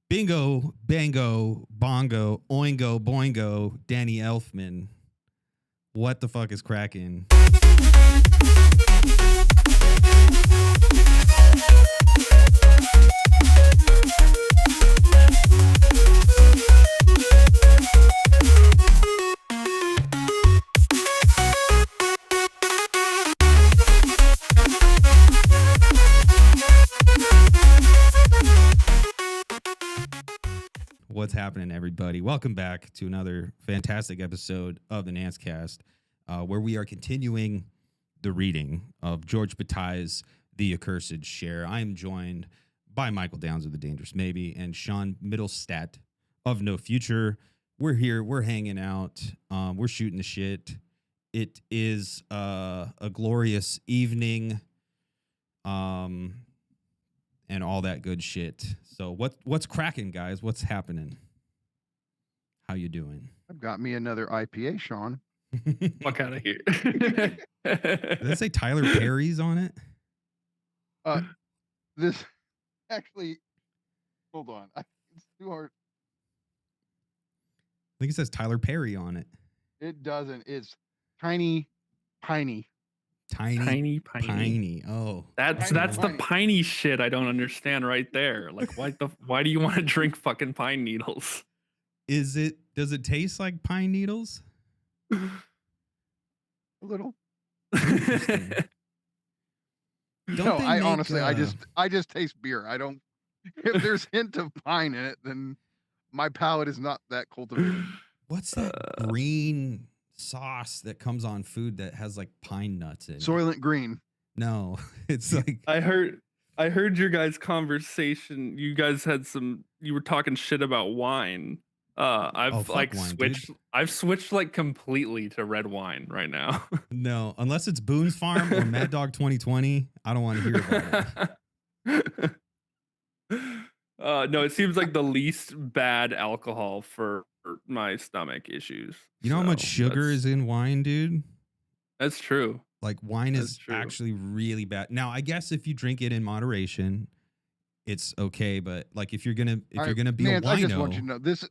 Bingo, bango, bongo, oingo, boingo, Danny Elfman. What the fuck is cracking? What's happening, everybody? Welcome back to another fantastic episode of the Nancecast, where we are continuing the reading of George Bataille's The Accursed Share. I am joined by Michael Downs of The Dangerous Maybe and Sean Middlestat of No Future. We're here. We're hanging out. We're shooting the shit. It is a glorious evening, and all that good shit. So what's cracking, guys? What's happening? How you doing? I've got me another IPA, Sean. Fuck out of here. Did it say Tyler Perry's on it? This actually, hold on. It's too hard. I think it says Tyler Perry on it. It doesn't. It's tiny, piney. Tiny. Piney. Oh, That's the piney shit I don't understand right there. Like, why do you want to drink fucking pine needles? does it taste like pine needles? A little. Interesting. No, I honestly, I just taste beer. I don't. If there's hint of pine in it, then my palate is not that cultivated. What's that green sauce that comes on food that has like pine nuts in it? Soylent Green. No, it's like I heard your guys' conversation. You guys you were talking shit about wine. I've fuck wine, switched. dude. I've switched like completely to red wine right now. no, unless it's Boone's Farm or Mad Dog 2020. I don't want to hear about it. No, it seems like the least bad alcohol for my stomach issues. You know how much sugar is in wine, dude? That's true. Like wine is true. actually really bad. Now, I guess if you drink it in moderation, it's okay. But like if you're gonna be Nance, a wino, I just want you to know this.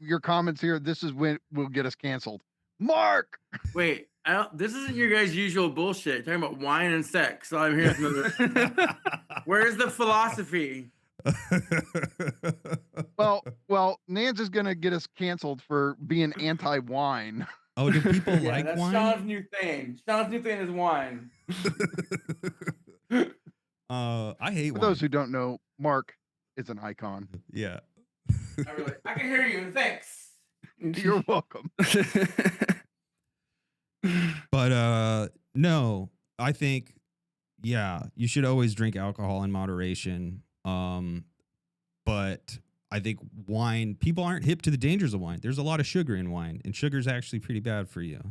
Your comments here. This is when will get us canceled. Mark. Wait, this isn't your guys' usual bullshit. Talking about wine and sex. So I'm here. Where's the philosophy? Well, Nance is gonna get us canceled for being anti-wine. Oh, do people Yeah, like that's wine? Sean's new thing. Sean's new thing is wine. I hate For wine. those who don't know, Mark is an icon. Yeah. I can hear you. Thanks. You're welcome. But no, I think you should always drink alcohol in moderation. But I think wine, people aren't hip to the dangers of wine. There's a lot of sugar in wine, and sugar is actually pretty bad for you.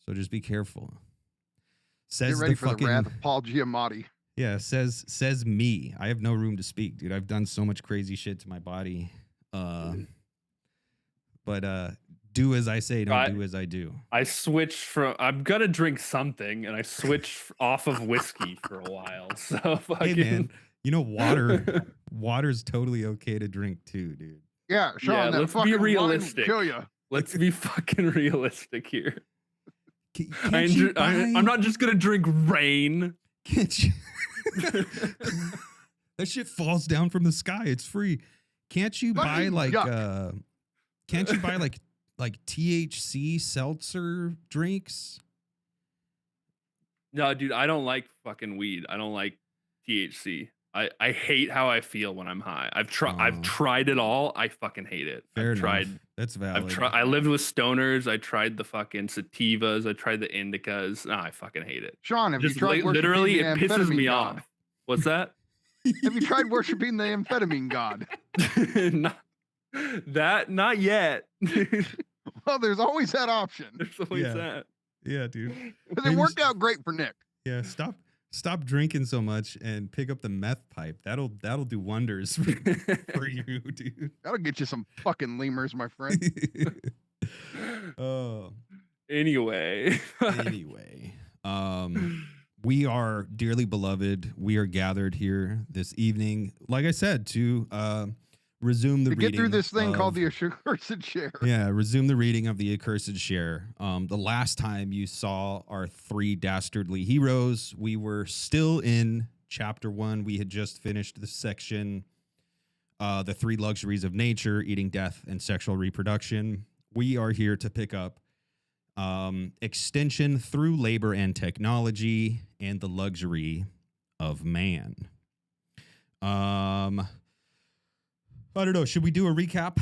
So just be careful. Says Get ready the for fucking, the wrath of Paul Giamatti. Yeah, says me. I have no room to speak, dude. I've done so much crazy shit to my body. But do as I say, don't do as I do. I switched from. I'm gonna drink something, and I switched off of whiskey for a while. So fucking. Hey man, you know water's totally okay to drink too, dude. Yeah, Sean, Yeah, that let's be fucking wine will realistic. kill you. Let's be fucking realistic here. Can't you buy... I'm not just gonna drink rain. Can't you... That shit falls down from the sky. It's free. Can't you buy like can't you buy like THC seltzer drinks? No, dude, I don't like fucking weed. I don't like THC. I hate how I feel when I'm high. I've tried it all. I fucking hate it. Fair I've enough. tried. That's valid. I lived with stoners. I tried the fucking sativas. I tried the indicas. Nah, I fucking hate it. Sean, have you Just tried literally, worshiping it the pisses amphetamine me god? off. What's that? Have you tried worshiping the amphetamine god? Not yet. Well, there's always that option. There's always that. Yeah, dude. But it worked out great for Nick. Yeah, stop drinking so much and pick up the meth pipe. That'll do wonders for you, dude. That'll get you some fucking lemurs, my friend. Oh. Anyway. We are dearly beloved. We are gathered here this evening, like I said, to resume the to reading. Get through this thing called of, the Accursed Share. Yeah, resume the reading of the Accursed Share. The last time you saw our 3 dastardly heroes, we were still in chapter 1. We had just finished the section, the 3 luxuries of nature: eating, death, and sexual reproduction. We are here to pick up extension through labor and technology and the luxury of man. I don't know. Should we do a recap,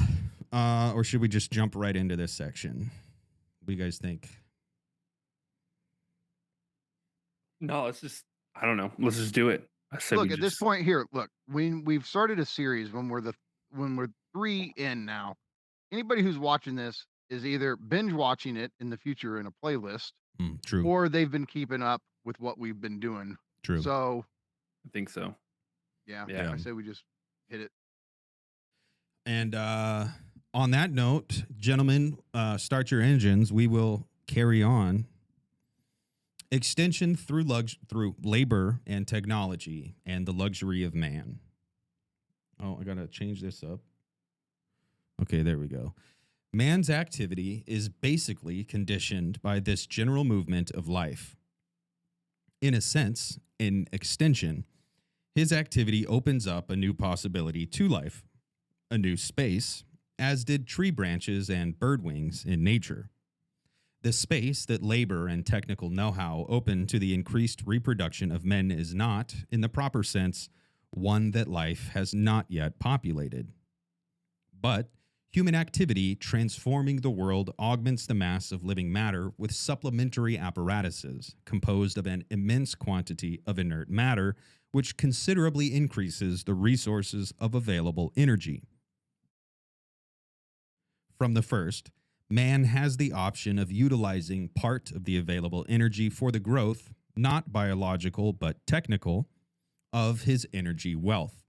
or should we just jump right into this section? What do you guys think? No, I don't know. Let's just do it. I said Look, at this point here, look, when we've started a series, when we're 3 in now, anybody who's watching this is either binge watching it in the future in a playlist, True. or they've been keeping up with what we've been doing. True. So I think so. Yeah. I say we just hit it. And on that note, gentlemen, start your engines. We will carry on. Extension through labor and technology and the luxury of man. Oh, I got to change this up. Okay, there we go. Man's activity is basically conditioned by this general movement of life. In a sense, in extension, his activity opens up a new possibility to life, a new space, as did tree branches and bird wings in nature. The space that labor and technical know-how open to the increased reproduction of men is not, in the proper sense, one that life has not yet populated. But human activity transforming the world augments the mass of living matter with supplementary apparatuses composed of an immense quantity of inert matter, which considerably increases the resources of available energy. From the first, man has the option of utilizing part of the available energy for the growth, not biological but technical, of his energy wealth.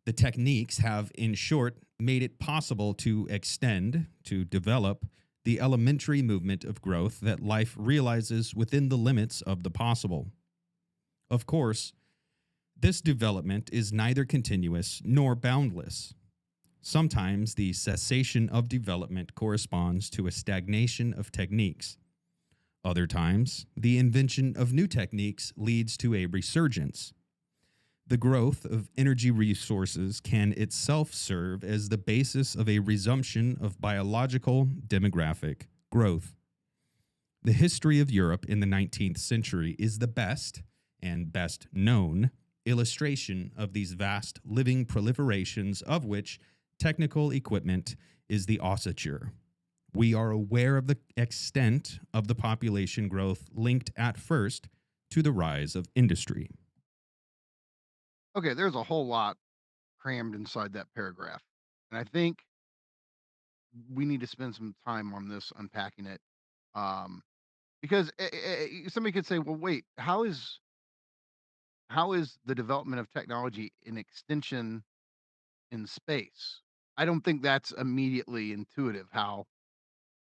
The techniques have, in short, made it possible to extend, to develop, the elementary movement of growth that life realizes within the limits of the possible. Of course, this development is neither continuous nor boundless. Sometimes the cessation of development corresponds to a stagnation of techniques. Other times, the invention of new techniques leads to a resurgence. The growth of energy resources can itself serve as the basis of a resumption of biological demographic growth. The history of Europe in the 19th century is the best, and best known, illustration of these vast living proliferations of which technical equipment is the ossature. We are aware of the extent of the population growth linked at first to the rise of industry. Okay, there's a whole lot crammed inside that paragraph. And I think we need to spend some time on this, unpacking it. Because somebody could say, well, wait, how is the development of technology an extension in space? I don't think that's immediately intuitive how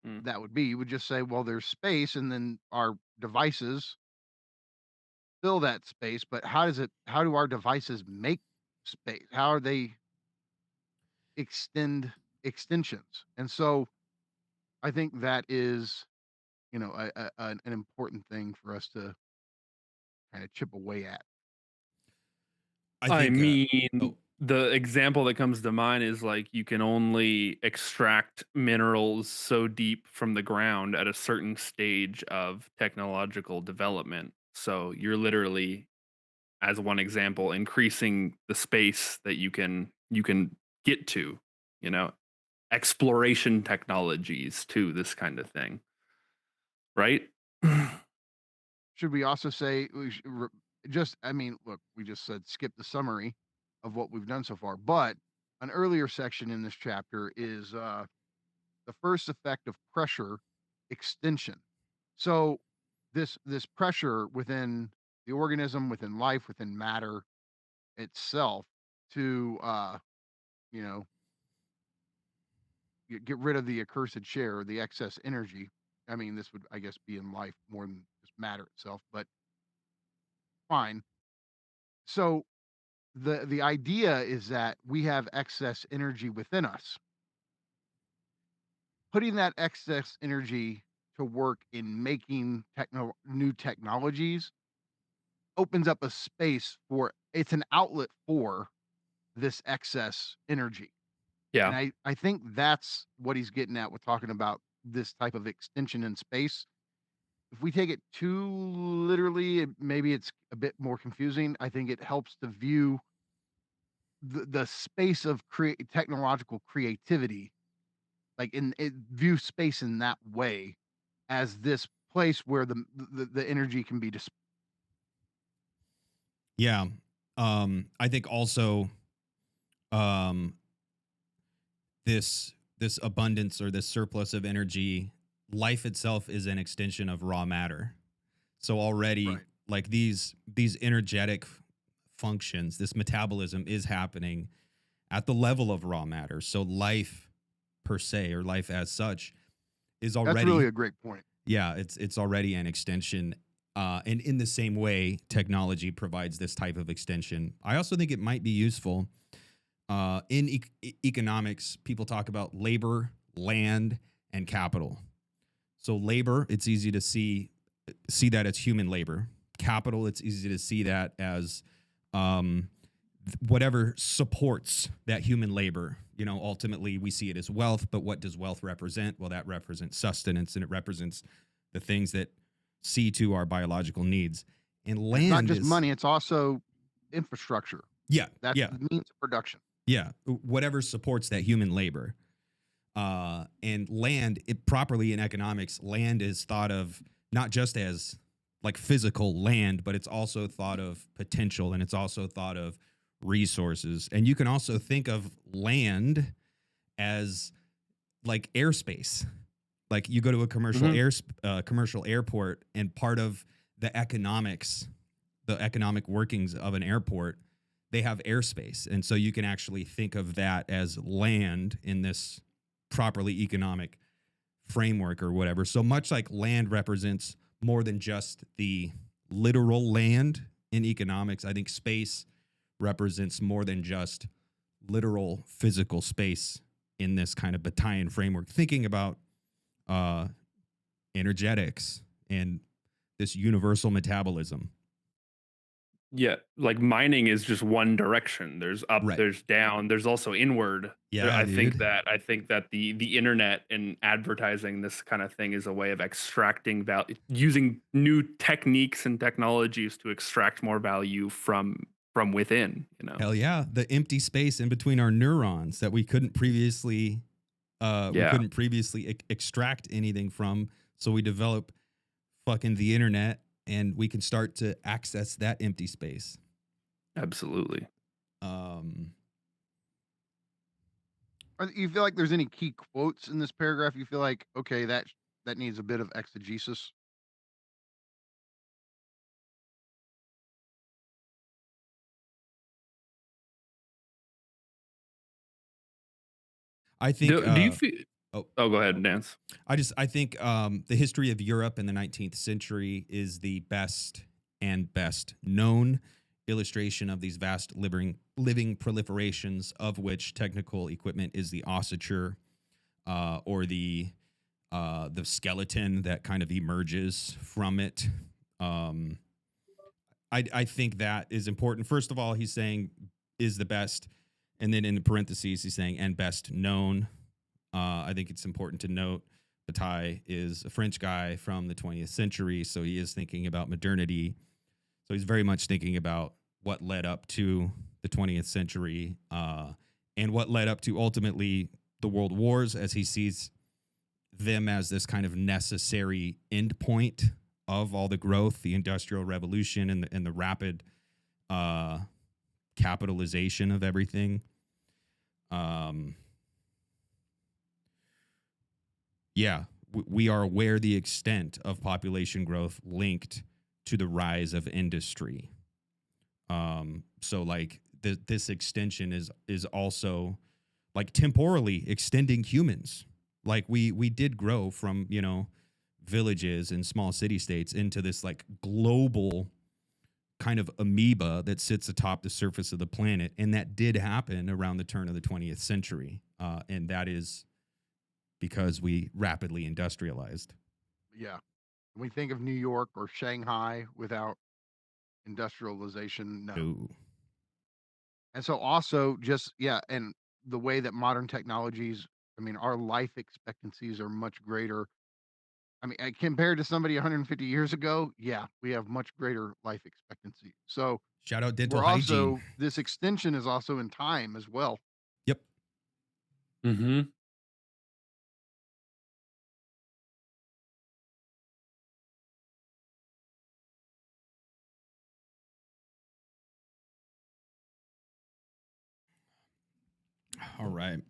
that would be. You would just say, well, there's space, and then our devices fill that space. But how do our devices make space? How are they extensions? And so I think that is, an important thing for us to kind of chip away at. I mean, the example that comes to mind is like you can only extract minerals so deep from the ground at a certain stage of technological development. So you're literally, as one example, increasing the space that you can get to, exploration technologies to this kind of thing. Right? Should we also say look, we just said skip the summary of what we've done so far, but an earlier section in this chapter is the first effect of pressure extension. So this pressure within the organism, within life, within matter itself to get rid of the accursed share, the excess energy. I mean, this would, I guess, be in life more than just matter itself, but fine. So the idea is that we have excess energy within us. Putting that excess energy to work in making new technologies opens up a space for it's an outlet for this excess energy. And Yeah. I think that's what he's getting at with talking about this type of extension in space. If we take it too literally, maybe it's a bit more confusing. I think it helps to view the space of technological creativity, like view space in that way, as this place where the energy can be Yeah. I think also um, this abundance or this surplus of energy, life itself is an extension of raw matter. So already, Right. like these energetic functions, this metabolism is happening at the level of raw matter. So life per se, or life as such, is That's already, really a great point. yeah, it's already an extension. And in the same way, technology provides this type of extension. I also think it might be useful in economics. People talk about labor, land, and capital. So labor, it's easy to see that as human labor. Capital, it's easy to see that as whatever supports that human labor. You know, ultimately we see it as wealth, but what does wealth represent? Well, that represents sustenance, and it represents the things that see to our biological needs. And land It's not just is money, it's also infrastructure. yeah, That's yeah, the means of production. yeah. Whatever supports that human labor. And land, it properly in economics, land is thought of not just as like physical land, but it's also thought of potential, and it's also thought of resources. And you can also think of land as like airspace. Like you go to a commercial airport, and part of the economic workings of an airport, they have airspace. And so you can actually think of that as land in this properly economic framework or whatever. So much like land represents more than just the literal land in economics, I think space represents more than just literal physical space in this kind of Bataille framework. Thinking about energetics and this universal metabolism. Yeah, like mining is just one direction. There's up, Right. there's down, there's also inward. Yeah, I think dude. that the internet and advertising this kind of thing is a way of extracting value, using new techniques and technologies to extract more value from within, you know. Hell yeah, the empty space in between our neurons that we couldn't previously Yeah. extract anything from. So we develop fucking the internet, and we can start to access that empty space. Absolutely. You feel like there's any key quotes in this paragraph you feel like, okay, that needs a bit of exegesis? I think. Do you feel? Oh, go ahead, Nance. I think the history of Europe in the 19th century is the best known illustration of these vast living proliferations, of which technical equipment is the ossature, or the skeleton that kind of emerges from it. I think that is important. First of all, he's saying is the best, and then in the parentheses he's saying and best known. I think it's important to note Bataille is a French guy from the 20th century, so he is thinking about modernity. So he's very much thinking about what led up to the 20th century, and what led up to ultimately the world wars, as he sees them as this kind of necessary endpoint of all the growth, the Industrial Revolution, and the rapid capitalization of everything. Yeah, we are aware the extent of population growth linked to the rise of industry. So like this extension is also like temporally extending humans. Like we did grow from, villages and small city states into this like global kind of amoeba that sits atop the surface of the planet. And that did happen around the turn of the 20th century. And that is because we rapidly industrialized. Yeah. When we think of New York or Shanghai without industrialization, no. Ooh. And so also just, yeah, and the way that modern technologies, I mean, our life expectancies are much greater. I mean, compared to somebody 150 years ago, yeah, we have much greater life expectancy. So Shout out dental we're hygiene. also, this extension is also in time as well. Yep. Mm-hmm. All right.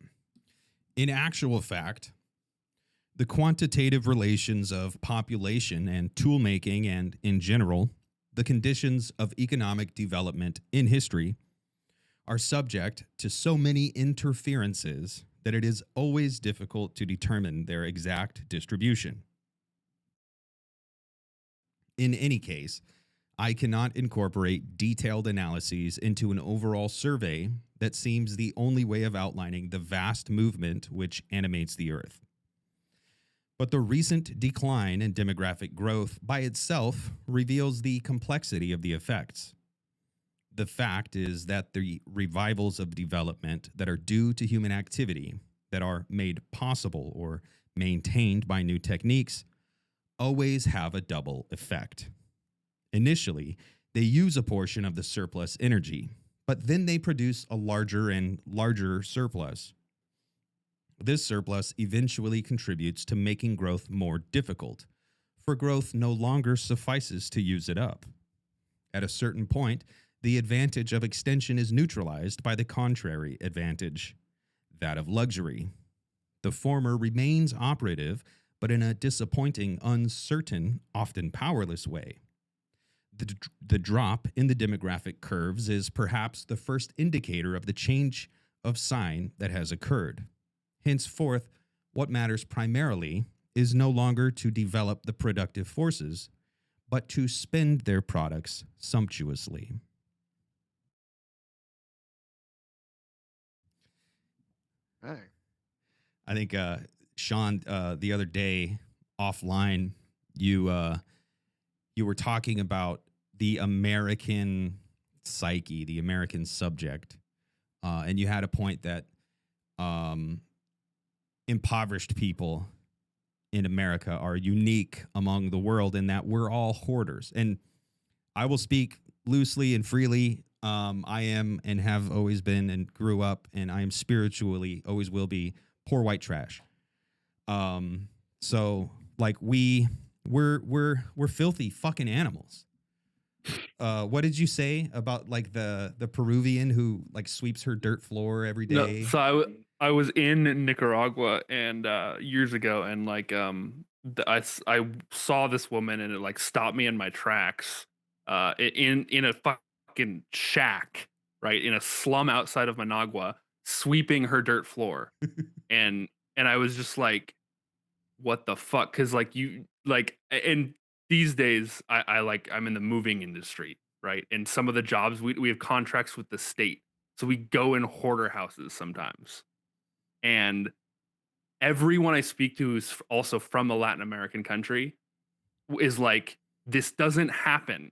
In actual fact, the quantitative relations of population and tool making, and in general, the conditions of economic development in history, are subject to so many interferences that it is always difficult to determine their exact distribution. In any case, I cannot incorporate detailed analyses into an overall survey that seems the only way of outlining the vast movement which animates the Earth. But the recent decline in demographic growth by itself reveals the complexity of the effects. The fact is that the revivals of development that are due to human activity, that are made possible or maintained by new techniques, always have a double effect. Initially, they use a portion of the surplus energy, but then they produce a larger and larger surplus. This surplus eventually contributes to making growth more difficult, for growth no longer suffices to use it up. At a certain point, the advantage of extension is neutralized by the contrary advantage, that of luxury. The former remains operative, but in a disappointing, uncertain, often powerless way. The drop in the demographic curves is perhaps the first indicator of the change of sign that has occurred. Henceforth, what matters primarily is no longer to develop the productive forces, but to spend their products sumptuously. Hey. I think, Sean, the other day offline, you were talking about the American psyche, the American subject, and you had a point that impoverished people in America are unique among the world in that we're all hoarders. And I will speak loosely and freely. I am and have always been and grew up, and I am spiritually, always will be, poor white trash. So like we're filthy fucking animals. What did you say about like the Peruvian who like sweeps her dirt floor every day? No, so I was in Nicaragua and years ago, and like I saw this woman, and it like stopped me in my tracks. In a fucking shack, right in a slum outside of Managua, sweeping her dirt floor, and I was just like, what the fuck? Because like you like, and these days I'm in the moving industry, right? And some of the jobs we have contracts with the state, so we go in hoarder houses sometimes. And everyone I speak to who's also from a Latin American country is like, this doesn't happen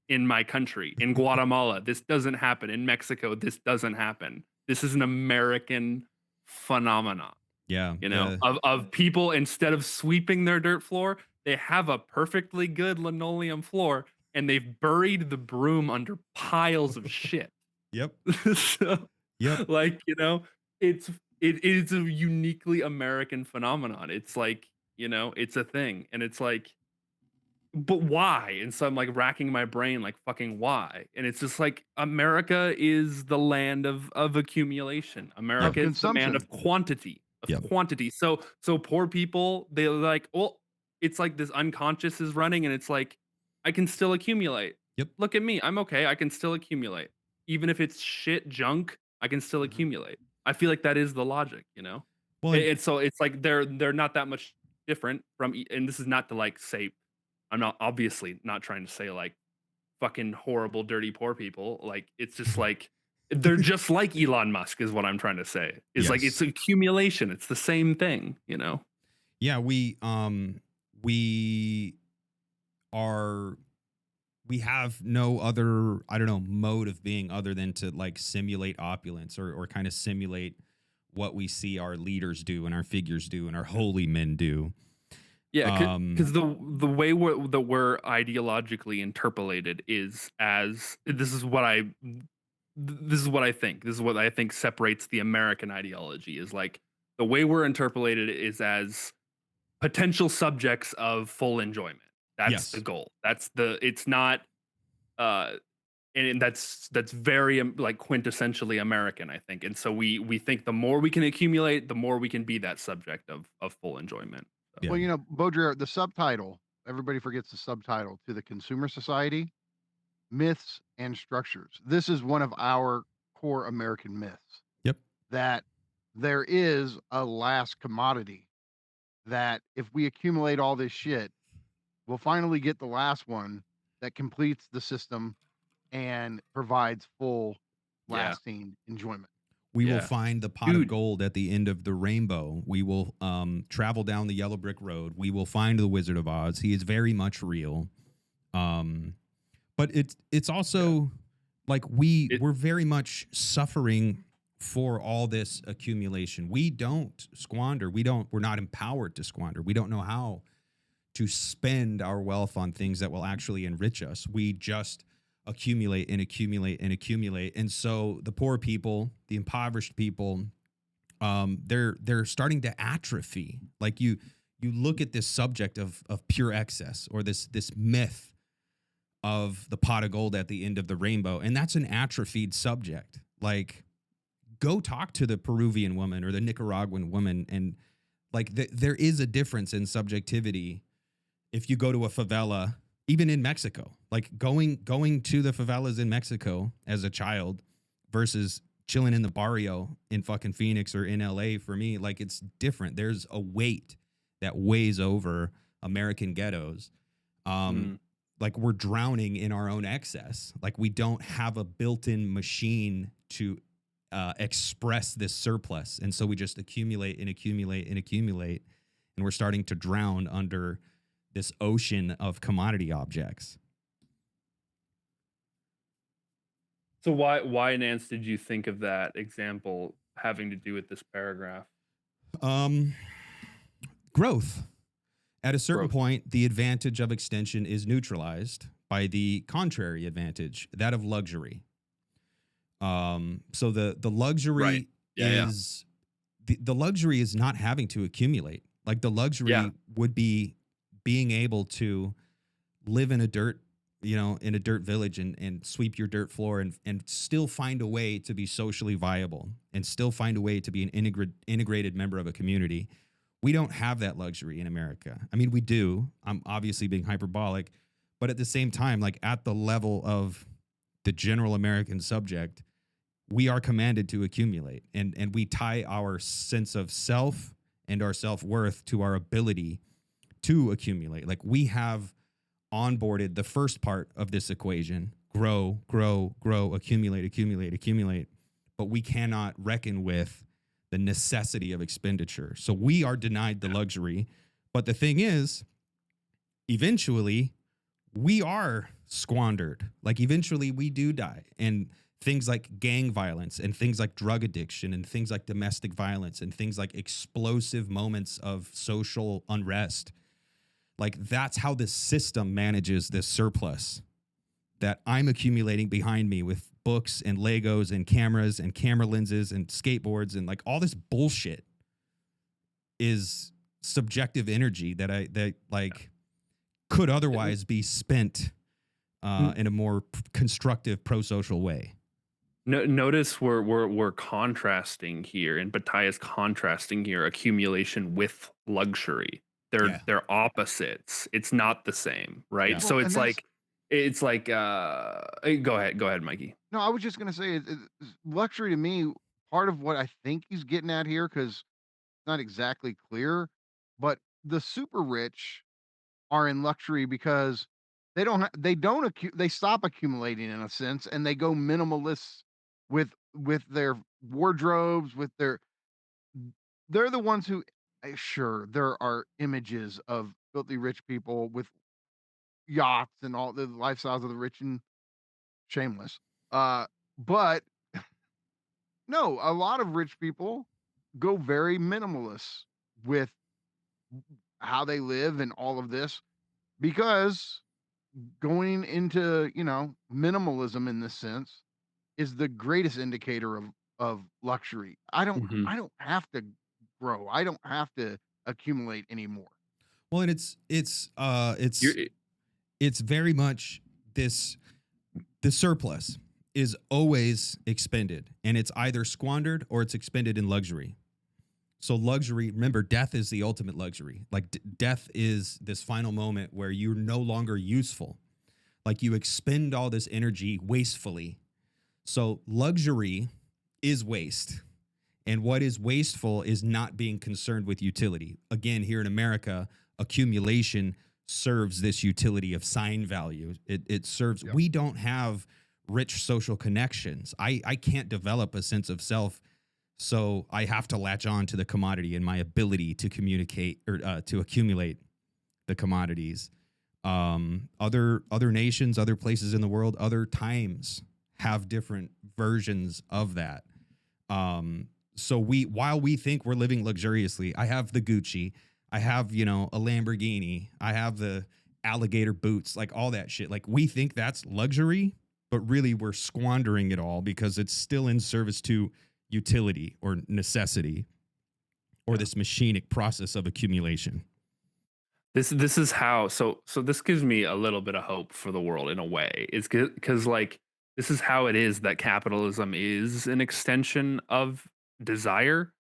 in my country. In Guatemala, this doesn't happen. In Mexico, this doesn't happen. This is an American phenomenon. Yeah. You know, of people, instead of sweeping their dirt floor, they have a perfectly good linoleum floor, and they've buried the broom under piles of shit. Yep. So, Yep. like, you know, it is a uniquely American phenomenon. It's like, you know, it's a thing, and it's like, but why? And so I'm like racking my brain, like, fucking why? And it's just like, America is the land of accumulation. America is the land of quantity. Yep. Quantity. So poor people, they're like, well, it's like this unconscious is running, and it's like, I can still accumulate. Yep. Look at me. I'm okay. I can still accumulate. Even if it's shit junk, I can still Mhm. accumulate. I feel like that is the logic, you know? Well, And so it's like they're not that much different from, and this is not to like say, I'm not obviously not trying to say like fucking horrible, dirty, poor people. Like, it's just like they're just like Elon Musk, is what I'm trying to say. Is like it's accumulation. It's the same thing, you know. Yeah, we have no other, I don't know, mode of being other than to like simulate opulence or kind of simulate what we see our leaders do and our figures do and our holy men do. Yeah, because the way we're ideologically interpolated is as this is what I think. This is what I think separates the American ideology, is like the way we're interpolated is as potential subjects of full enjoyment. That's the goal. It's not and that's very like quintessentially American, I think. And so we think the more we can accumulate, the more we can be that subject of full enjoyment. So. Well, you know, Baudrillard, the subtitle, everybody forgets the subtitle, to the Consumer Society, Myths and Structures. This is one of our core American myths. Yep. That there is a last commodity that if we accumulate all this shit, we'll finally get the last one that completes the system and provides full, lasting enjoyment. We will find the pot of gold at the end of the rainbow. We will travel down the yellow brick road. We will find the Wizard of Oz. He is very much real. But it's also like we're very much suffering for all this accumulation. We don't squander. We're not empowered to squander. We don't know how to spend our wealth on things that will actually enrich us. We just accumulate and accumulate and accumulate. And so the poor people, the impoverished people, they're starting to atrophy. Like you look at this subject of pure excess, or this myth of the pot of gold at the end of the rainbow, and that's an atrophied subject. Like, go talk to the Peruvian woman or the Nicaraguan woman, and like there is a difference in subjectivity if you go to a favela, even in Mexico. Like going to the favelas in Mexico as a child versus chilling in the barrio in fucking Phoenix or in LA, for me, like, it's different. There's a weight that weighs over American ghettos. Like, we're drowning in our own excess. Like, we don't have a built-in machine to express this surplus. And so we just accumulate and accumulate and accumulate. And we're starting to drown under this ocean of commodity objects. So why, Nance, did you think of that example having to do with this paragraph? Growth. At a certain point, the advantage of extension is neutralized by the contrary advantage, that of luxury. So the luxury is the luxury is not having to accumulate. Like, the luxury would be being able to live in a dirt village and sweep your dirt floor and still find a way to be socially viable and still find a way to be an integrated member of a community. We don't have that luxury in America. I mean, we do. I'm obviously being hyperbolic, but at the same time, like, at the level of the general American subject, we are commanded to accumulate, and we tie our sense of self and our self-worth to our ability to accumulate. Like, we have onboarded the first part of this equation: grow, accumulate, but we cannot reckon with the necessity of expenditure. So we are denied the luxury. But the thing is, eventually we are squandered. Like, eventually we do die. And things like gang violence and things like drug addiction and things like domestic violence and things like explosive moments of social unrest, like, that's how the system manages this surplus that I'm accumulating behind me with books and Legos and cameras and camera lenses and skateboards, and like all this bullshit is subjective energy that could otherwise be spent in a more constructive pro-social way. Notice we're contrasting here, and Bataille is contrasting here accumulation with luxury. They're opposites. It's not the same, right? Yeah. So Well, it's like go ahead, Mikey. No, I was just gonna say, luxury to me, part of what I think he's getting at here, because it's not exactly clear, but the super rich are in luxury because they stop accumulating in a sense, and they go minimalist with their wardrobes, with they're the ones who sure, there are images of filthy rich people with yachts and all the lifestyles of the rich and shameless. But no, a lot of rich people go very minimalist with how they live and all of this because going into, minimalism in this sense is the greatest indicator of luxury. I don't have to grow. I don't have to accumulate anymore. Well, and it's very much this. The surplus is always expended, and it's either squandered or it's expended in luxury. So luxury, remember, death is the ultimate luxury. Like death is this final moment where you're no longer useful. Like you expend all this energy wastefully. So luxury is waste. And what is wasteful is not being concerned with utility. Again, here in America, accumulation serves this utility of sign value. It serves, we don't have rich social connections. I can't develop a sense of self, so I have to latch on to the commodity and my ability to communicate or to accumulate the commodities. Other nations, other places in the world, other times have different versions of that. So while we think we're living luxuriously, I have the Gucci, I have, a Lamborghini, I have the alligator boots, like all that shit. Like we think that's luxury, but really we're squandering it all because it's still in service to utility or necessity or this machinic process of accumulation. This is how so this gives me a little bit of hope for the world in a way. It's because like this is how it is that capitalism is an extension of desire.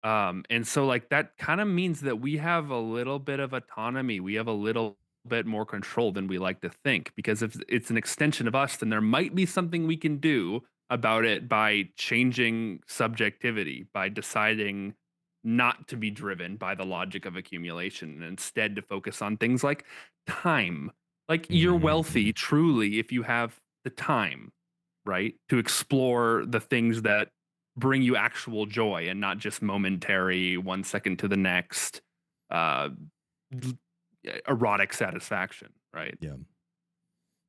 And so like that kind of means that we have a little bit of autonomy. We have a little bit more control than we like to think, because if it's an extension of us, then there might be something we can do about it by changing subjectivity, by deciding not to be driven by the logic of accumulation and instead to focus on things like time. Like you're wealthy truly if you have the time, right, to explore the things that bring you actual joy and not just momentary 1 second to the next erotic satisfaction, right?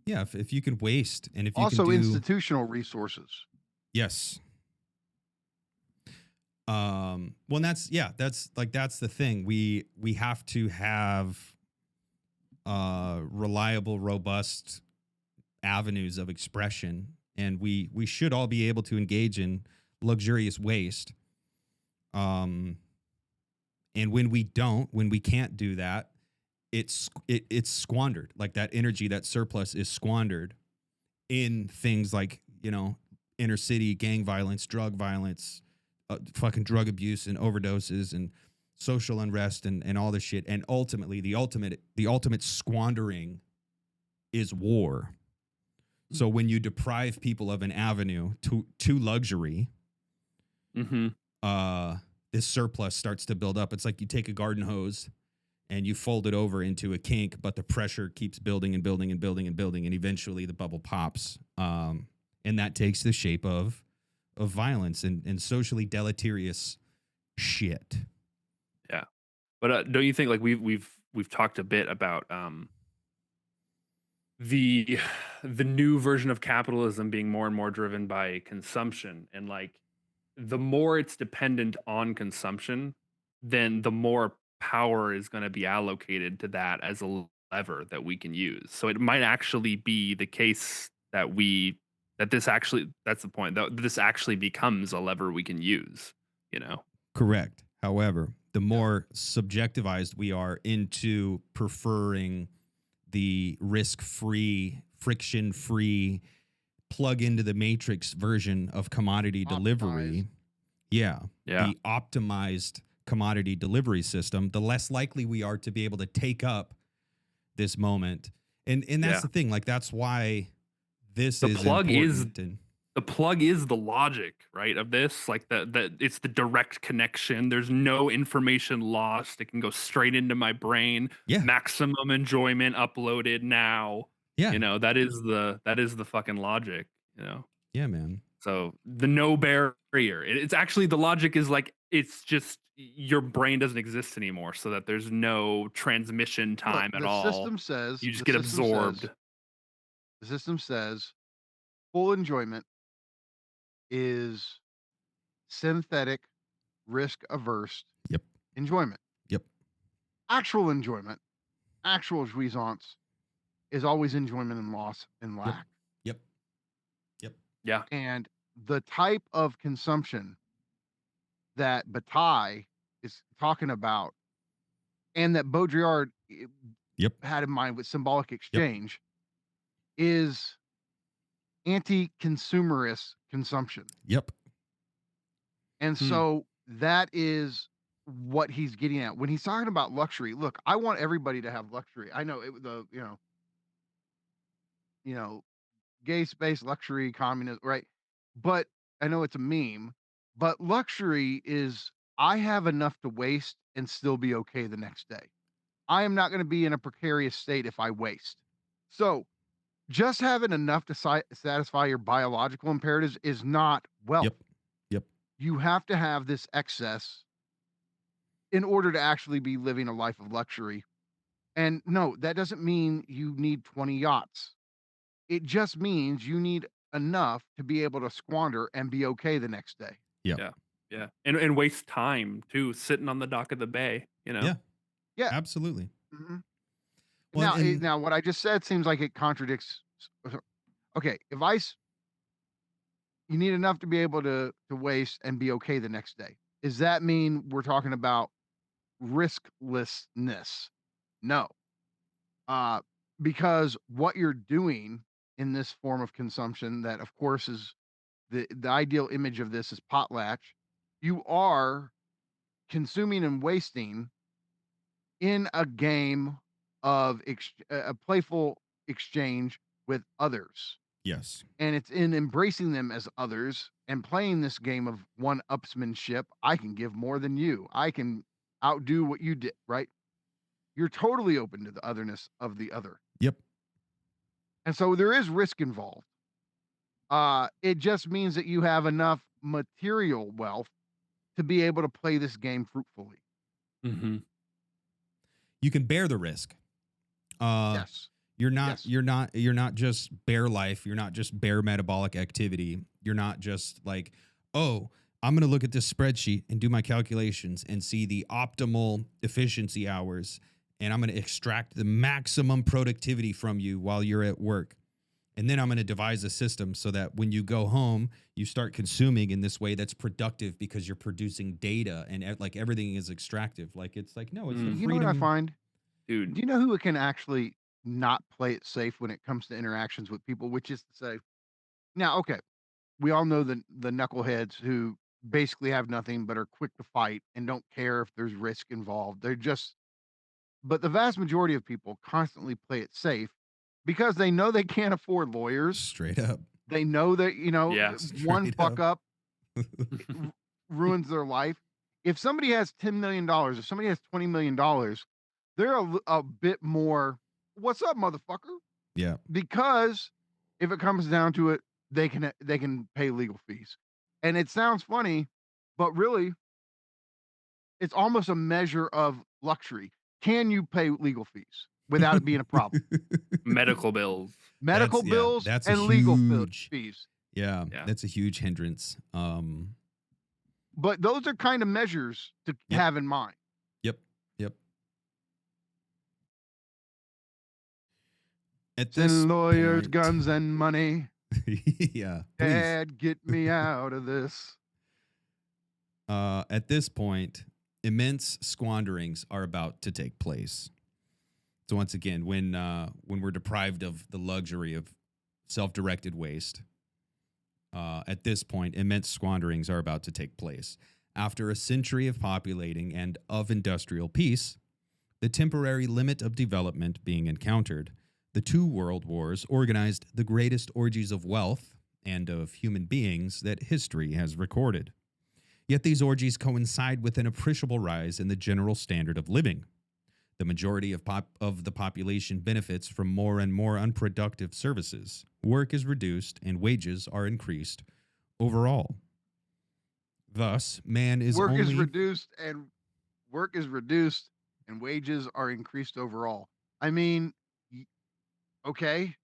Yeah, if you can waste and if you also can do institutional resources. Yes. Well, that's the thing. We have to have reliable, robust avenues of expression, and we should all be able to engage in luxurious waste. And when we can't do that, it's squandered. Like that energy, that surplus is squandered in things like, inner city gang violence, drug violence, fucking drug abuse and overdoses and social unrest and all this shit. And ultimately the ultimate squandering is war. So when you deprive people of an avenue to luxury, this surplus starts to build up. It's like you take a garden hose and you fold it over into a kink, but the pressure keeps building and building and building and building, and eventually the bubble pops. And that takes the shape of violence and socially deleterious shit. Yeah, but don't you think like we've talked a bit about the new version of capitalism being more and more driven by consumption, and like the more it's dependent on consumption, then the more power is going to be allocated to that as a lever that we can use. So it might actually be the case that that's the point, that this actually becomes a lever we can use, Correct. However, the more subjectivized we are into preferring the risk-free, friction-free, plug into the matrix version of commodity delivery, the optimized commodity delivery system, the less likely we are to be able to take up this moment. And that's the thing. Like that's why this is important. The plug is the logic, right, of this. Like that it's the direct connection. There's no information lost. It can go straight into my brain. Yeah. Maximum enjoyment uploaded now. Yeah. You know, that is the fucking logic, you know. Yeah, man. So the no barrier. It's actually the logic is like it's just your brain doesn't exist anymore, so that there's no transmission time at the all. system says You just the get system absorbed. says the system says full enjoyment is synthetic, risk averse Yep. enjoyment. Yep. Actual enjoyment, actual jouissance is always enjoyment and loss and Yep. lack. Yep. Yep. Yeah. And the type of consumption that Bataille is talking about and that Baudrillard Yep. had in mind with symbolic exchange is anti-consumerist consumption. Yep. And so that is what he's getting at when he's talking about luxury. Look, I want everybody to have luxury. I know gay space luxury communism, right? But I know it's a meme, but luxury is I have enough to waste and still be okay the next day. I am not going to be in a precarious state if I waste. So just having enough to satisfy your biological imperatives is not wealth. Yep. Yep. You have to have this excess in order to actually be living a life of luxury. And no, that doesn't mean you need 20 yachts. It just means you need enough to be able to squander and be okay the next day. Yep. Yeah. Yeah. And waste time too, sitting on the dock of the bay, you know. Yeah. Yeah. Absolutely. Mm-hmm. Well, Now, what I just said seems like it contradicts. Okay, you need enough to be able to waste and be okay the next day. Does that mean we're talking about risklessness? No. Because what you're doing in this form of consumption, that of course is the ideal image of this is potlatch. You are consuming and wasting in a game of a playful exchange with others. yes. And it's in embracing them as others and playing this game of one-upsmanship. I can give more than you. I can outdo what you did, right? You're totally open to the otherness of the other. Yep. And so there is risk involved. It just means that you have enough material wealth to be able to play this game fruitfully. Mm-hmm. You can bear the risk. Yes. You're not just bare life. You're not just bare metabolic activity. You're not just like, oh, I'm going to look at this spreadsheet and do my calculations and see the optimal efficiency hours. And I'm going to extract the maximum productivity from you while you're at work. And then I'm going to devise a system so that when you go home, you start consuming in this way that's productive because you're producing data and like everything is extractive. Like it's like, no, it's the You know freedom. what I find? Dude. Do you know who can actually not play it safe when it comes to interactions with people, which is to say, now, okay, we all know the knuckleheads who basically have nothing but are quick to fight and don't care if there's risk involved. But the vast majority of people constantly play it safe because they know they can't afford lawyers. Straight up. They know that, one Straight fuck up ruins their life. If somebody has $10 million, if somebody has $20 million, they're a bit more, what's up, motherfucker? Yeah. Because if it comes down to it, they can pay legal fees. And it sounds funny, but really, it's almost a measure of luxury. Can you pay legal fees without it being a problem? Medical bills. Medical bills and legal fees. Yeah, that's a huge hindrance. But those are kind of measures to have in mind. Yep. At this lawyers, point, guns, and money. Yeah. Dad, get me out of this. At this point, immense squanderings are about to take place. So once again, when we're deprived of the luxury of self-directed waste, at this point, immense squanderings are about to take place. After a century of populating and of industrial peace, the temporary limit of development being encountered, the two world wars organized the greatest orgies of wealth and of human beings that history has recorded. Yet these orgies coincide with an appreciable rise in the general standard of living. The majority of the population benefits from more and more unproductive services. Work is reduced and wages are increased overall. Thus, man is work only... is reduced and wages are increased overall. I mean, okay,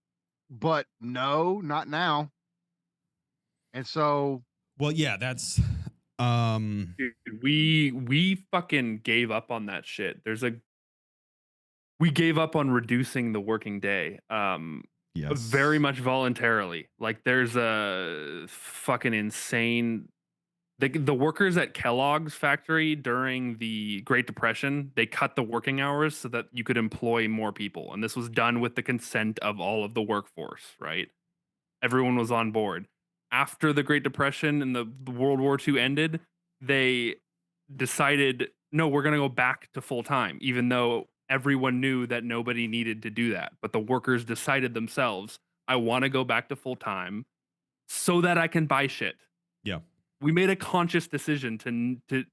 but no, not now. And so, well, yeah, that's Dude, we fucking gave up on that shit. We gave up on reducing the working day. yes, Very much voluntarily. Like there's a fucking insane the workers at Kellogg's factory during the Great Depression, they cut the working hours so that you could employ more people. And this was done with the consent of all of the workforce, right? Everyone was on board. After the Great Depression and the World War II ended, they decided, no, we're going to go back to full time, even though everyone knew that nobody needed to do that. But the workers decided themselves, I want to go back to full time so that I can buy shit. Yeah. We made a conscious decision to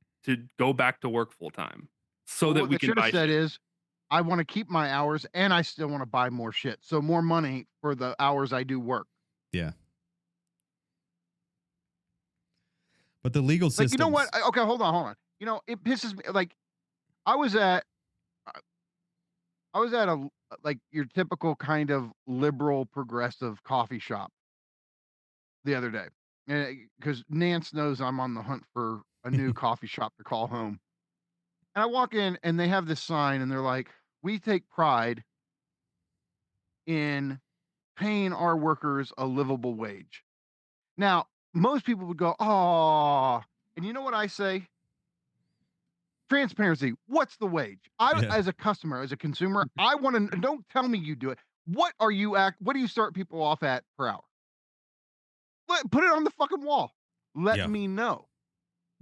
go back to work full time so that what we they can should buy have said shit. is, I want to keep my hours and I still want to buy more shit. So more money for the hours I do work. Yeah. But the legal system, Like, you know what? Okay, hold on. You know, it pisses me. Like, I was at a like your typical kind of liberal progressive coffee shop the other day, because Nance knows I'm on the hunt for a new coffee shop to call home. And I walk in and they have this sign and they're like, "We take pride in paying our workers a livable wage." Now, most people would go, "Oh," and you know what I say? Transparency. What's the wage? As a customer, as a consumer, I want to. Don't tell me you do it. What do you start people off at per hour? Put it on the fucking wall. Let me know,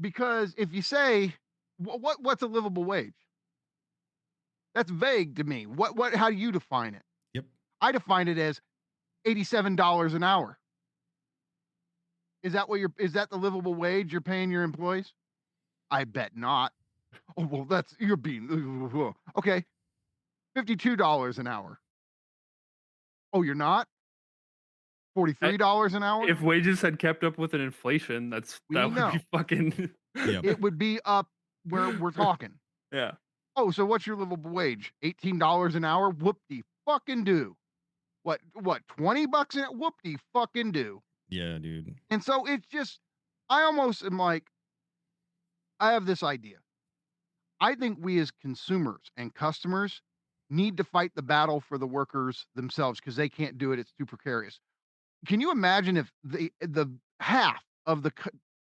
because if you say what's a livable wage, that's vague to me. How do you define it? Yep. I define it as $87 an hour. Is that the livable wage you're paying your employees? I bet not. Oh, well, you're being okay. $52 an hour. Oh, you're not? $43 an hour? If wages had kept up with an inflation, that would be fucking It would be up where we're talking. Yeah. Oh, so what's your livable wage? $18 an hour? Whoop-de fucking do. What, $20 an hour? Whoop-de fucking do. Yeah, dude. And so it's just, I almost am like, I have this idea. I think we as consumers and customers need to fight the battle for the workers themselves because they can't do it. It's too precarious. Can you imagine if the half of the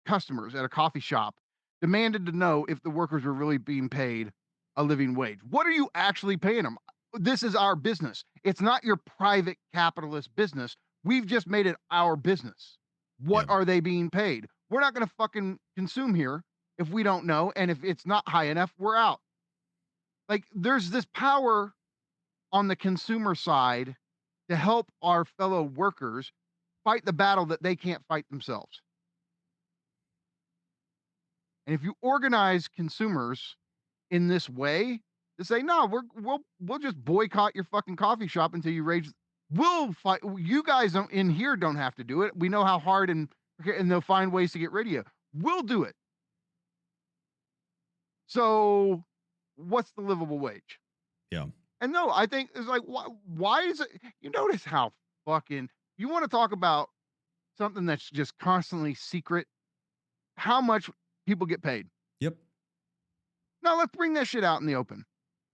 customers at a coffee shop demanded to know if the workers were really being paid a living wage? What are you actually paying them? This is our business. It's not your private capitalist business. We've just made it our business. What are they being paid? We're not going to fucking consume here if we don't know. And if it's not high enough, we're out. Like, there's this power on the consumer side to help our fellow workers fight the battle that they can't fight themselves. And if you organize consumers in this way to say, no, we'll just boycott your fucking coffee shop until you raise, we'll fight. You guys don't have to do it. We know how hard and they'll find ways to get rid of you. We'll do it. So what's the livable wage? Yeah. And no, I think it's like, why is it? You notice how fucking, you want to talk about something that's just constantly secret, how much people get paid. Yep. No, let's bring that shit out in the open.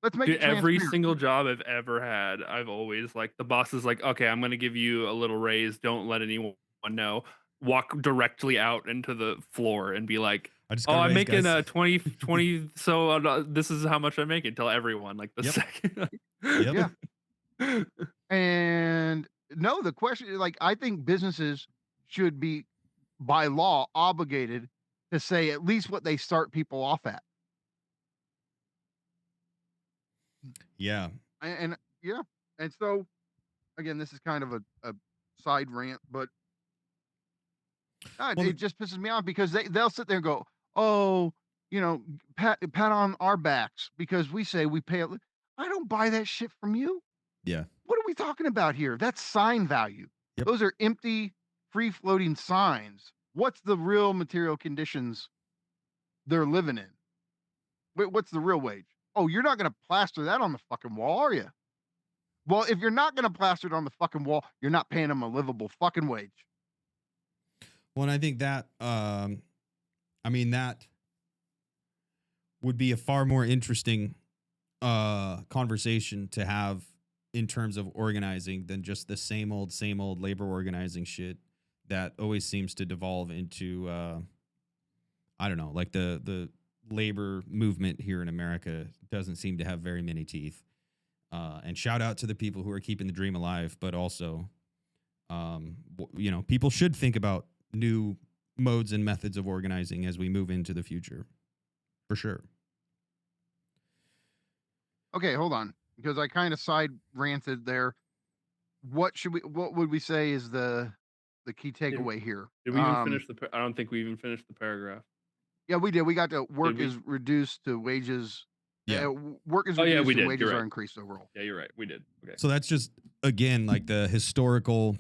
Let's make it every single job I've ever had, I've always, like, the boss is like, okay, I'm going to give you a little raise. Don't let anyone know. Walk directly out into the floor and be like, I'm making a 20, so this is how much I'm making. Tell everyone, like, the second. Yeah. And no, the question, like, I think businesses should be by law obligated to say at least what they start people off at. Yeah. And so again, this is kind of a side rant, but it just pisses me off because they'll sit there and go, oh, pat on our backs because we say we pay. I don't buy that shit from you. Yeah. What are we talking about here? That's sign value. Yep. Those are empty, free-floating signs. What's the real material conditions they're living in? What's the real wage? Oh, you're not going to plaster that on the fucking wall, are you? Well, if you're not going to plaster it on the fucking wall, you're not paying them a livable fucking wage. Well, and I think that, that would be a far more interesting conversation to have in terms of organizing than just the same old labor organizing shit that always seems to devolve into, I don't know, like the labor movement here in America doesn't seem to have very many teeth. And shout out to the people who are keeping the dream alive, but also, people should think about new modes and methods of organizing as we move into the future, for sure. Okay, hold on, because I kind of side ranted there. What would we say is the key takeaway here? Did we even finish I don't think we even finished the paragraph. Yeah, we did. We got to work is reduced to wages. Yeah. Work is reduced we did. and wages You're are right. increased overall. Yeah, you're right. We did. Okay. So that's just, again, like the historical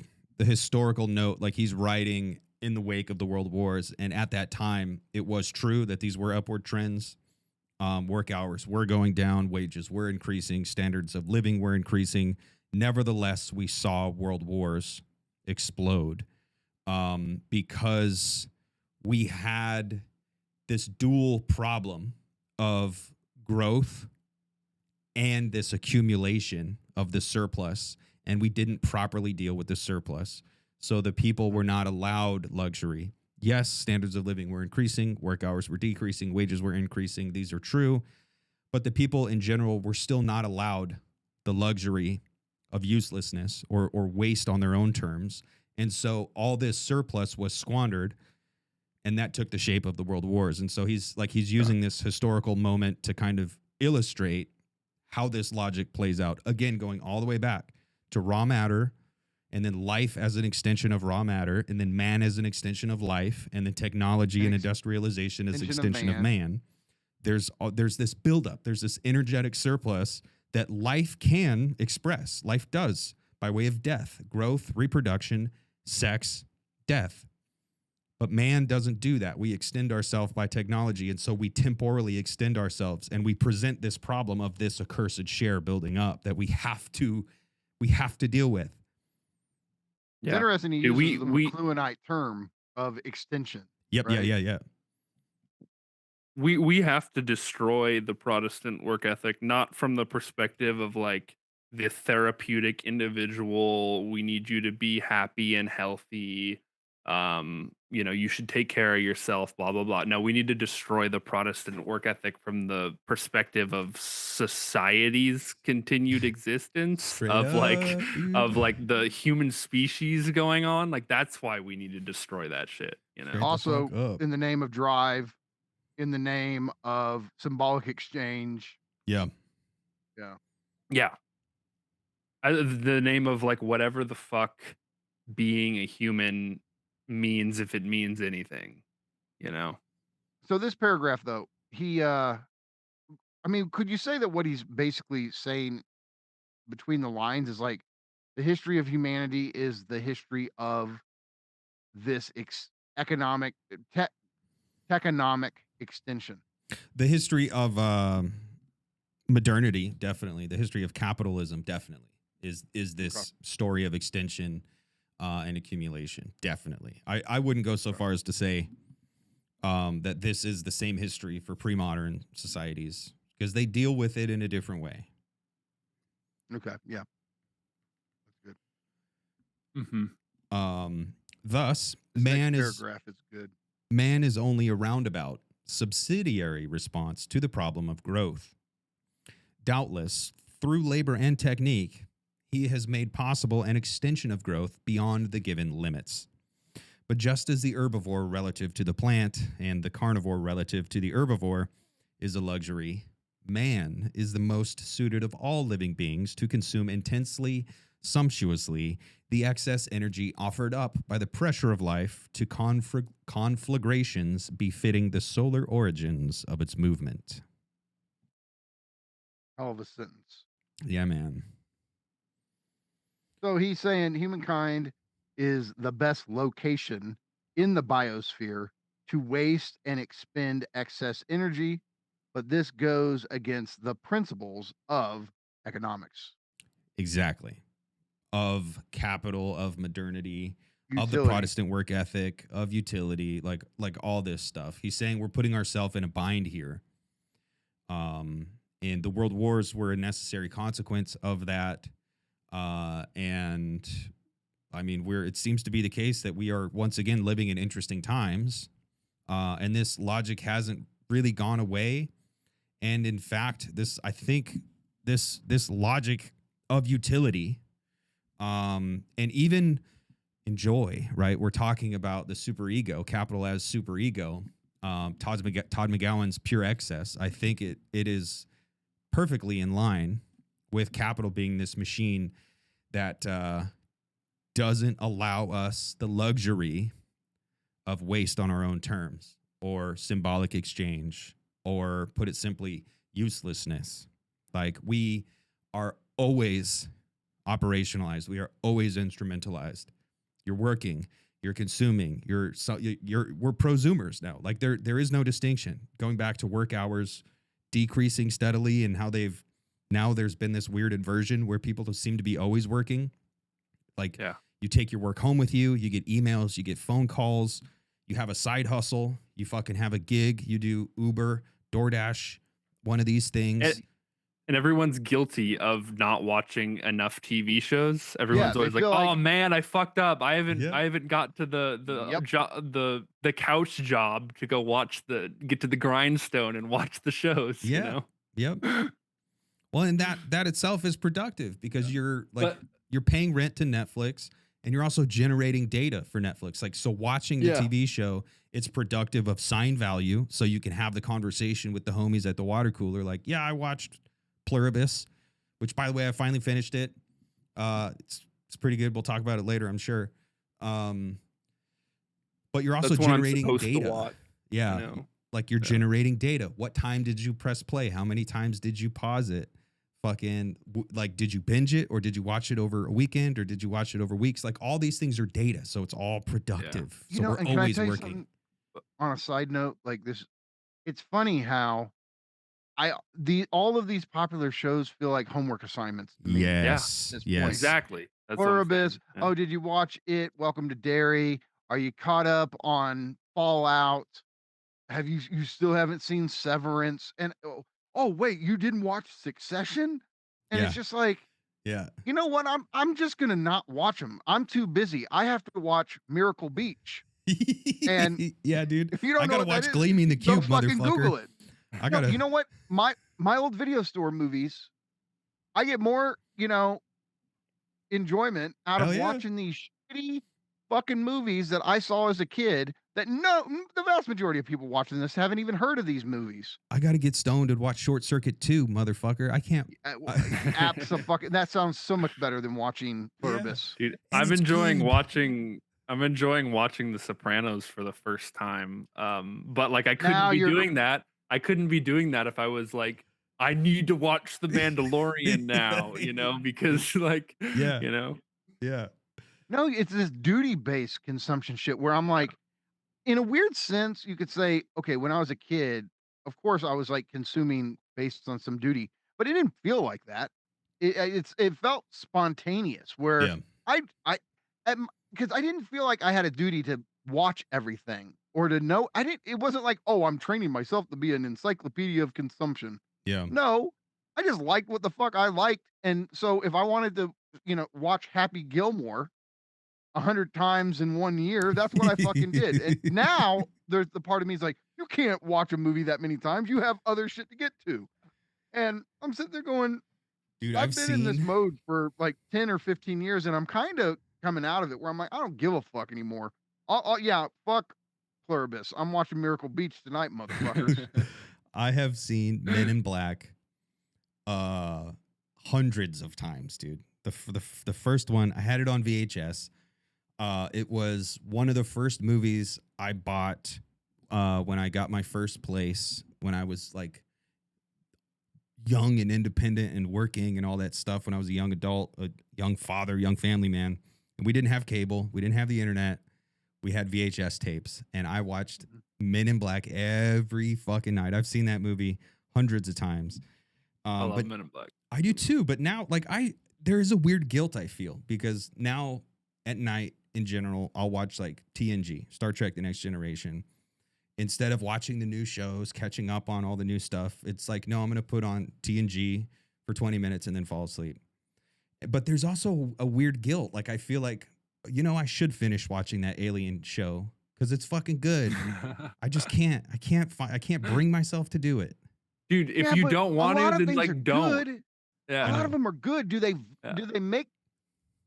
note, like he's writing in the wake of the world wars. And at that time, it was true that these were upward trends. Work hours were going down, wages were increasing, standards of living were increasing. Nevertheless, we saw world wars explode because we had this dual problem of growth and this accumulation of the surplus, and we didn't properly deal with the surplus. So the people were not allowed luxury. Yes, standards of living were increasing, work hours were decreasing, wages were increasing. These are true. But the people in general were still not allowed the luxury of uselessness or waste on their own terms. And so all this surplus was squandered, and that took the shape of the world wars. And so he's using this historical moment to kind of illustrate how this logic plays out. Again, going all the way back to raw matter, and then life as an extension of raw matter, and then man as an extension of life, and then technology and industrialization as an extension of man. There's this buildup. There's this energetic surplus that life can express. Life does by way of death, growth, reproduction, sex, death. But man doesn't do that. We extend ourselves by technology, and so we temporally extend ourselves, and we present this problem of this accursed share building up that we have to deal with. It's interesting he uses the McLuhanite term of extension. Yep, right? Yeah. We have to destroy the Protestant work ethic, not from the perspective of like the therapeutic individual. We need you to be happy and healthy. You should take care of yourself, blah, blah, blah. No, we need to destroy the Protestant work ethic from the perspective of society's continued existence, of the human species going on. Like, that's why we need to destroy that shit, Also, in the name of drive, in the name of symbolic exchange. Yeah. The name of like whatever the fuck being a human means, if it means anything, So this paragraph, though, could you say that what he's basically saying between the lines is like the history of humanity is the history of this economic extension? The history of modernity, definitely. The history of capitalism, definitely, is this story of extension and accumulation. Definitely. I wouldn't go so far as to say that this is the same history for pre-modern societies, because they deal with it in a different way. Okay, yeah. That's good. Mm-hmm. Thus, man is good. Man is only a roundabout, subsidiary response to the problem of growth. Doubtless, through labor and technique, he has made possible an extension of growth beyond the given limits. But just as the herbivore relative to the plant and the carnivore relative to the herbivore is a luxury, man is the most suited of all living beings to consume intensely, sumptuously, the excess energy offered up by the pressure of life to conflagrations befitting the solar origins of its movement. Hell of a sentence. Yeah, man. So he's saying humankind is the best location in the biosphere to waste and expend excess energy, but this goes against the principles of economics. Exactly. Of capital, of modernity, of the Utility. Protestant work ethic, of utility, like all this stuff. He's saying we're putting ourselves in a bind here. And the world wars were a necessary consequence of that. And I mean, it seems to be the case that we are once again living in interesting times. And this logic hasn't really gone away. And in fact, I think this logic of utility, and even in joy, right? We're talking about the superego, capital as superego. Todd McGowan's Pure Excess. I think it is perfectly in line with capital being this machine that doesn't allow us the luxury of waste on our own terms, or symbolic exchange, or put it simply, uselessness. Like, we are always operationalized. We are always instrumentalized. You're working, you're consuming, we're prosumers now. Like, there is no distinction. Going back to work hours decreasing steadily, and how there's been this weird inversion where people seem to be always working. Like, you take your work home with you, you get emails, you get phone calls, you have a side hustle, you fucking have a gig, you do Uber, DoorDash, one of these things. And everyone's guilty of not watching enough TV shows. Everyone's always like, "Oh man, I fucked up. I haven't got to the couch job to go get to the grindstone and watch the shows." Yeah. You know? Yep. Well, and that itself is productive, because you're paying rent to Netflix, and you're also generating data for Netflix. Like, so watching the TV show, it's productive of sign value, so you can have the conversation with the homies at the water cooler. Like, yeah, I watched Pluribus, which, by the way, I finally finished it. It's pretty good. We'll talk about it later, I'm sure. But you're also generating data. Yeah. You know? Like, you're generating data. What time did you press play? How many times did you pause it? Fucking, like, did you binge it, or did you watch it over a weekend, or did you watch it over weeks? Like, all these things are data, so it's all productive. Yeah. So we're always working. On a side note, like this, it's funny how all of these popular shows feel like homework assignments to me. Yes. Yeah, exactly. That's Pluribus. Oh, did you watch it? Welcome to Derry. Are you caught up on Fallout? Have you still haven't seen Severance? And oh wait, you didn't watch Succession? And it's just like, you know what? I'm just gonna not watch them. I'm too busy. I have to watch Miracle Beach. And yeah, dude. If you don't I know gotta what watch that is, Gleaming the Cube, don't fucking motherfucker. Google it. You know what? My old video store movies, I get more, enjoyment out of watching these shitty fucking movies that I saw as a kid, that the vast majority of people watching this haven't even heard of these movies. I gotta get stoned and watch Short Circuit 2, motherfucker. I can't. That sounds so much better than watching Pluribus. Dude, I'm enjoying watching The Sopranos for the first time. But like, I couldn't be doing that. I couldn't be doing that if I was like, I need to watch The Mandalorian now, because like, Yeah. No, it's this duty-based consumption shit where I'm like, in a weird sense, you could say, okay, when I was a kid, of course I was like consuming based on some duty, but it didn't feel like that. It felt spontaneous, where because I didn't feel like I had a duty to watch everything or to know. It wasn't like, oh, I'm training myself to be an encyclopedia of consumption. Yeah. No, I just liked what the fuck I liked. And so if I wanted to, watch Happy Gilmore 100 times in 1 year, that's what I fucking did. And now there's the part of me is like, you can't watch a movie that many times. You have other shit to get to. And I'm sitting there going, dude, I've been in this mode for like 10 or 15 years, and I'm kind of coming out of it where I'm like, I don't give a fuck anymore. Fuck Pluribus. I'm watching Miracle Beach tonight, motherfuckers. I have seen Men in Black hundreds of times, dude. The first one, I had it on VHS. It was one of the first movies I bought when I got my first place, when I was like young and independent and working and all that stuff when I was a young adult, a young father, young family man. And we didn't have cable. We didn't have the internet. We had VHS tapes. And I watched Men in Black every fucking night. I've seen that movie hundreds of times. I love but Men in Black. I do too. But now, like, there is a weird guilt I feel because now at night in general, I'll watch like TNG, Star Trek The Next Generation. Instead of watching the new shows, catching up on all the new stuff, it's like, no, I'm going to put on TNG for 20 minutes and then fall asleep. But there's also a weird guilt. Like, I feel like, I should finish watching that Alien show because it's fucking good. I just can't. I can't bring myself to do it. Dude, if you don't want to, then like don't. Good. Yeah. A lot of them are good. Do they make?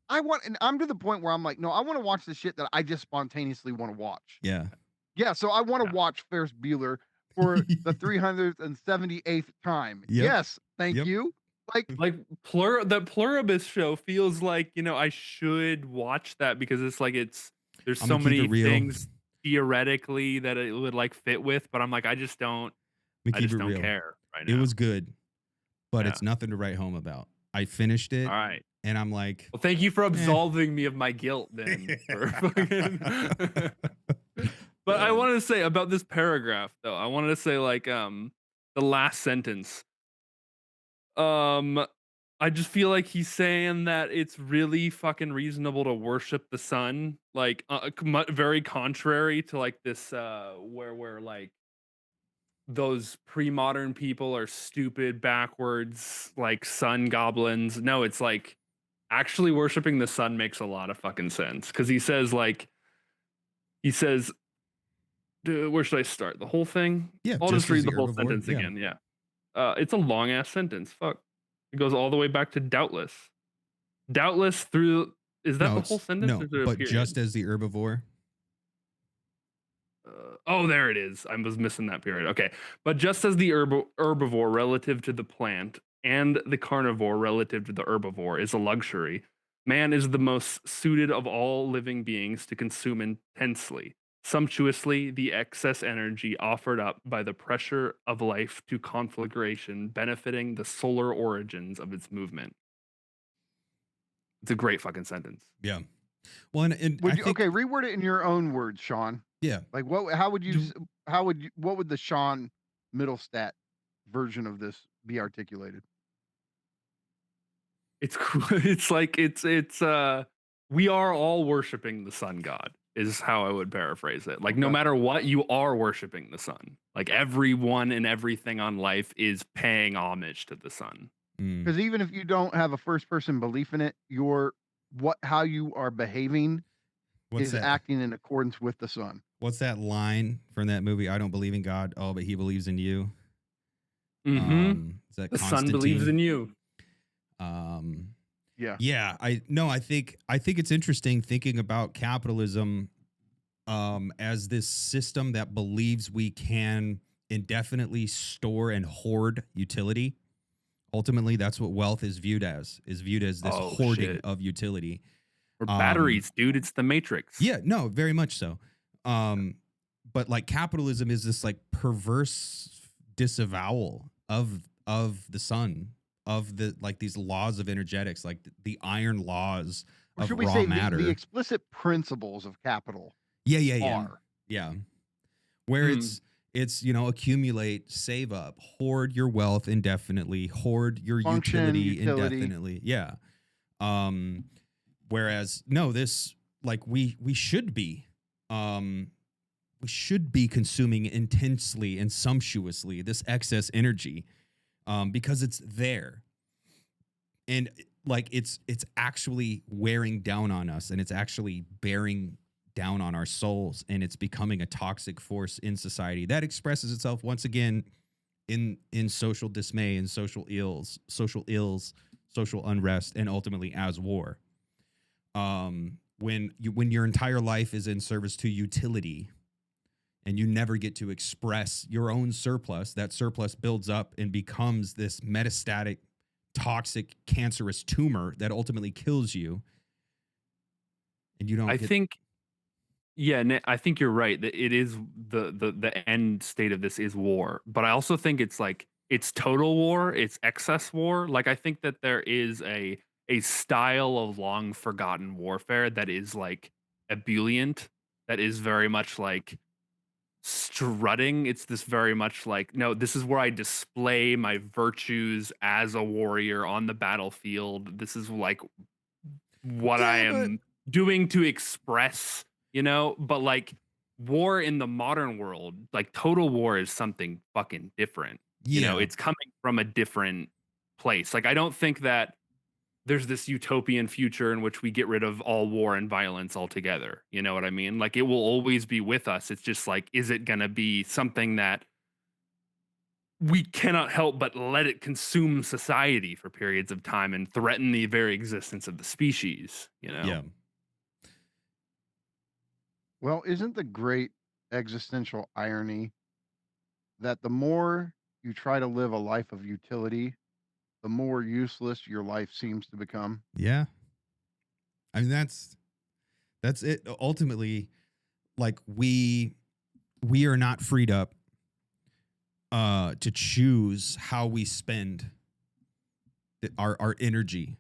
And I'm to the point where I'm like, no, I want to watch the shit that I just spontaneously want to watch. Yeah. Yeah, so I want to watch Ferris Bueller for the 378th time. Yep. Yes, thank you. The Pluribus show feels like, I should watch that because it's like there's so many things theoretically that it would like fit with, but I'm like, I just don't care right now. It was good, but it's nothing to write home about. I finished it. All right. And I'm like, well, thank you for absolving me of my guilt then. But I wanted to say about this paragraph, though. I wanted to say, like, the last sentence. I just feel like he's saying that it's really fucking reasonable to worship the sun, like, very contrary to like this, where like those pre-modern people are stupid, backwards, like sun goblins. No, it's like actually worshiping the sun makes a lot of fucking sense because he says. Where should I start? The whole thing? Yeah, I'll just read the whole sentence again. Yeah. It's a long ass sentence. Fuck. It goes all the way back to doubtless. Doubtless through. Is that the whole sentence? No, but just as the herbivore. Oh, there it is. I was missing that period. Okay. But just as the herbivore relative to the plant and the carnivore relative to the herbivore is a luxury, man is the most suited of all living beings to consume intensely, sumptuously, the excess energy offered up by the pressure of life to conflagration, benefiting the solar origins of its movement. It's a great fucking sentence. Yeah. Well, and okay, reword it in your own words, Sean. Yeah. Like what would the Sean Middlestat version of this be articulated? It's cool. It's like we are all worshiping the sun god is how I would paraphrase it. Like no matter what, you are worshiping the sun. Like everyone and everything on life is paying homage to the sun. Because even if you don't have a first person belief in it, how you are behaving is acting in accordance with the sun. What's that line from that movie? I don't believe in God. Oh, but he believes in you. Mm-hmm. Is that the sun believes in you. Yeah. I think it's interesting thinking about capitalism as this system that believes we can indefinitely store and hoard utility. Ultimately, that's what wealth is viewed as this hoarding of utility. Or batteries, dude. It's the Matrix. Yeah, no, very much so. But like capitalism is this like perverse disavowal of the sun, of the like these laws of energetics, like the iron laws of raw matter. The explicit principles of capital. Yeah. Where it's accumulate, save up, hoard your wealth indefinitely, hoard your utility indefinitely. Yeah. Whereas no, this like we should be consuming intensely and sumptuously this excess energy because it's there. And like it's actually wearing down on us, and it's actually bearing down on our souls, and it's becoming a toxic force in society that expresses itself once again in social dismay and social ills, social unrest, and ultimately as war. When your entire life is in service to utility and you never get to express your own surplus, that surplus builds up and becomes this metastatic, toxic, cancerous tumor that ultimately kills you. And you don't. I think you're right that it is the end state of this is war. But I also think it's like it's total war, it's excess war. Like I think that there is a style of long forgotten warfare that is like ebullient, that is very much like strutting. It's this very much like, no, this is where I display my virtues as a warrior on the battlefield. This is like what I Yeah, but am doing to express, but like war in the modern world, like total war is something fucking different. yeah, It's coming from a different place. Like I don't think that there's this utopian future in which we get rid of all war and violence altogether. You know what I mean? Like it will always be with us. It's just like, is it going to be something that we cannot help but let it consume society for periods of time and threaten the very existence of the species, yeah, Well, isn't the great existential irony that the more you try to live a life of utility, the more useless your life seems to become? yeah. I mean, that's it. Ultimately, like we are not freed up to choose how we spend our energy.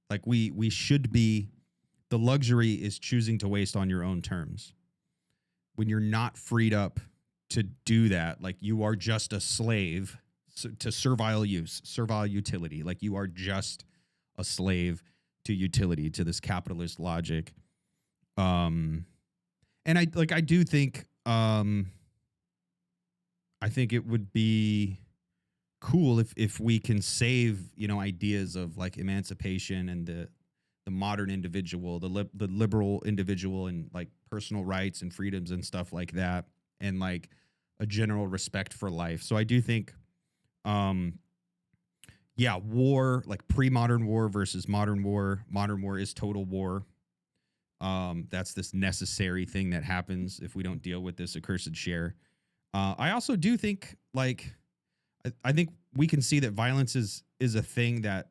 Like we should be, the luxury is choosing to waste on your own terms. When you're not freed up to do that, like you are just a slave to servile use, servile utility. Like you are just a slave to utility, to this capitalist logic. And I do think I think it would be cool if we can save, ideas of like emancipation and the modern individual, the liberal individual, and like personal rights and freedoms and stuff like that, and like a general respect for life. So I do think um yeah, war, like pre-modern war versus modern war. Modern war is total war. That's this necessary thing that happens if we don't deal with this accursed share. I also do think like I think we can see that violence is a thing that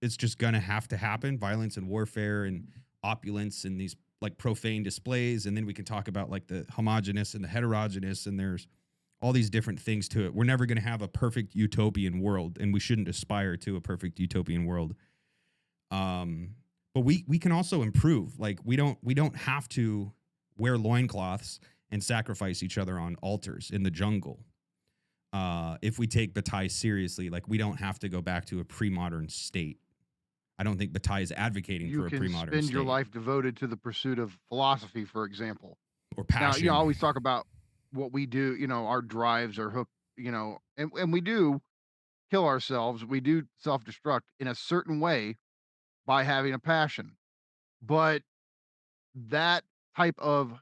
it's just gonna have to happen. Violence and warfare and opulence and these like profane displays, and then we can talk about like the homogenous and the heterogeneous, and there's all these different things to it. We're never gonna have a perfect utopian world, and we shouldn't aspire to a perfect utopian world. But we can also improve. Like we don't have to wear loincloths and sacrifice each other on altars in the jungle. If we take Bataille seriously, like we don't have to go back to a pre-modern state. I don't think Bataille is advocating You for a can pre-modern spend state your life devoted to the pursuit of philosophy, for example. or Now, I passion. always talk about what we do, our drives are hooked, and we do kill ourselves. We do self-destruct in a certain way by having a passion. But that type of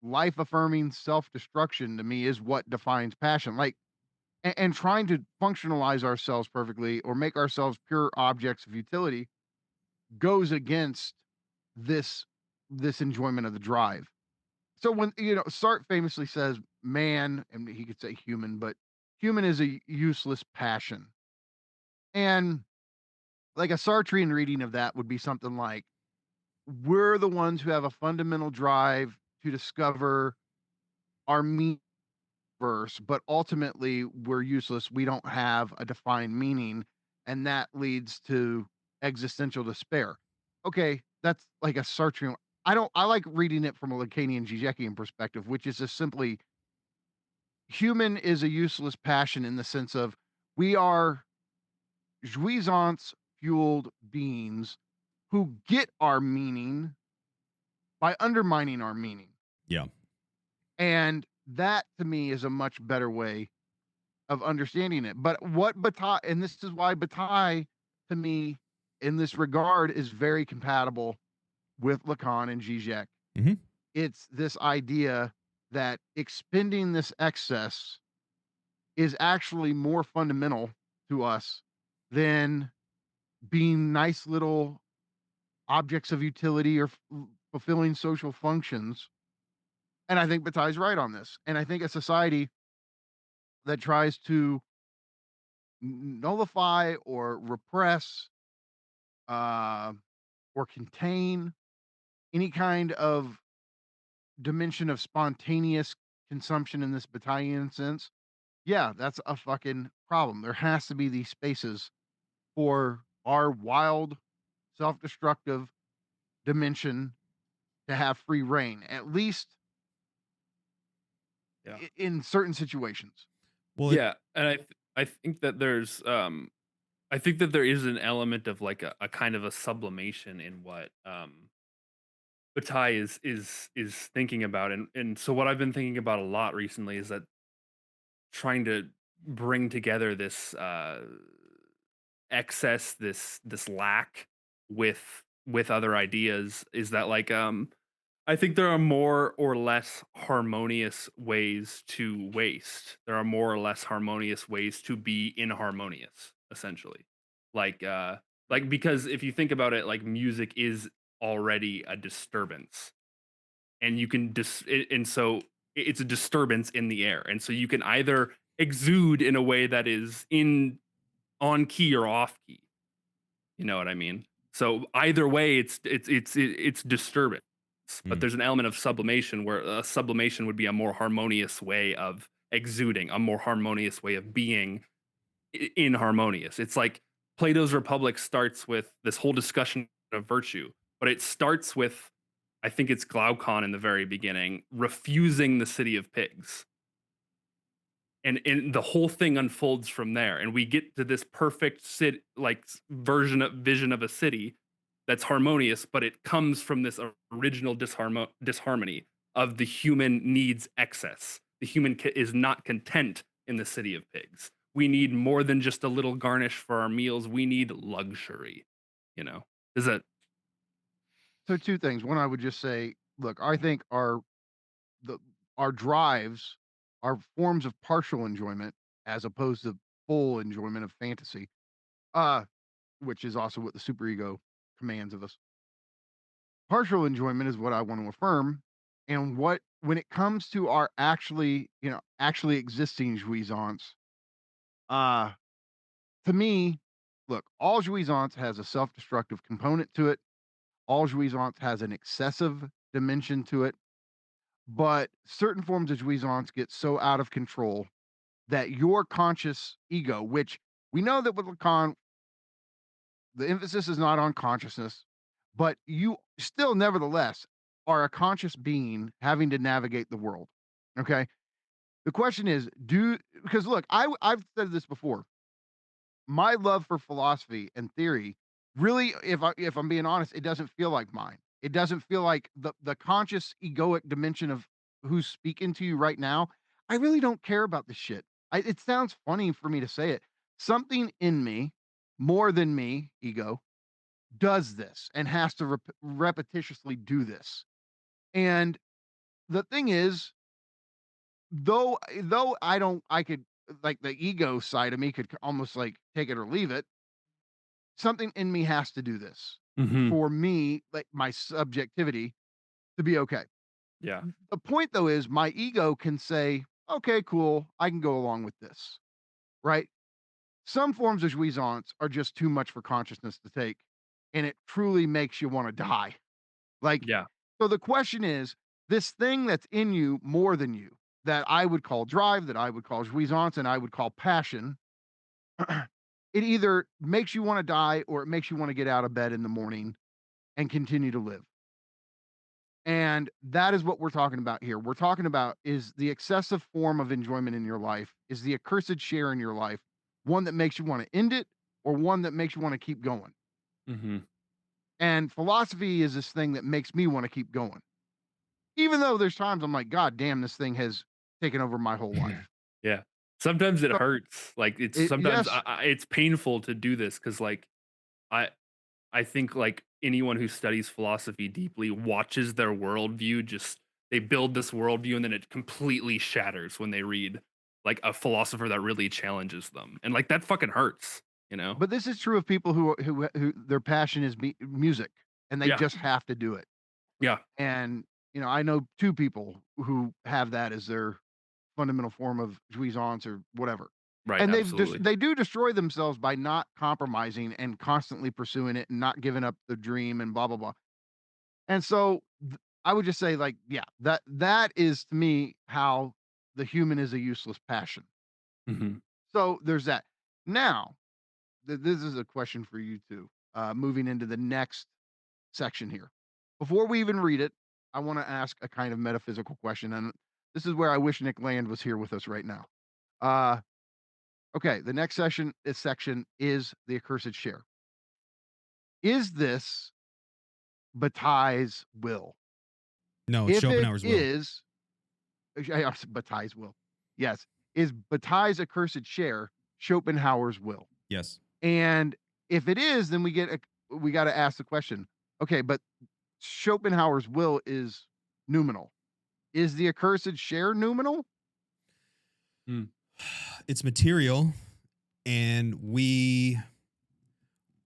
life affirming self-destruction to me is what defines passion. Like, and trying to functionalize ourselves perfectly or make ourselves pure objects of utility goes against this this enjoyment of the drive. So when Sartre famously says man, and he could say human, but human is a useless passion. And like a Sartrean reading of that would be something like, we're the ones who have a fundamental drive to discover our meaning verse, but ultimately we're useless. We don't have a defined meaning, and that leads to existential despair. Okay, that's like a Sartrean. I like reading it from a Lacanian Zizekian perspective, which is just simply human is a useless passion in the sense of we are jouissance fueled beings who get our meaning by undermining our meaning. Yeah. And that to me is a much better way of understanding it. But what Bataille, and this is why Bataille to me in this regard is very compatible with Lacan and Zizek. Mm-hmm. It's this idea that expending this excess is actually more fundamental to us than being nice little objects of utility or fulfilling social functions. And I think Bataille's right on this. And I think a society that tries to nullify or repress uh, or contain any kind of dimension of spontaneous consumption in this Bataillean sense, yeah, that's a fucking problem. There has to be these spaces for our wild, self-destructive dimension to have free reign, at least Yeah. in certain situations. Well, Yeah, and I think that there's I think that there is an element of like a kind of a sublimation in what Bataille is thinking about, and so what I've been thinking about a lot recently is that trying to bring together this excess, this lack with other ideas is that like I think there are more or less harmonious ways to waste. There are more or less harmonious ways to be inharmonious, essentially. Like like because if you think about it, like music is already a disturbance. And you can and so it's a disturbance in the air. And so you can either exude in a way that is in on key or off key. You know what I mean? So either way, it's disturbance. But Mm. there's an element of sublimation where sublimation would be a more harmonious way of exuding, a more harmonious way of being inharmonious. It's like Plato's Republic starts with this whole discussion of virtue, but it starts with, I think it's Glaucon in the very beginning, refusing the city of pigs. And the whole thing unfolds from there, and we get to this perfect vision of a city that's harmonious, but it comes from this original disharmony of the human needs excess. The human is not content in the city of pigs. We need more than just a little garnish for our meals. We need luxury. You know, is that So two things. One, I would just say, look, I think the our drives are forms of partial enjoyment as opposed to full enjoyment of fantasy. Uh, which is also what the superego commands of us. Partial enjoyment is what I want to affirm. And what when it comes to our actually existing jouissance, uh, to me, look, all jouissance has a self-destructive component to it. All jouissance has an excessive dimension to it. But certain forms of jouissance get so out of control that your conscious ego, which we know that with Lacan, the emphasis is not on consciousness, but you still, nevertheless, are a conscious being having to navigate the world. Okay. The question is, because look, I've said this before. My love for philosophy and theory really, if I'm being honest, it doesn't feel like mine. It doesn't feel like the conscious egoic dimension of who's speaking to you right now. I really don't care about this shit. It sounds funny for me to say it. Something in me, more than me, ego, does this and has to repetitiously do this. And the thing is, though I don't, I could like the ego side of me could almost like take it or leave it. Something in me has to do this mm-hmm. for me, like my subjectivity to be okay. Yeah. The point though is my ego can say, okay, cool, I can go along with this, right? Some forms of jouissance are just too much for consciousness to take, and it truly makes you want to die. Like, Yeah. so the question is this thing that's in you more than you, that I would call drive, that I would call jouissance, and I would call passion, it either makes you want to die or it makes you want to get out of bed in the morning and continue to live. And that is what we're talking about here. We're talking about is the excessive form of enjoyment in your life, is the accursed share in your life, one that makes you want to end it or one that makes you want to keep going. Mm-hmm. And philosophy is this thing that makes me want to keep going. Even though there's times I'm like, God damn, this thing has taken over my whole life. Yeah. Sometimes it So, hurts. Like it's sometimes yes, it's painful to do this because like I I think like anyone who studies philosophy deeply watches their worldview just they build this worldview and then it completely shatters when they read like a philosopher that really challenges them. And like that fucking hurts, you know? but this is true of people who their passion is music and they Yeah. just have to do it. Yeah. And I know two people who have that as their fundamental form of jouissance or whatever. Right. And Absolutely. they do destroy themselves by not compromising and constantly pursuing it and not giving up the dream and blah blah blah. And so I would just say like, yeah, that is to me how the human is a useless passion. So there's that. Now, this is a question for you two. Moving into the next section here. Before we even read it, I want to ask a kind of metaphysical question, and this is where I wish Nick Land was here with us right now. Okay, the next section is the Accursed Share. Is this Bataille's will? No, it's Schopenhauer's will. Is Bataille's will. Yes. Is Bataille's Accursed Share Schopenhauer's will? Yes. And if it is, then we got to ask the question. Okay, but Schopenhauer's will is noumenal. Is the Accursed Share noumenal? It's material, and we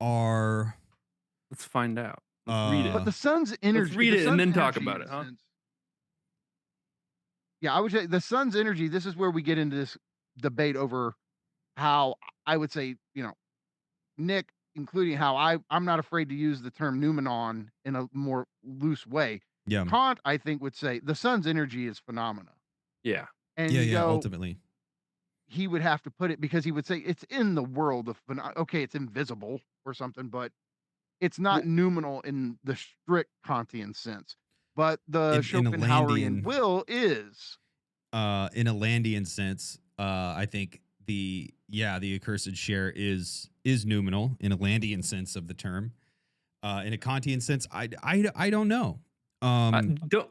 are. Let's find out. Let's read it. But the sun's energy. Let's read it and then talk about it, huh? Yeah, I would say the sun's energy. This is where we get into this debate over how I would say, Nick, including how I'm not afraid to use the term noumenon in a more loose way. Yeah. Kant, I think, would say the sun's energy is phenomena. Yeah. And ultimately. He would have to put it, because he would say it's in the world of, okay, it's invisible or something, but it's not noumenal in the strict Kantian sense. But the Schopenhauerian will is. In a Landian sense, I think the Accursed Share is noumenal in a Landian sense of the term. In a Kantian sense, I don't know. Don't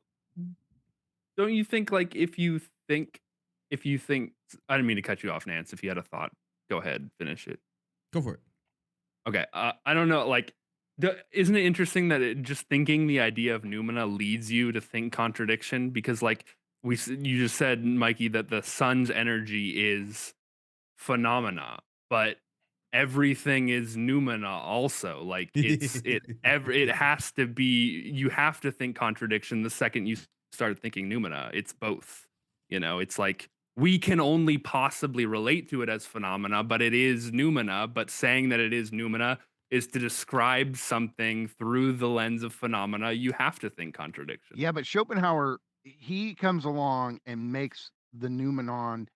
you think, like, if you think I didn't mean to cut you off, Nance. If you had a thought, go ahead, finish it. Go for it. Okay. I don't know. Like, isn't it interesting that just thinking the idea of noumena leads you to think contradiction? Because, like, you just said, Mikey, that the sun's energy is phenomena, but everything is noumena also. Like, it has to be. You have to think contradiction the second you start thinking noumena. It's both. It's like, we can only possibly relate to it as phenomena, but it is noumena. But saying that it is noumena is to describe something through the lens of phenomena. You have to think contradiction. Yeah, but Schopenhauer, he comes along and makes the noumenon.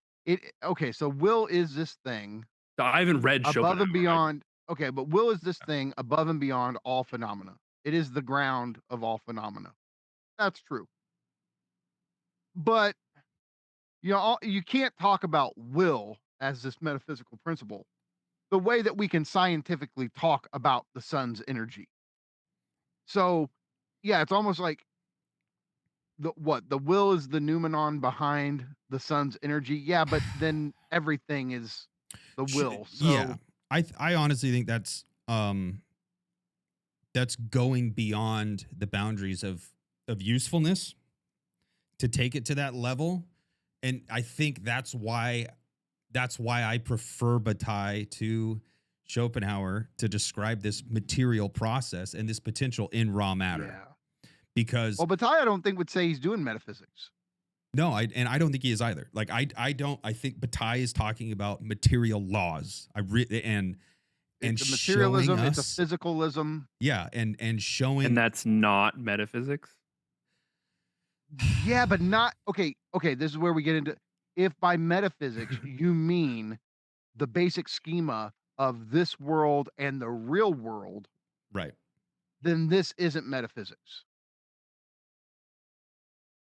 Okay, so will is this thing. So I haven't read above Schopenhauer, and beyond. Okay, but will is this thing above and beyond all phenomena. It is the ground of all phenomena. That's true. But you can't talk about will as this metaphysical principle the way that we can scientifically talk about the sun's energy. So, yeah, it's almost like the will is the noumenon behind the sun's energy. Yeah, but then everything is the will. So yeah, I honestly think that's going beyond the boundaries of usefulness to take it to that level. And I think that's why I prefer Bataille to Schopenhauer to describe this material process and this potential in raw matter. Yeah. Because Bataille, I don't think, would say he's doing metaphysics. No, I don't think he is either. Like I think Bataille is talking about material laws. It's a materialism, it's a physicalism. Yeah, and showing. And that's not metaphysics. Yeah, but not okay. This is where we get into, if by metaphysics you mean the basic schema of this world and the real world, right? Then this isn't metaphysics.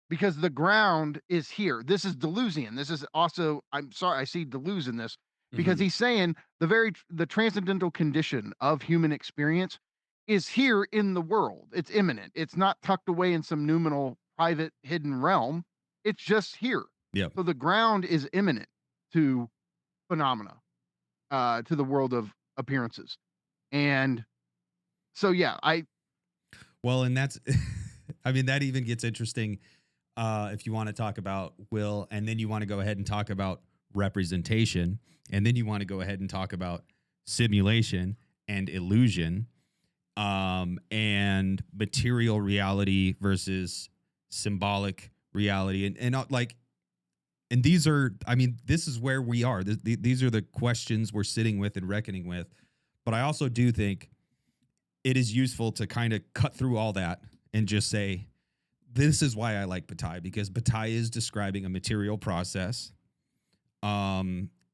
Because the ground is here. This is Deleuzian. This is also, I'm sorry, I see Deleuze in this, because he's saying the transcendental condition of human experience is here in the world. It's imminent. It's not tucked away in some noumenal, private, hidden realm. It's just here. Yeah. So the ground is imminent to phenomena, to the world of appearances. And so, yeah, and that's, I mean, that even gets interesting if you want to talk about will, and then you want to go ahead and talk about representation, and then you want to go ahead and talk about simulation and illusion, and material reality versus symbolic reality. And these are, I mean, this is where we are. These are the questions we're sitting with and reckoning with. But I also do think it is useful to kind of cut through all that and just say, this is why I like Bataille, because Bataille is describing a material process.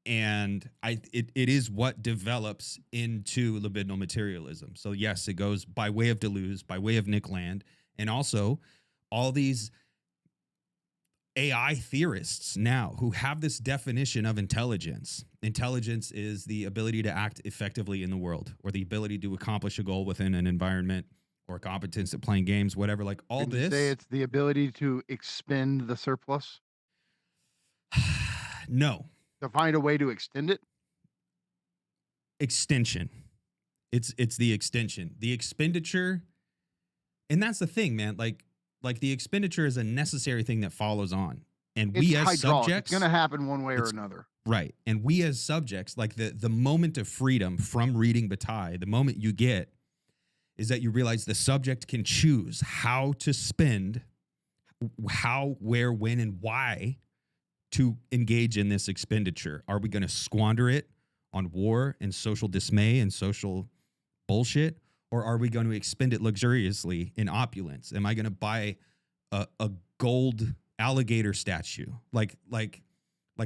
And it is what develops into libidinal materialism. So yes, it goes by way of Deleuze, by way of Nick Land, and also all these AI theorists now who have this definition of intelligence. Intelligence is the ability to act effectively in the world, or the ability to accomplish a goal within an environment, or competence at playing games, whatever. Like all Didn't you this. say it's the ability to expend the surplus, No. to find a way to extend it. Extension. It's the extension, the expenditure. And that's the thing, man. Like the expenditure is a necessary thing that follows on. And we as subjects, it's going to happen one way or another. Right. And we as subjects, like the moment of freedom from reading Bataille, the moment you get is that you realize the subject can choose how to spend, how, where, when, and why to engage in this expenditure. Are we going to squander it on war and social dismay and social bullshit? Or are we going to expend it luxuriously in opulence? Am I going to buy a gold alligator statue? Like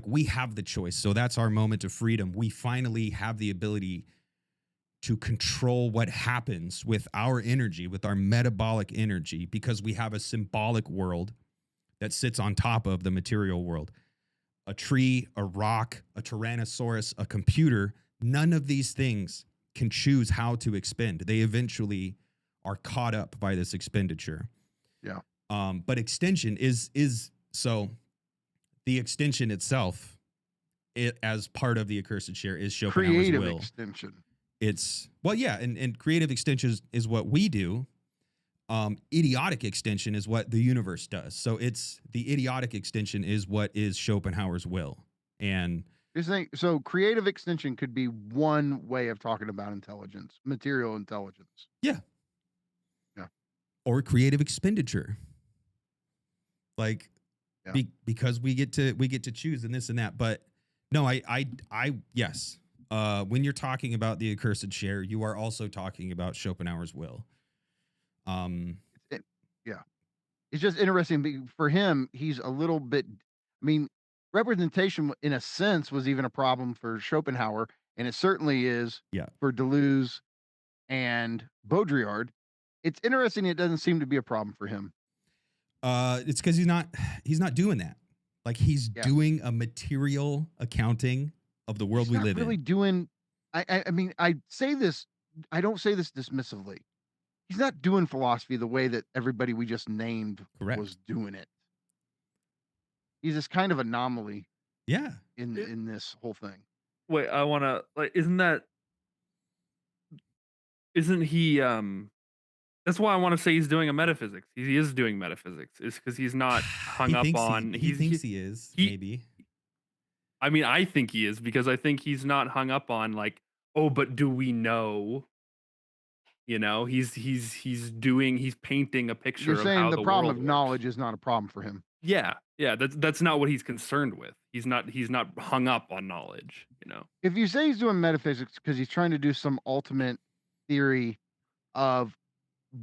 we have the choice. So that's our moment of freedom. We finally have the ability to control what happens with our energy, with our metabolic energy, because we have a symbolic world that sits on top of the material world. A tree, a rock, a tyrannosaurus, a computer, none of these things can choose how to expend. They eventually are caught up by this expenditure. Yeah. But extension is so the extension itself, it as part of the Accursed Share, is Schopenhauer's Creative will. extension. It's and creative extension is what we do. Idiotic extension is what the universe does. So it's the idiotic extension is what is Schopenhauer's will. And so creative extension could be one way of talking about intelligence, material intelligence. Yeah. Yeah. Or creative expenditure. Like because we get to choose and this and that. But no, I yes. When you're talking about the Accursed Share, you are also talking about Schopenhauer's will. It's just interesting for him. He's a little bit, I mean, representation in a sense was even a problem for Schopenhauer, and it certainly is for Deleuze and Baudrillard. It's interesting. It doesn't seem to be a problem for him. It's because he's not doing that. Like he's doing a material accounting of the world we live really in. Doing, I mean, I say this, I don't say this dismissively. He's not doing philosophy the way that everybody we just named was doing it. He's this kind of anomaly. Yeah. In this whole thing. Wait, I want to isn't he that's why I want to say he's doing a metaphysics. He is doing metaphysics. It's because he's not hung up on. He thinks he is, maybe. I mean, I think he is, because I think he's not hung up on like, oh, but do we know? You know, he's painting a picture. You're saying of how the the problem world of knowledge is not a problem for him. Yeah. That's not what he's concerned with. He's not hung up on knowledge. You know, if you say he's doing metaphysics because he's trying to do some ultimate theory of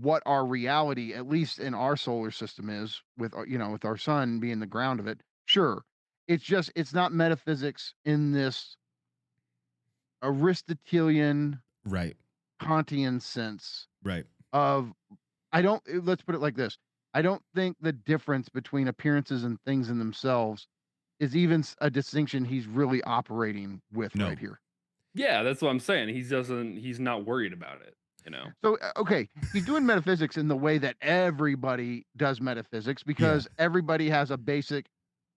what our reality, at least in our solar system, is, with with our sun being the ground of it, sure. It's not metaphysics in this Aristotelian, Kantian sense, of let's put it like this. I don't think the difference between appearances and things in themselves is even a distinction he's really operating with right here. Yeah, that's what I'm saying. He's not worried about it, you know. So okay, he's doing metaphysics in the way that everybody does metaphysics, because everybody has a basic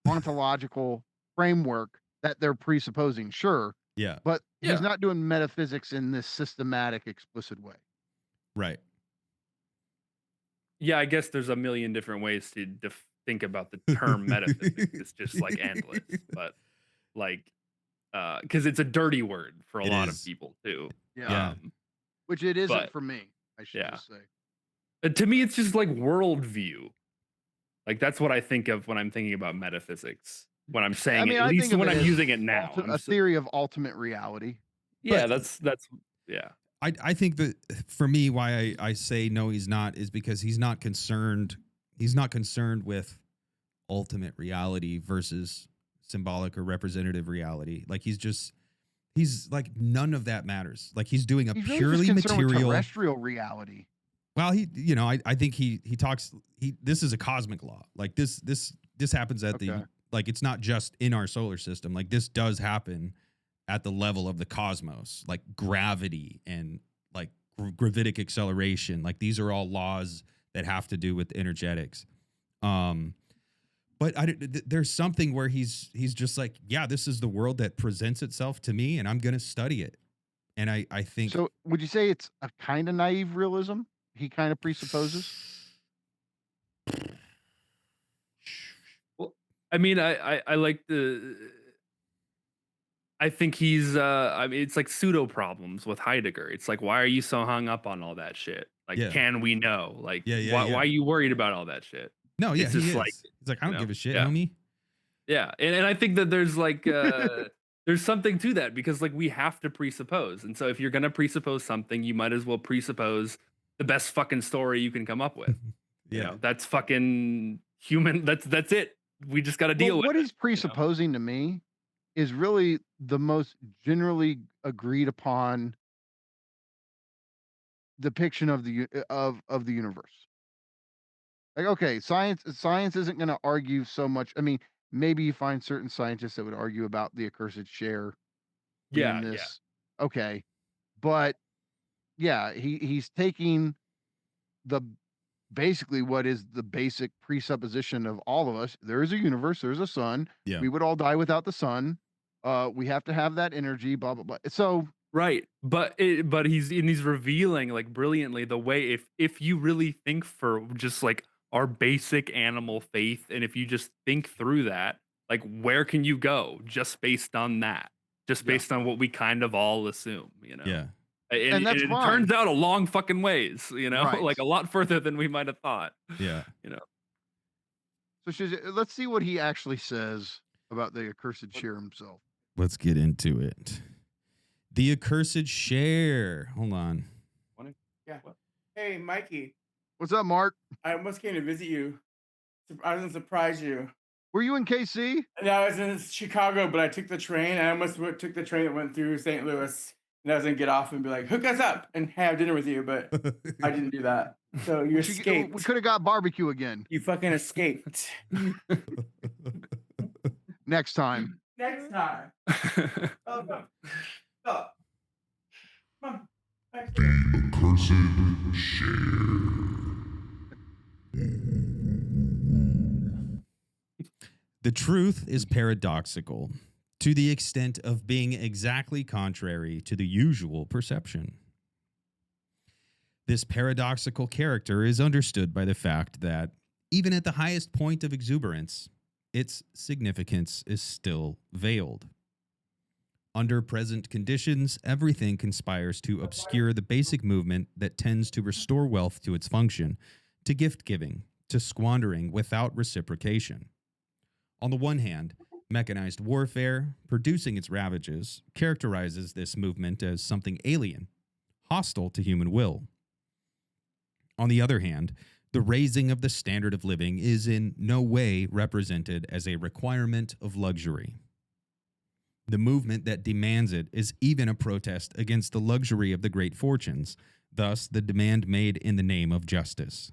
ontological framework that they're presupposing, sure. Yeah. But he's not doing metaphysics in this systematic, explicit way. Right. Yeah, I guess there's a million different ways to think about the term metaphysics. It's just like endless, but like, because it's a dirty word for a lot of people too. Yeah. Which it isn't for me, I should just say. To me, it's just like worldview. Like that's what I think of when I'm thinking about metaphysics. When I'm saying it, at least when I'm using it now. A theory of ultimate reality. Yeah, that's yeah. I think that for me, why I say no, he's not, is because he's not concerned with ultimate reality versus symbolic or representative reality. Like he's like none of that matters. Like he's doing a He's really purely just concerned with material terrestrial reality. Well, I think he talks. This is a cosmic law. Like this happens at Okay. like it's not just in our solar system. Like this does happen at the level of the cosmos, like gravity and like gravitic acceleration. Like these are all laws that have to do with energetics. But there's something where he's just like, yeah, this is the world that presents itself to me, and I'm going to study it. And I think So would you say it's a kind of naive realism? He kind of presupposes. Well, I mean, I like I think he's I mean, it's like pseudo problems with Heidegger. It's like, why are you so hung up on all that shit? Like, Yeah. can we know? Like, Yeah. why are you worried about all that shit? No, yeah, It's he just is. like, He's like, I don't give a shit, yeah. homie. Yeah, and I think that there's like there's something to that, because like we have to presuppose, and so if you're gonna presuppose something, you might as well presuppose the best fucking story you can come up with. Yeah. You know, that's fucking human. That's it. We just got to deal with what it. he's presupposing to me is really the most generally agreed upon depiction of the of the universe. Like, okay, science isn't going to argue so much. I mean, maybe you find certain scientists that would argue about the accursed share being Yeah. this. Okay, but yeah, he's taking the basically what is the basic presupposition of all of us. There is a universe, there's a sun. Yeah. We would all die without the sun. We have to have that energy, blah blah blah. So Right, but he's revealing like brilliantly the way, if you really think for just like our basic animal faith, and if you just think through that, like where can you go just based on that, just Yeah. based on what we kind of all assume, you know? Yeah. And that's it fine. turns out a long fucking ways, you know, Right. like a lot further than we might have thought. Yeah. You know. So let's see what he actually says about the accursed share himself. Let's get into it. The Accursed Share. Hold on. Yeah. Hey, Mikey. What's up, Mark? I almost came to visit you. I was going to surprise you. Were you in KC? No, I was in Chicago, but I took the train. I almost took the train that went through St. Louis, and I was going to get off and be like, hook us up and have dinner with you, but I didn't do that. So you escaped. We could have got barbecue again. You fucking escaped. Next time. Next time. Oh, no. Oh. Come on. The Accursed Share. The truth is paradoxical to the extent of being exactly contrary to the usual perception. This paradoxical character is understood by the fact that, even at the highest point of exuberance, its significance is still veiled. Under present conditions, everything conspires to obscure the basic movement that tends to restore wealth to its function, to gift giving, to squandering without reciprocation. On the one hand, mechanized warfare, producing its ravages, characterizes this movement as something alien, hostile to human will. On the other hand, the raising of the standard of living is in no way represented as a requirement of luxury. The movement that demands it is even a protest against the luxury of the great fortunes, thus the demand made in the name of justice.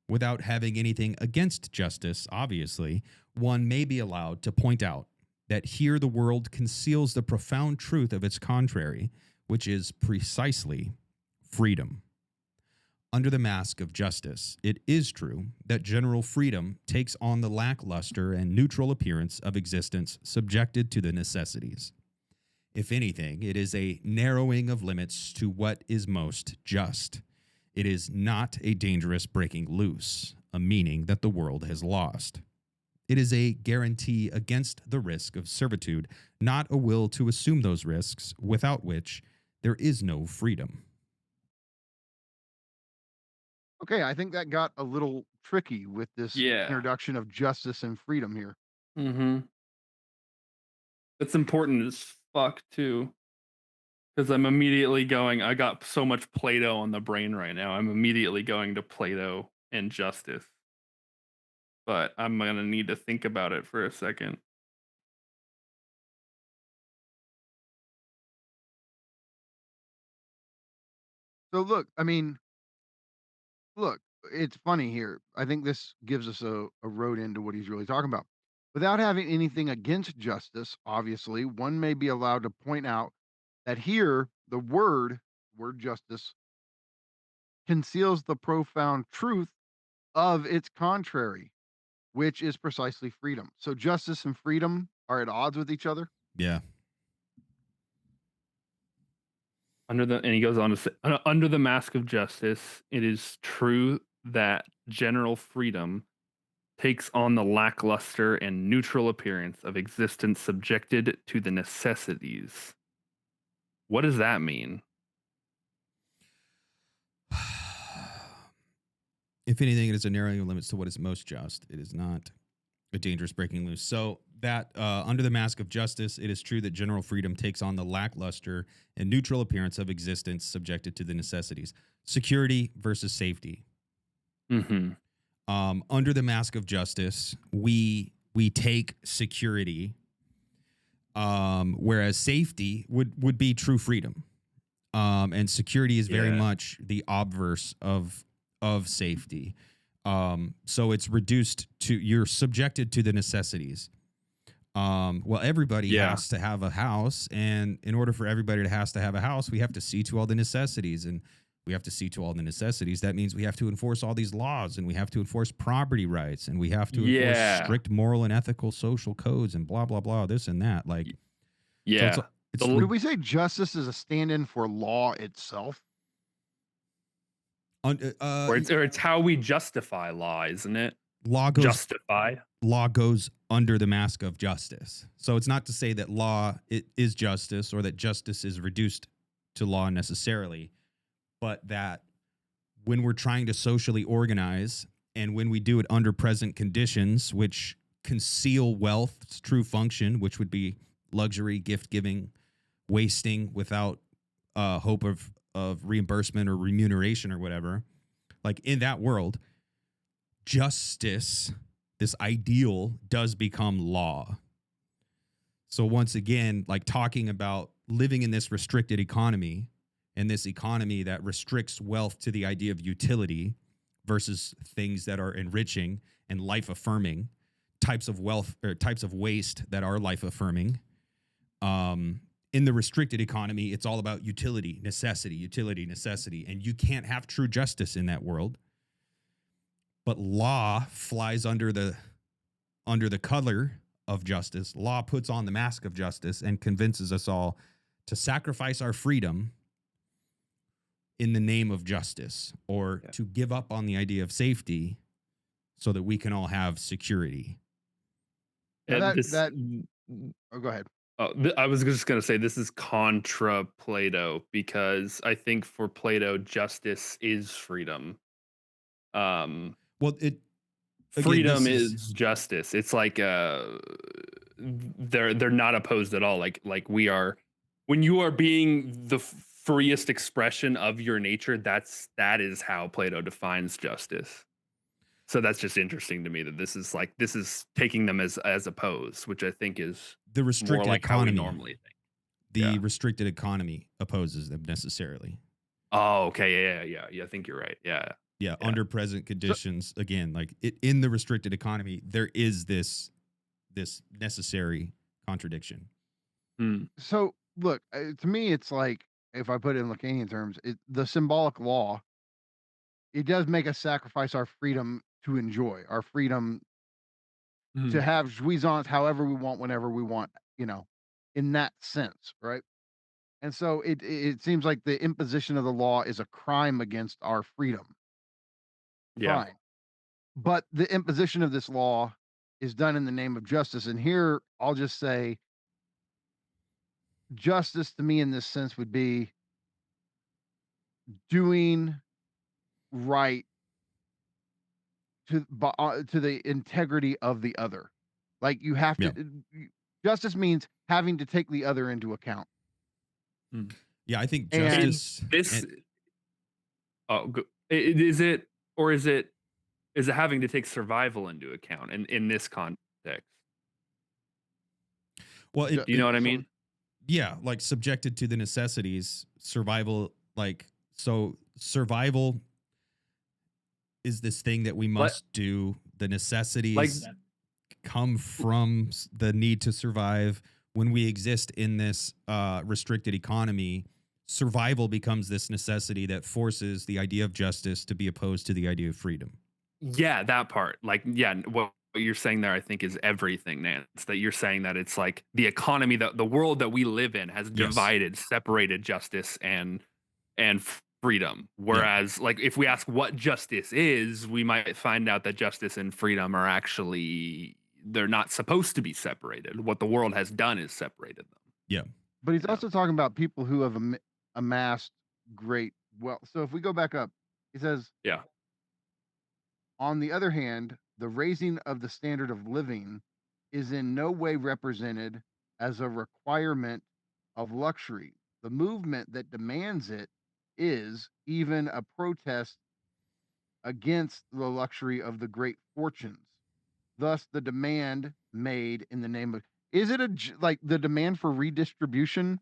Without having anything against justice, obviously, one may be allowed to point out that here the world conceals the profound truth of its contrary, which is precisely freedom. Under the mask of justice, it is true that general freedom takes on the lackluster and neutral appearance of existence subjected to the necessities. If anything, it is a narrowing of limits to what is most just. It is not a dangerous breaking loose, a meaning that the world has lost. It is a guarantee against the risk of servitude, not a will to assume those risks, without which there is no freedom. Okay, I think that got a little tricky with this introduction of justice and freedom here. Mm-hmm. That's important as fuck too, because I'm immediately going. I got so much Plato on the brain right now. I'm immediately going to Plato and justice, but I'm gonna need to think about it for a second. So look, I mean, look, it's funny here. I think this gives us a road into what he's really talking about. Without having anything against justice, obviously, one may be allowed to point out that here the word justice, conceals the profound truth of its contrary, which is precisely freedom. So justice and freedom are at odds with each other. Yeah. And he goes on to say, under the mask of justice, it is true that general freedom takes on the lackluster and neutral appearance of existence subjected to the necessities. What does that mean? If anything, it is a narrowing of limits to what is most just. It is not a dangerous breaking loose. So that under the mask of justice, it is true that general freedom takes on the lackluster and neutral appearance of existence subjected to the necessities. Security versus safety. Mm-hmm. Under the mask of justice, we take security, whereas safety would be true freedom. And security is very much the obverse of safety. So it's reduced to, you're subjected to the necessities. Well, everybody has to have a house, and in order for everybody to have a house, we have to see to all the necessities, and we have to see to all the necessities. That means we have to enforce all these laws, and we have to enforce property rights, and we have to enforce strict moral and ethical social codes, and blah blah blah, this and that. Like, yeah. so Would we say justice is a stand-in for law itself? Or it's how we justify law, isn't it? Law goes under the mask of justice. So it's not to say that law is justice, or that justice is reduced to law necessarily, but that when we're trying to socially organize, and when we do it under present conditions, which conceal wealth's true function, which would be luxury, gift giving, wasting without hope of reimbursement or remuneration or whatever, like in that world, justice, this ideal, does become law. So once again, like talking about living in this restricted economy, and this economy that restricts wealth to the idea of utility versus things that are enriching and life affirming, types of wealth or types of waste that are life affirming. In the restricted economy, it's all about utility, necessity, and you can't have true justice in that world. But law flies under the color of justice. Law puts on the mask of justice and convinces us all to sacrifice our freedom in the name of justice, or to give up on the idea of safety so that we can all have security. Oh, go ahead. I was just going to say, this is contra Plato, because I think for Plato, justice is freedom. Well, freedom is justice. It's like they're not opposed at all. Like we are, when you are being the freest expression of your nature, that is how Plato defines justice. So that's just interesting to me that this is taking them as opposed, which I think is the restricted more like economy. how we normally think. The restricted economy opposes them necessarily. Oh, okay, yeah. I think you're right. Yeah. Under present conditions, again, like in the restricted economy, there is this necessary contradiction. So look, to me, it's like, if I put it in Lacanian terms, the symbolic law, it does make us sacrifice our freedom to enjoy, our freedom to have jouissance however we want, whenever we want, in that sense, right? And so it seems like the imposition of the law is a crime against our freedom. Yeah. Fine. But the imposition of this law is done in the name of justice. And here I'll just say, justice to me in this sense would be doing right to the integrity of the other. Like, you have to, justice means having to take the other into account. Yeah, I think justice. Is it having to take survival into account in this context? Well, do you know what I mean? Yeah, like subjected to the necessities, survival. Like, so survival is this thing that we must do. The necessities come from the need to survive. When we exist in this restricted economy, survival becomes this necessity that forces the idea of justice to be opposed to the idea of freedom. Yeah, that part. Like, yeah, what you're saying there, I think, is everything, Nance. That you're saying that it's like the economy, the world that we live in has divided, separated justice and freedom. Whereas, like, if we ask what justice is, we might find out that justice and freedom are actually, they're not supposed to be separated. What the world has done is separated them. Yeah. But he's also talking about people who have amassed great wealth. So if we go back up, he says, yeah. On the other hand, the raising of the standard of living is in no way represented as a requirement of luxury. The movement that demands it is even a protest against the luxury of the great fortunes. Thus, the demand made in the name of, is it like the demand for redistribution?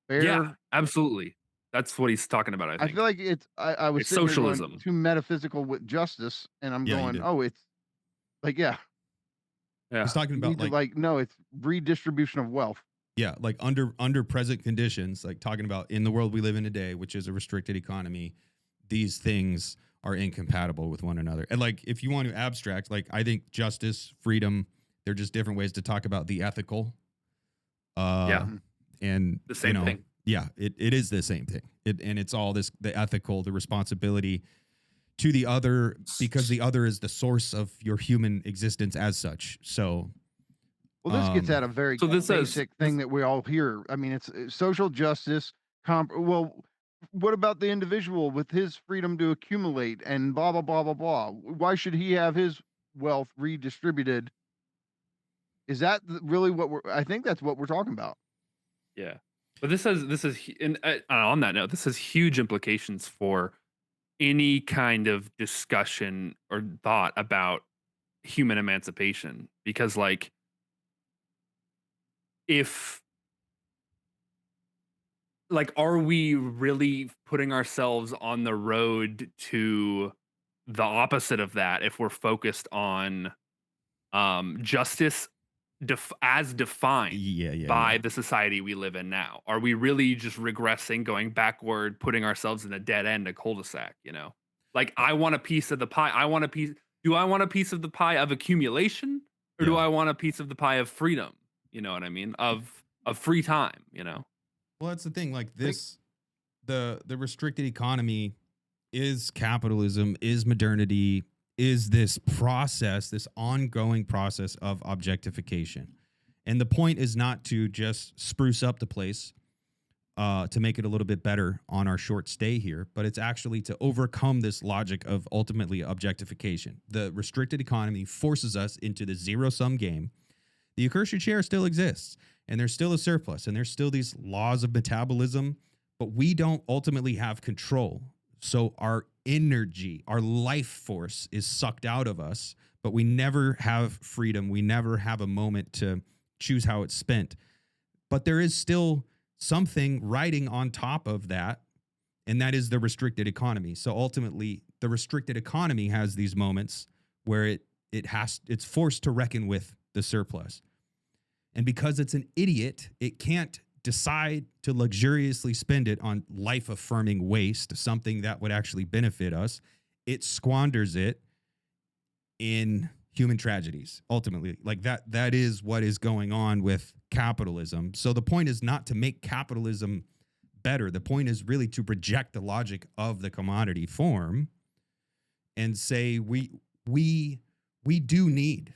Fair? Yeah, absolutely. That's what he's talking about, I think. I feel like it's, I was it's sitting there socialism. going too metaphysical with justice, and I'm going, oh, it's like, yeah. He's talking about like, no, it's redistribution of wealth. Yeah, like under present conditions, like talking about in the world we live in today, which is a restricted economy, these things are incompatible with one another. And like, if you want to abstract, like, I think justice, freedom, they're just different ways to talk about the ethical. And the same thing. Yeah, it is the same thing. And it's all this, the ethical, the responsibility to the other, because the other is the source of your human existence as such. So, well, this gets at a very basic thing that we all hear. I mean, it's social justice. Well, what about the individual with his freedom to accumulate and blah, blah, blah, blah, blah? Why should he have his wealth redistributed? Is that really what I think that's what we're talking about. Yeah. But this is, and on that note, this has huge implications for any kind of discussion or thought about human emancipation. Because, like, are we really putting ourselves on the road to the opposite of that if we're focused on justice as defined by the society we live in now? Are we really just regressing, going backward, putting ourselves in a dead end, a cul-de-sac, Like, I want a piece of the pie. Do I want a piece of the pie of accumulation, or do I want a piece of the pie of freedom? You know what I mean? Of free time, Well, that's the thing. Like this, the restricted economy is capitalism, is modernity, is this process, this ongoing process of objectification. And the point is not to just spruce up the place to make it a little bit better on our short stay here, but it's actually to overcome this logic of ultimately objectification. The restricted economy forces us into the zero-sum game. The Accursed Share still exists, and there's still a surplus, and there's still these laws of metabolism, but we don't ultimately have control. So our energy, our life force is sucked out of us, but we never have freedom. We never have a moment to choose how it's spent. But there is still something riding on top of that, and that is the restricted economy. So ultimately, the restricted economy has these moments where it's forced to reckon with the surplus. And because it's an idiot, it can't decide to luxuriously spend it on life-affirming waste, something that would actually benefit us. It squanders it in human tragedies, ultimately. Like that is what is going on with capitalism. So the point is not to make capitalism better. The point is really to reject the logic of the commodity form and say we do need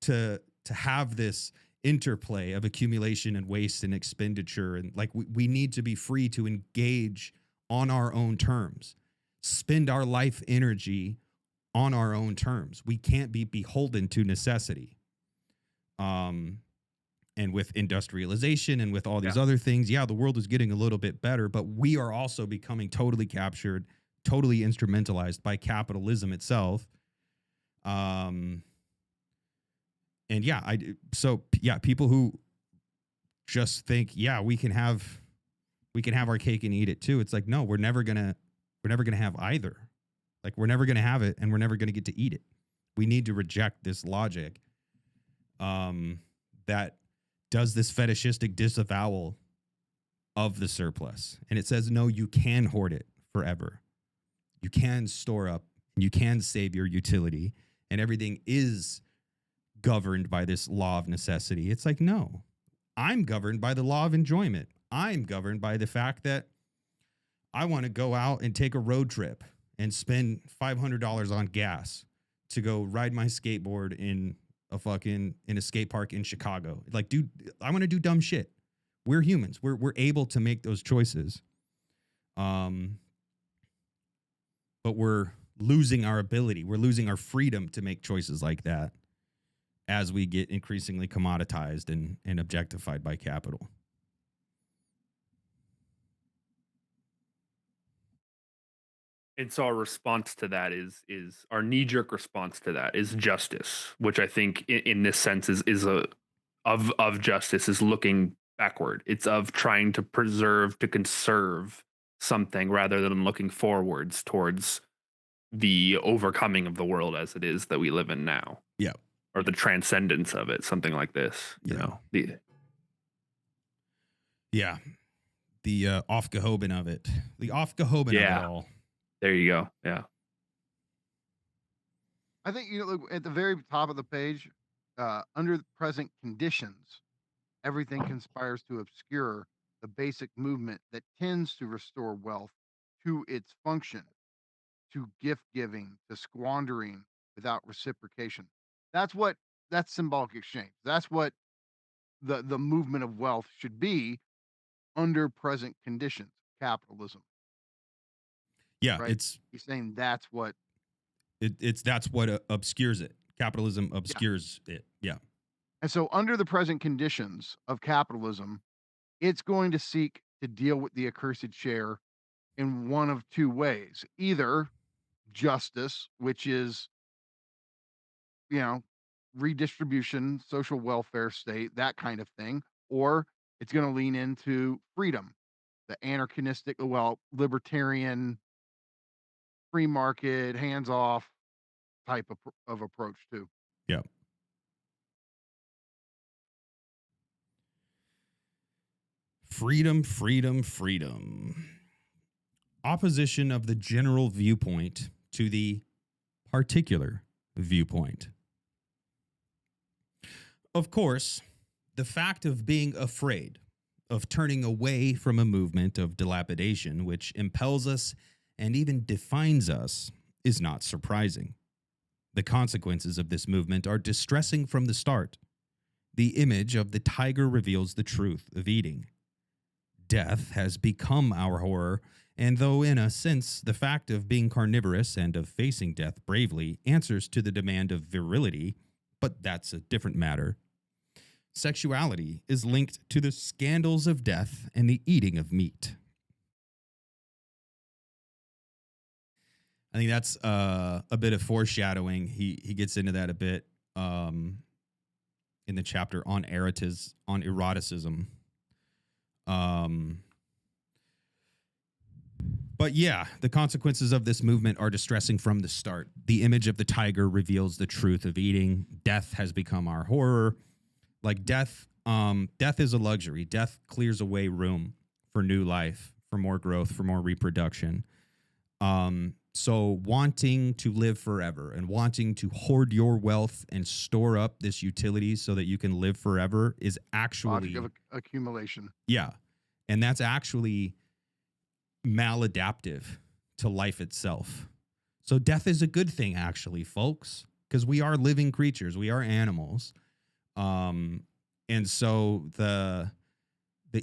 to have this interplay of accumulation and waste and expenditure, and like we need to be free to engage on our own terms, spend our life energy on our own terms. We can't be beholden to necessity. And with industrialization and with all these other things, the world is getting a little bit better, but we are also becoming totally captured, totally instrumentalized by capitalism itself. And people who just think, we can have our cake and eat it too. It's like, no, we're never gonna We're never going to have either. Like, we're never going to have it, and we're never going to get to eat it. We need to reject this logic that does this fetishistic disavowal of the surplus. And it says, no, you can hoard it forever. You can store up, and you can save your utility, and everything is governed by this law of necessity. It's like, no, I'm governed by the law of enjoyment. I'm governed by the fact that I want to go out and take a road trip and spend $500 on gas to go ride my skateboard in a skate park in Chicago. Like, dude, I want to do dumb shit. We're humans. We're able to make those choices. But we're losing our ability. We're losing our freedom to make choices like that as we get increasingly commoditized and objectified by capital. And so our response to that is our knee-jerk response to that is justice, which I think in this sense is of justice, is looking backward. It's of trying to preserve, to conserve something rather than looking forwards towards the overcoming of the world as it is that we live in now. Yeah. Or the transcendence of it, something like this. You know. The Aufgehoben of it. The Aufgehoben of it all. There you go. Yeah. I think, look, at the very top of the page, under the present conditions, everything conspires to obscure the basic movement that tends to restore wealth to its function, to gift giving, to squandering without reciprocation. That's symbolic exchange. That's what the movement of wealth should be under present conditions, capitalism. Yeah, right? He's saying that's what that's what obscures it. Capitalism obscures it. Yeah. And so under the present conditions of capitalism, it's going to seek to deal with the accursed share in one of two ways. Either justice, which is, redistribution, social welfare state, that kind of thing, or it's going to lean into freedom, the anarchistic, libertarian, free market, hands off type of approach too. Yeah. Freedom, freedom, freedom. Opposition of the general viewpoint to the particular viewpoint. Of course, the fact of being afraid, of turning away from a movement of dilapidation which impels us and even defines us, is not surprising. The consequences of this movement are distressing from the start. The image of the tiger reveals the truth of eating. Death has become our horror, and though in a sense the fact of being carnivorous and of facing death bravely answers to the demand of virility, but that's a different matter. Sexuality is linked to the scandals of death and the eating of meat. I think that's a bit of foreshadowing. He gets into that a bit in the chapter on eroticism. But yeah, the consequences of this movement are distressing from the start. The image of the tiger reveals the truth of eating. Death has become our horror. Like death is a luxury. Death clears away room for new life, for more growth, for more reproduction. So wanting to live forever and wanting to hoard your wealth and store up this utility so that you can live forever is actually logic of accumulation. Yeah. And that's actually maladaptive to life itself. So death is a good thing, actually, folks, because we are living creatures. We are animals. And so the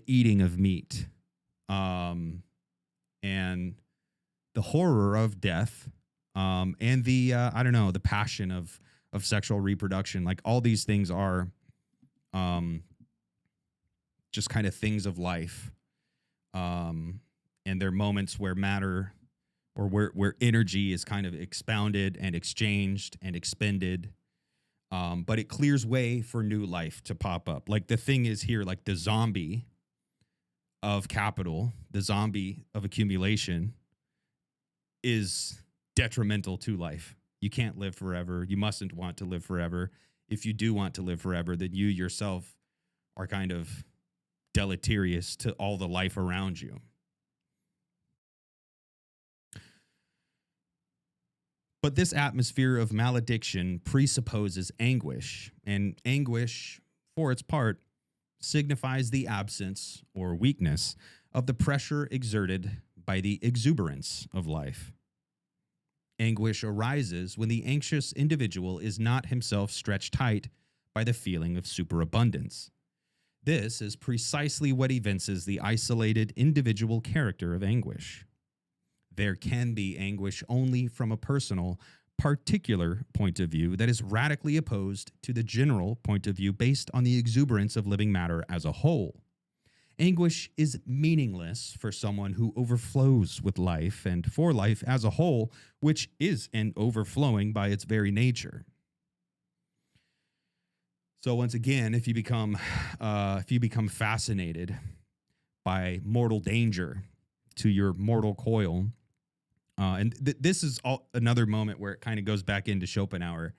eating of meat, and the horror of death, and the the passion of sexual reproduction, like all these things are just kind of things of life. And they're moments where matter or where energy is kind of expounded and exchanged and expended. But it clears way for new life to pop up. Like the thing is here, like the zombie of capital, the zombie of accumulation is detrimental to life. You can't live forever. You mustn't want to live forever. If you do want to live forever, then you yourself are kind of deleterious to all the life around you. But this atmosphere of malediction presupposes anguish, and anguish, for its part, signifies the absence or weakness of the pressure exerted by the exuberance of life. Anguish arises when the anxious individual is not himself stretched tight by the feeling of superabundance. This is precisely what evinces the isolated individual character of anguish. There can be anguish only from a personal, particular point of view that is radically opposed to the general point of view based on the exuberance of living matter as a whole. Anguish is meaningless for someone who overflows with life and for life as a whole, which is an overflowing by its very nature. So once again, if you become fascinated by mortal danger to your mortal coil, and this is another moment where it kind of goes back into Schopenhauer,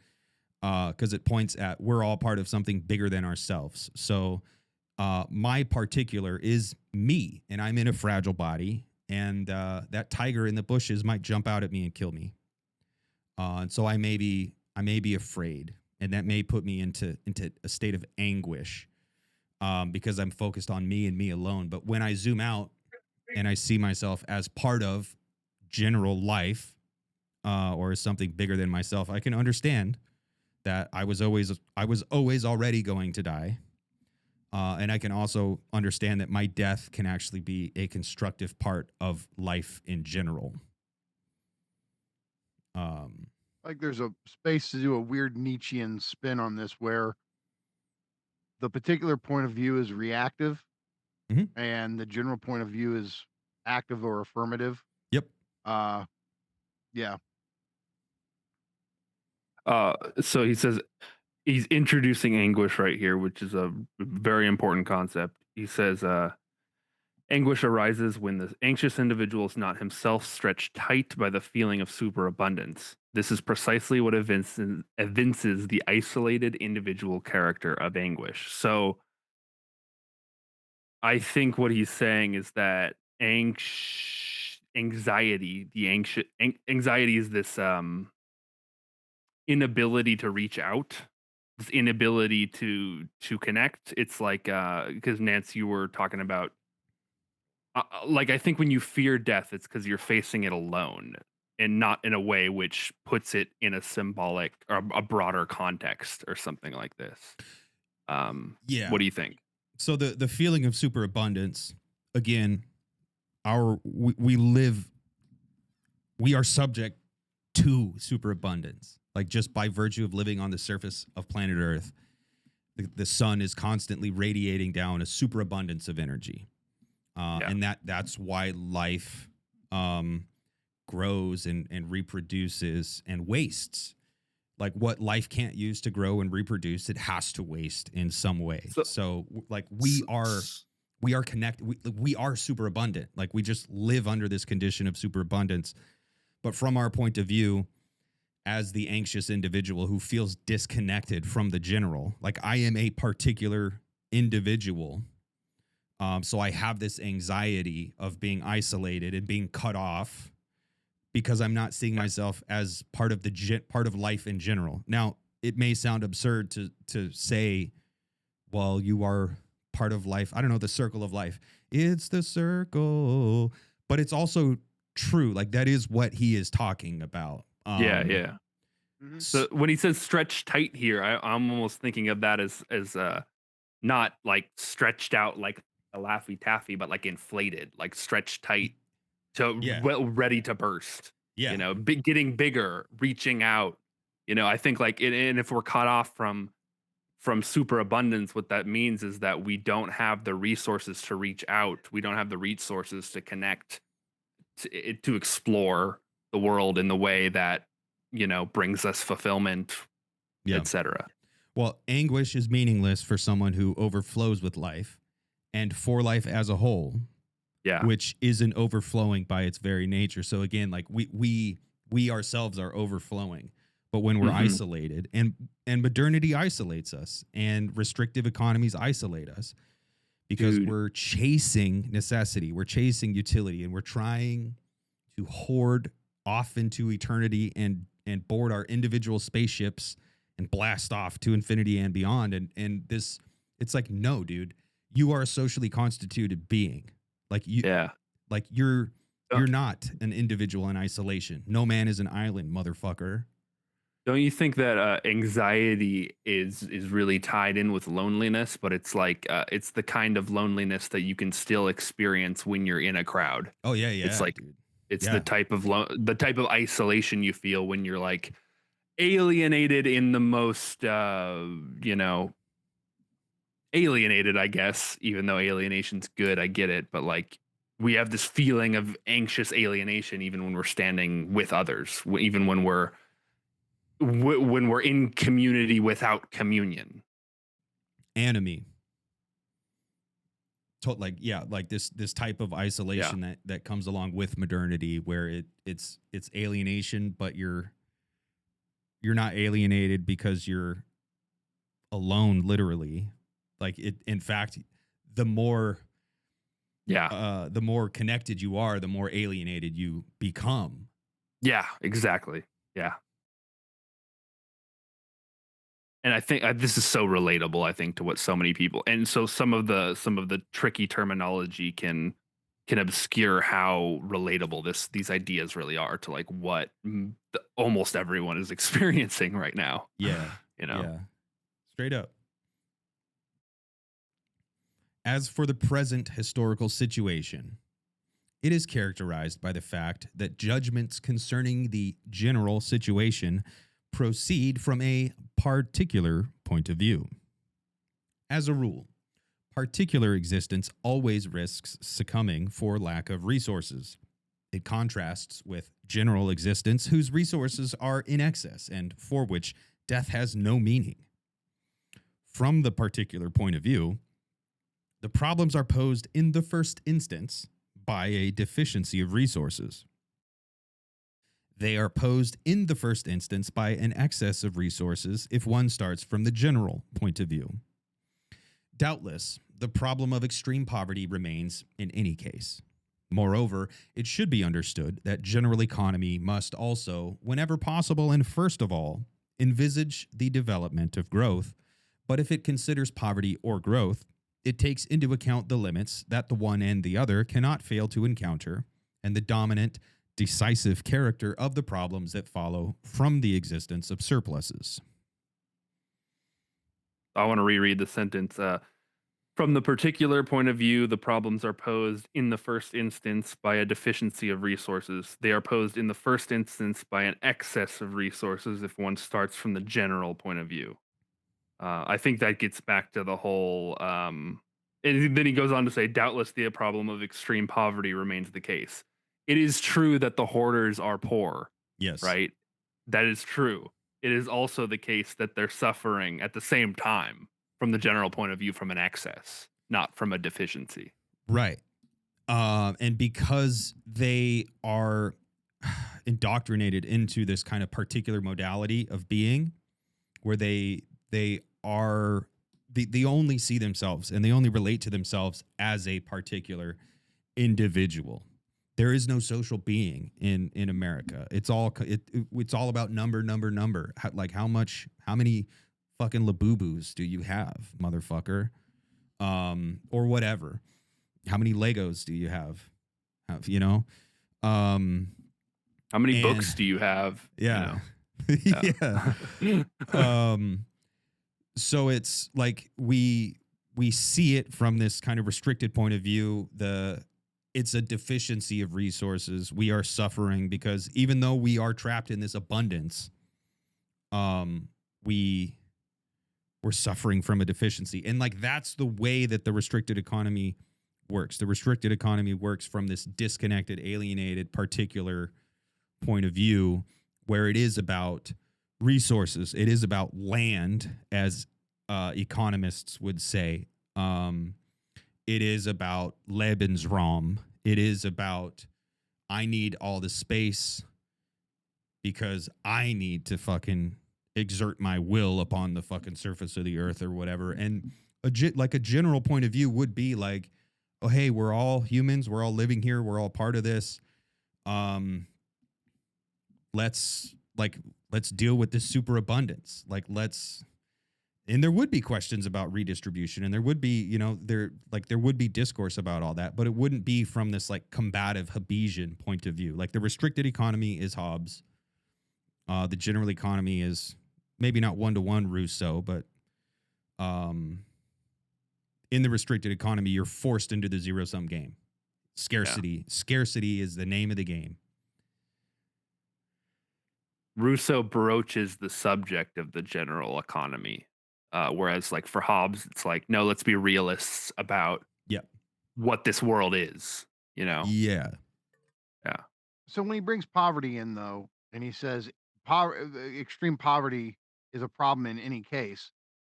because it points at we're all part of something bigger than ourselves. So my particular is me, and I'm in a fragile body, and that tiger in the bushes might jump out at me and kill me. And so I may be afraid, and that may put me into a state of anguish because I'm focused on me and me alone. But when I zoom out and I see myself as part of general life or as something bigger than myself, I can understand that I was always already going to die. And I can also understand that my death can actually be a constructive part of life in general. Like there's a space to do a weird Nietzschean spin on this where the particular point of view is reactive and the general point of view is active or affirmative. Yep. Yeah. So he says he's introducing anguish right here, which is a very important concept. He says, anguish arises when the anxious individual is not himself stretched tight by the feeling of superabundance. This is precisely what evinces the isolated individual character of anguish. So I think what he's saying is that anxiety is this inability to reach out, this inability to connect. It's like because Nance, you were talking about like I think when you fear death, it's because you're facing it alone and not in a way which puts it in a symbolic or a broader context or something like this. Yeah. What do you think? So the feeling of superabundance, again, we are subject to superabundance. Like just by virtue of living on the surface of planet Earth, the sun is constantly radiating down a superabundance of energy. And that's why life grows and reproduces and wastes. Like what life can't use to grow and reproduce, it has to waste in some way. So like we are connected. We are superabundant. Like we just live under this condition of superabundance. But from our point of view, as the anxious individual who feels disconnected from the general, like I am a particular individual. So I have this anxiety of being isolated and being cut off because I'm not seeing myself as part of life in general. Now, it may sound absurd to say, well, you are part of life. I don't know, the circle of life. It's the circle. But it's also true. Like that is what he is talking about. Yeah. So when he says stretched tight here, I'm almost thinking of that as not like stretched out like a Laffy Taffy, but like inflated, like stretched tight, so ready to burst. Yeah, you know, getting bigger, reaching out. You know, I think like and if we're cut off from superabundance, what that means is that we don't have the resources to reach out. We don't have the resources to connect, to explore the world in the way that brings us fulfillment, etc. Well, anguish is meaningless for someone who overflows with life, and for life as a whole, Yeah. which isn't overflowing by its very nature. So again, like we ourselves are overflowing, but when we're isolated, and modernity isolates us, and restrictive economies isolate us, because we're chasing necessity, we're chasing utility, and we're trying to hoard off into eternity and board our individual spaceships and blast off to infinity and beyond. And this, it's like, no, dude, you are a socially constituted being. Like you're not an individual in isolation. No man is an island, motherfucker. Don't you think that anxiety is really tied in with loneliness? But it's like it's the kind of loneliness that you can still experience when you're in a crowd. Oh yeah, It's like dude. it's the type of isolation you feel when you're like alienated in the most alienated, I guess. Even though alienation's good, I get it, but like we have this feeling of anxious alienation even when we're standing with others, even when we're in community without communion. Enemy. Like this type of isolation that comes along with modernity, where it's alienation, but you're not alienated because you're alone, literally. Like it, in fact, the more connected you are, the more alienated you become. Yeah, exactly. Yeah. And I think this is so relatable, I think, to what so many people, and so some of the tricky terminology can obscure how relatable these ideas really are to like what almost everyone is experiencing right now. Yeah. Yeah. Straight up. As for the present historical situation, it is characterized by the fact that judgments concerning the general situation proceed from a particular point of view. As a rule, particular existence always risks succumbing for lack of resources. It contrasts with general existence, whose resources are in excess and for which death has no meaning. From the particular point of view, the problems are posed in the first instance by a deficiency of resources. They are posed in the first instance by an excess of resources if one starts from the general point of view. Doubtless, the problem of extreme poverty remains in any case. Moreover, it should be understood that general economy must also, whenever possible and first of all, envisage the development of growth, but if it considers poverty or growth, it takes into account the limits that the one and the other cannot fail to encounter, and the dominant, decisive character of the problems that follow from the existence of surpluses. I want to reread the sentence. From the particular point of view, the problems are posed in the first instance by a deficiency of resources. They are posed in the first instance by an excess of resources if one starts from the general point of view. I think that gets back to the whole, and then he goes on to say, doubtless the problem of extreme poverty remains the case. It is true that the hoarders are poor. Yes. Right? That is true. It is also the case that they're suffering at the same time from the general point of view from an excess, not from a deficiency. Right. And because they are indoctrinated into this kind of particular modality of being where they only see themselves and they only relate to themselves as a particular individual. There is no social being in America. It's all about number. How many fucking Labubus do you have, motherfucker? Or whatever. How many Legos do you have? How many books do you have? Yeah. Yeah. So it's like we see it from this kind of restricted point of view. It's a deficiency of resources. We are suffering because even though we are trapped in this abundance, we're suffering from a deficiency. And like that's the way that the restricted economy works. The restricted economy works from this disconnected, alienated, particular point of view where it is about resources. It is about land, as economists would say. It is about Lebensraum. It is about, I need all the space because I need to fucking exert my will upon the fucking surface of the earth or whatever. And a general point of view would be like, oh, hey, we're all humans. We're all living here. We're all part of this. Let's deal with this superabundance. And there would be questions about redistribution, and there would be, there would be discourse about all that, but it wouldn't be from this like combative Hobbesian point of view. Like the restricted economy is Hobbes. The general economy is maybe not one-to-one Rousseau, but in the restricted economy, you're forced into the zero-sum game. Scarcity is the name of the game. Rousseau broaches the subject of the general economy. Whereas like for Hobbes, it's like, no, let's be realists about what this world is, Yeah. Yeah. So when he brings poverty in, though, and he says extreme poverty is a problem in any case,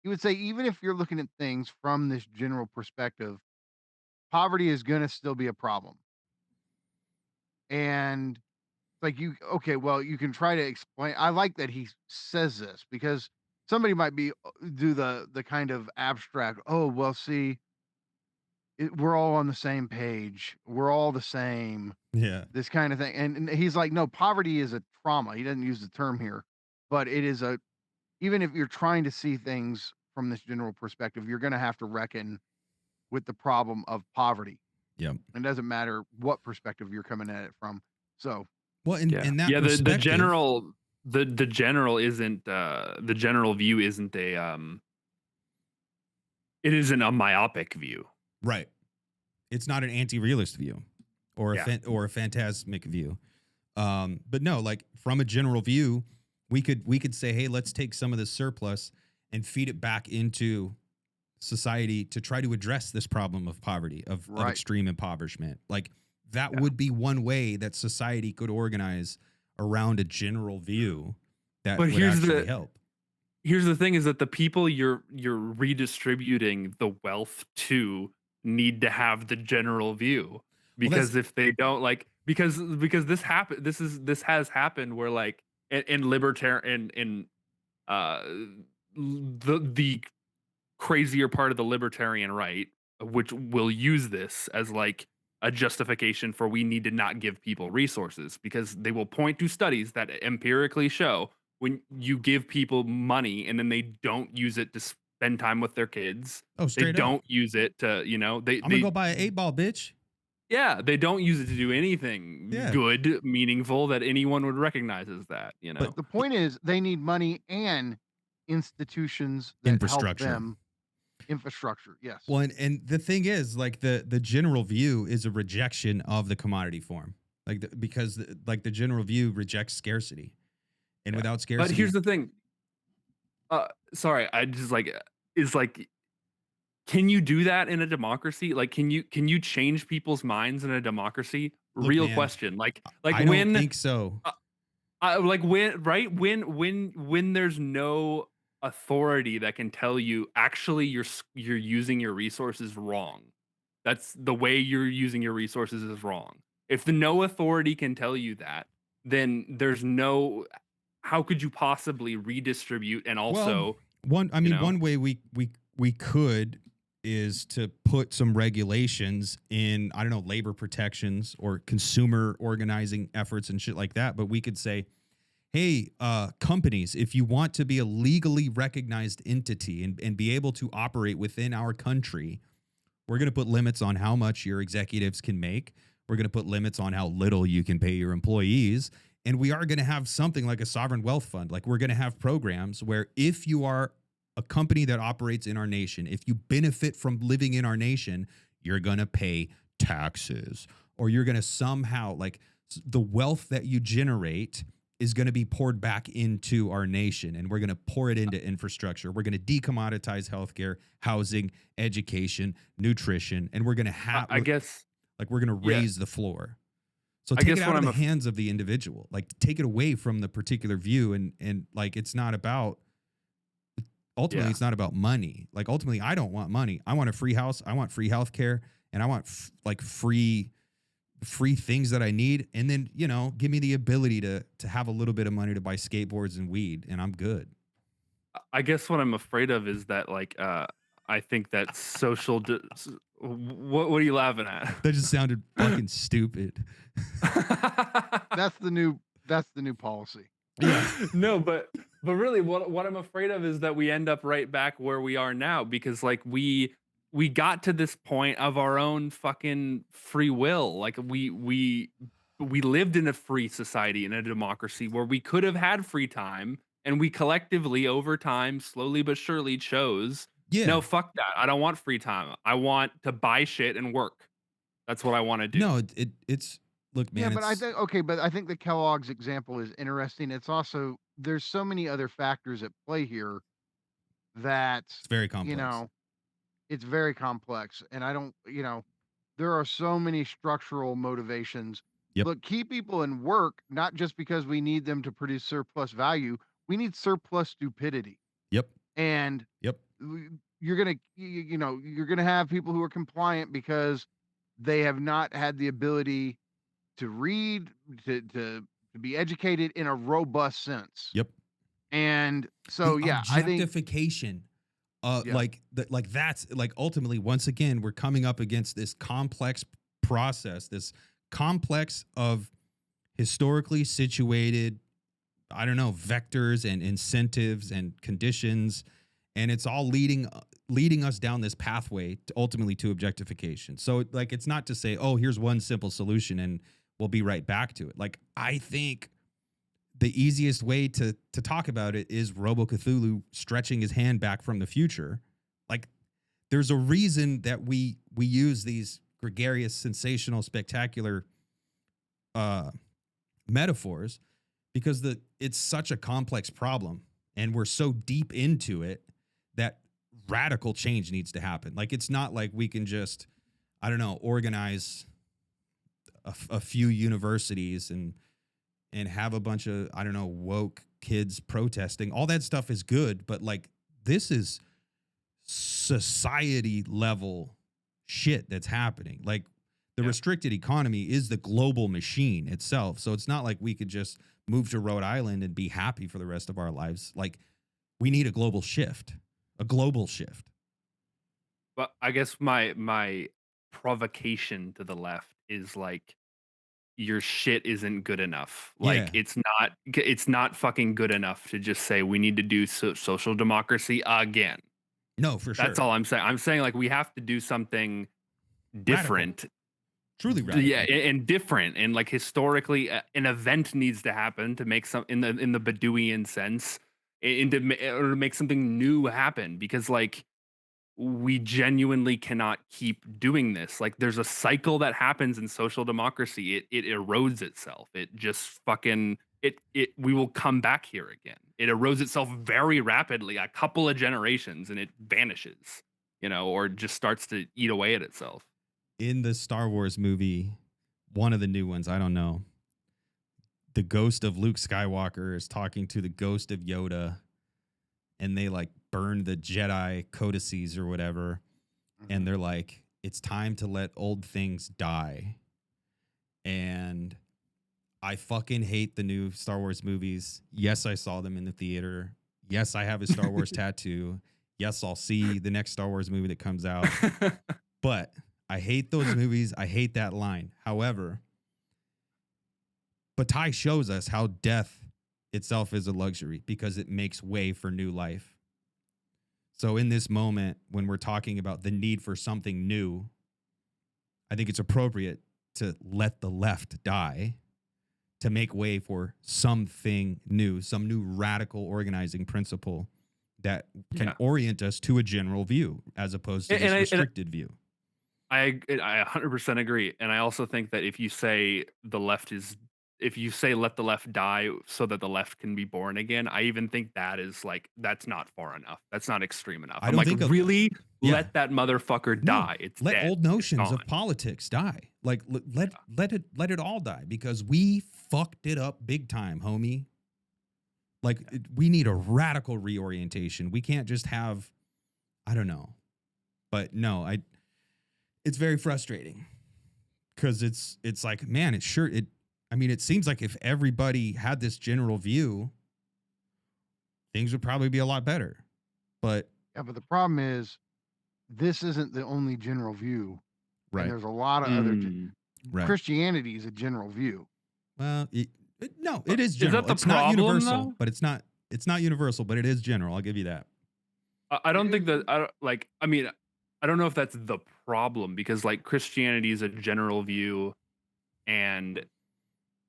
he would say even if you're looking at things from this general perspective, poverty is going to still be a problem. And like you can try to explain. I like that he says this, because somebody might do the kind of abstract, oh well, see, we're all on the same page, we're all the same, this kind of thing. And he's like, no, poverty is a trauma. He doesn't use the term here, but it is even if you're trying to see things from this general perspective, you're going to have to reckon with the problem of poverty. Yep. It doesn't matter what perspective you're coming at it from. So well, in that perspective, the general isn't the general view isn't it isn't a myopic view. Right. It's not an anti-realist view or a phantasmic view. But no, like from a general view, we could say, hey, let's take some of this surplus and feed it back into society to try to address this problem of poverty, of extreme impoverishment. Like that would be one way that society could organize around a general view that would actually help. Here's the thing, is that the people you're redistributing the wealth to need to have the general view, because if they don't, like, because this has happened where like in libertarian in the crazier part of the libertarian right, which will use this as like a justification for we need to not give people resources, because they will point to studies that empirically show when you give people money and then they don't use it to spend time with their kids, they don't use it to, I'm gonna go buy an 8-ball, bitch. Yeah, they don't use it to do anything good, meaningful that anyone would recognize as that. But the point is, they need money and institutions that help them. Infrastructure, yes. Well, and the thing is, like the general view is a rejection of the commodity form, because the general view rejects scarcity, and without scarcity. But here's the thing. Sorry, I just can you do that in a democracy? Like, can you change people's minds in a democracy? Look, Real man, question. Like I when don't think so. When there's no authority that can tell you actually you're using your resources wrong. That's the way you're using your resources is wrong. If the no authority can tell you that, then there's no, how could you possibly redistribute? And also one way we could is to put some regulations in, I don't know, labor protections or consumer organizing efforts and shit like that. But we could say, hey, companies, if you want to be a legally recognized entity and be able to operate within our country, we're going to put limits on how much your executives can make. We're going to put limits on how little you can pay your employees. And we are going to have something like a sovereign wealth fund. Like, we're going to have programs where if you are a company that operates in our nation, if you benefit from living in our nation, you're going to pay taxes, or you're going to somehow, like, the wealth that you generate is going to be poured back into our nation, and we're going to pour it into infrastructure. We're going to decommoditize healthcare, housing, education, nutrition, and we're going to have, we're going to raise the floor. So take it out of the hands of the individual, like take it away from the particular view. And like, it's not about, ultimately, it's not about money. Like, ultimately, I don't want money. I want a free house. I want free healthcare, and I want free free things that I need, and then, you know, give me the ability to have a little bit of money to buy skateboards and weed, and I'm good. I guess what I'm afraid of is that, like, I think that what are you laughing at? That just sounded fucking stupid. That's the new policy. Yeah. No, but really, what I'm afraid of is that we end up right back where we are now, because like we got to this point of our own fucking free will. Like we lived in a free society, in a democracy, where we could have had free time, and we collectively over time, slowly but surely, chose, Yeah. no, fuck that. I don't want free time. I want to buy shit and work. That's what I want to do. No, it's look, man. Yeah, but I think the Kellogg's example is interesting. It's also, there's so many other factors at play here that it's very complex. you know, it's very complex, and I don't, you know, there are so many structural motivations. Yep. Look, keep people in work, not just because we need them to produce surplus value. We need surplus stupidity. Yep. And Yep. you're gonna, you know, you're gonna have people who are compliant because they have not had the ability to read, to be educated in a robust sense. Yep. And so, The yeah, I think objectification, Yeah. like that's like ultimately, once again, we're coming up against this complex process, this complex of historically situated, I don't know, vectors and incentives and conditions, and it's all leading us down this pathway to ultimately to objectification. So like, it's not to say, oh, here's one simple solution and we'll be right back to it. Like, I think the easiest way to talk about it is Robo Cthulhu stretching his hand back from the future. Like, there's a reason that we use these gregarious, sensational, spectacular metaphors, because it's such a complex problem, and we're so deep into it that radical change needs to happen. Like, it's not like we can just, I don't know, organize a few universities and have a bunch of, I don't know, woke kids protesting. All that stuff is good, but like, this is society level shit that's happening. Like, the restricted economy is the global machine itself. So it's not like we could just move to Rhode Island and be happy for the rest of our lives. Like, we need a global shift. But I guess my provocation to the left is like, your shit isn't good enough. Like, Yeah. it's not fucking good enough to just say we need to do social democracy again. No, for sure. That's all I'm saying. I'm saying, like, we have to do something different. Radical. Truly radical. Yeah, and different, and like, historically, an event needs to happen to make some, in the Bedouin sense, or to make something new happen, because like, we genuinely cannot keep doing this. Like, there's a cycle that happens in social democracy. It erodes itself. It just fucking we will come back here again. It erodes itself very rapidly, a couple of generations, and it vanishes, you know, or just starts to eat away at itself. In the Star Wars movie, one of the new ones, I don't know, the ghost of Luke Skywalker is talking to the ghost of Yoda, and they like burn the Jedi codices or whatever. And they're like, it's time to let old things die. And I fucking hate the new Star Wars movies. Yes, I saw them in the theater. Yes, I have a Star Wars tattoo. Yes, I'll see the next Star Wars movie that comes out. But I hate those movies. I hate that line. However, Bataille shows us how death itself is a luxury, because it makes way for new life. So in this moment, when we're talking about the need for something new, I think it's appropriate to let the left die to make way for something new, some new radical organizing principle that can orient us to a general view as opposed to this restricted view. I 100% agree. And I also think that if you say let the left die so that the left can be born again, I even think that is like, that's not far enough. That's not extreme enough. I'm like, really? Let that motherfucker die. It's let dead. old notions of politics die. Like, let it all die, because we fucked it up big time, homie. Like, we need a radical reorientation. We can't just have, I don't know. But no, it's very frustrating, Because it's like, man, it seems like if everybody had this general view, things would probably be a lot better. But yeah, but the problem is this isn't the only general view. right. And there's a lot of other right. Christianity is a general view. Well, it is general. Is that the it's problem, not universal, though? but it's not universal, but it is general. I'll give you that. I don't think that I don't know if that's the problem, because like Christianity is a general view, and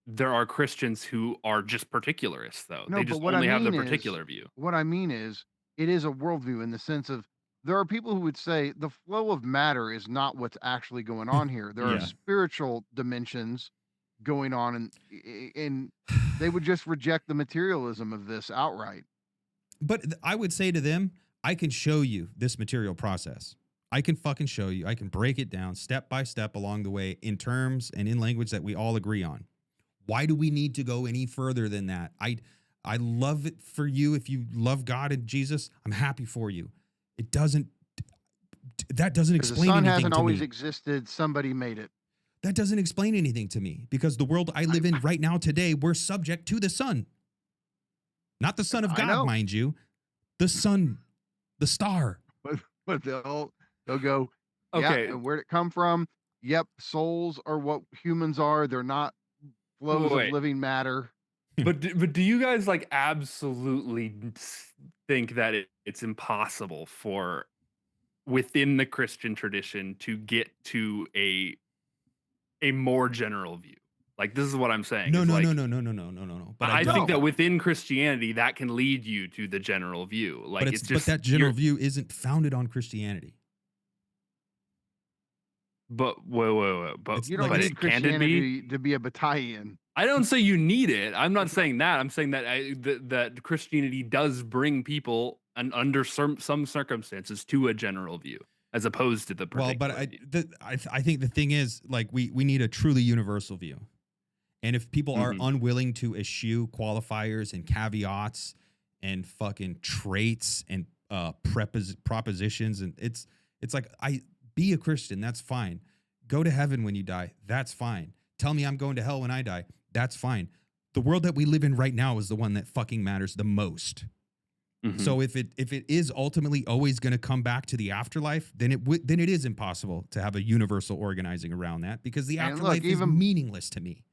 there are Christians who are just particularists, though. No, They but just what I only have the mean is- particular view. What I mean is, it is a worldview in the sense of there are people who would say the flow of matter is not what's actually going on here. There Yeah. are spiritual dimensions going on, and they would just reject the materialism of this outright. But I would say to them, I can show you this material process. I can fucking show you. I can break it down step by step along the way in terms and in language that we all agree on. Why do we need to go any further than that? I love it for you. If you love God and Jesus, I'm happy for you. That doesn't explain The sun anything hasn't to always me. existed. Somebody made it. That doesn't explain anything to me, because the world I live in right now today, we're subject to the sun. Not the Son of I God, know. mind you. The sun, the star. But they'll go, yeah, Okay. and where'd it come from? Yep, souls are what humans are. They're not flows Wait. of living matter. But do you guys like absolutely think that it's impossible for within the Christian tradition to get to a more general view? Like, this is what I'm saying. No. is like, But I don't. think that within Christianity, that can lead you to the general view. Like, but it's just that general you're- view isn't founded on Christianity. But whoa. But You don't but need it can it be? Christianity to be a Bataille. I don't say you need it. I'm not saying that. I'm saying that that Christianity does bring people, and under some circumstances, to a general view, as opposed to the particular view. I think the thing is, like, we need a truly universal view. And if people are unwilling to eschew qualifiers and caveats and fucking traits and propositions, and it's like, be a Christian, that's fine. Go to heaven when you die, that's fine. Tell me I'm going to hell when I die, that's fine. The world that we live in right now is the one that fucking matters the most. So if it is ultimately always going to come back to the afterlife, then it is impossible to have a universal organizing around that, because the afterlife is meaningless to me.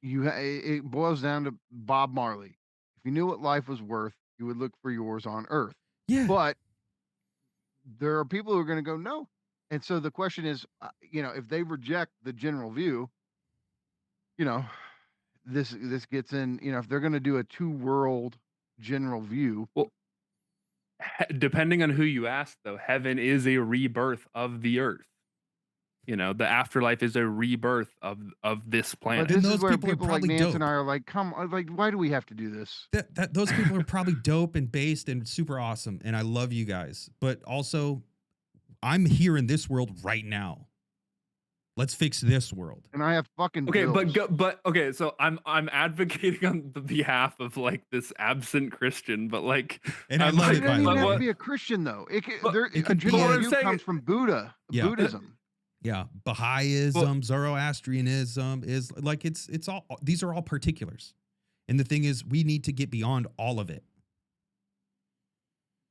It boils down to Bob Marley. If you knew what life was worth, you would look for yours on earth. Yeah. But there are people who are going to go, no. And so the question is, if they reject the general view, this gets in, if they're going to do a 2-world general view. Well, depending on who you ask, though, heaven is a rebirth of the earth. The afterlife is a rebirth of this planet. But this those is where people are people like probably Nance dope. and I are like, why do we have to do this? That those people are probably dope and based and super awesome, and I love you guys. But also, I'm here in this world right now. Let's fix this world. And I have fucking Okay, bills. but okay, so I'm advocating on the behalf of like this absent Christian, but like, And I I'm love It it, by doesn't the even have way. to be a Christian though. It it a could be general a- view saying- comes from Yeah. Buddhism. Yeah, Baha'ism, Zoroastrianism is like it's all, these are all particulars. And the thing is, we need to get beyond all of it.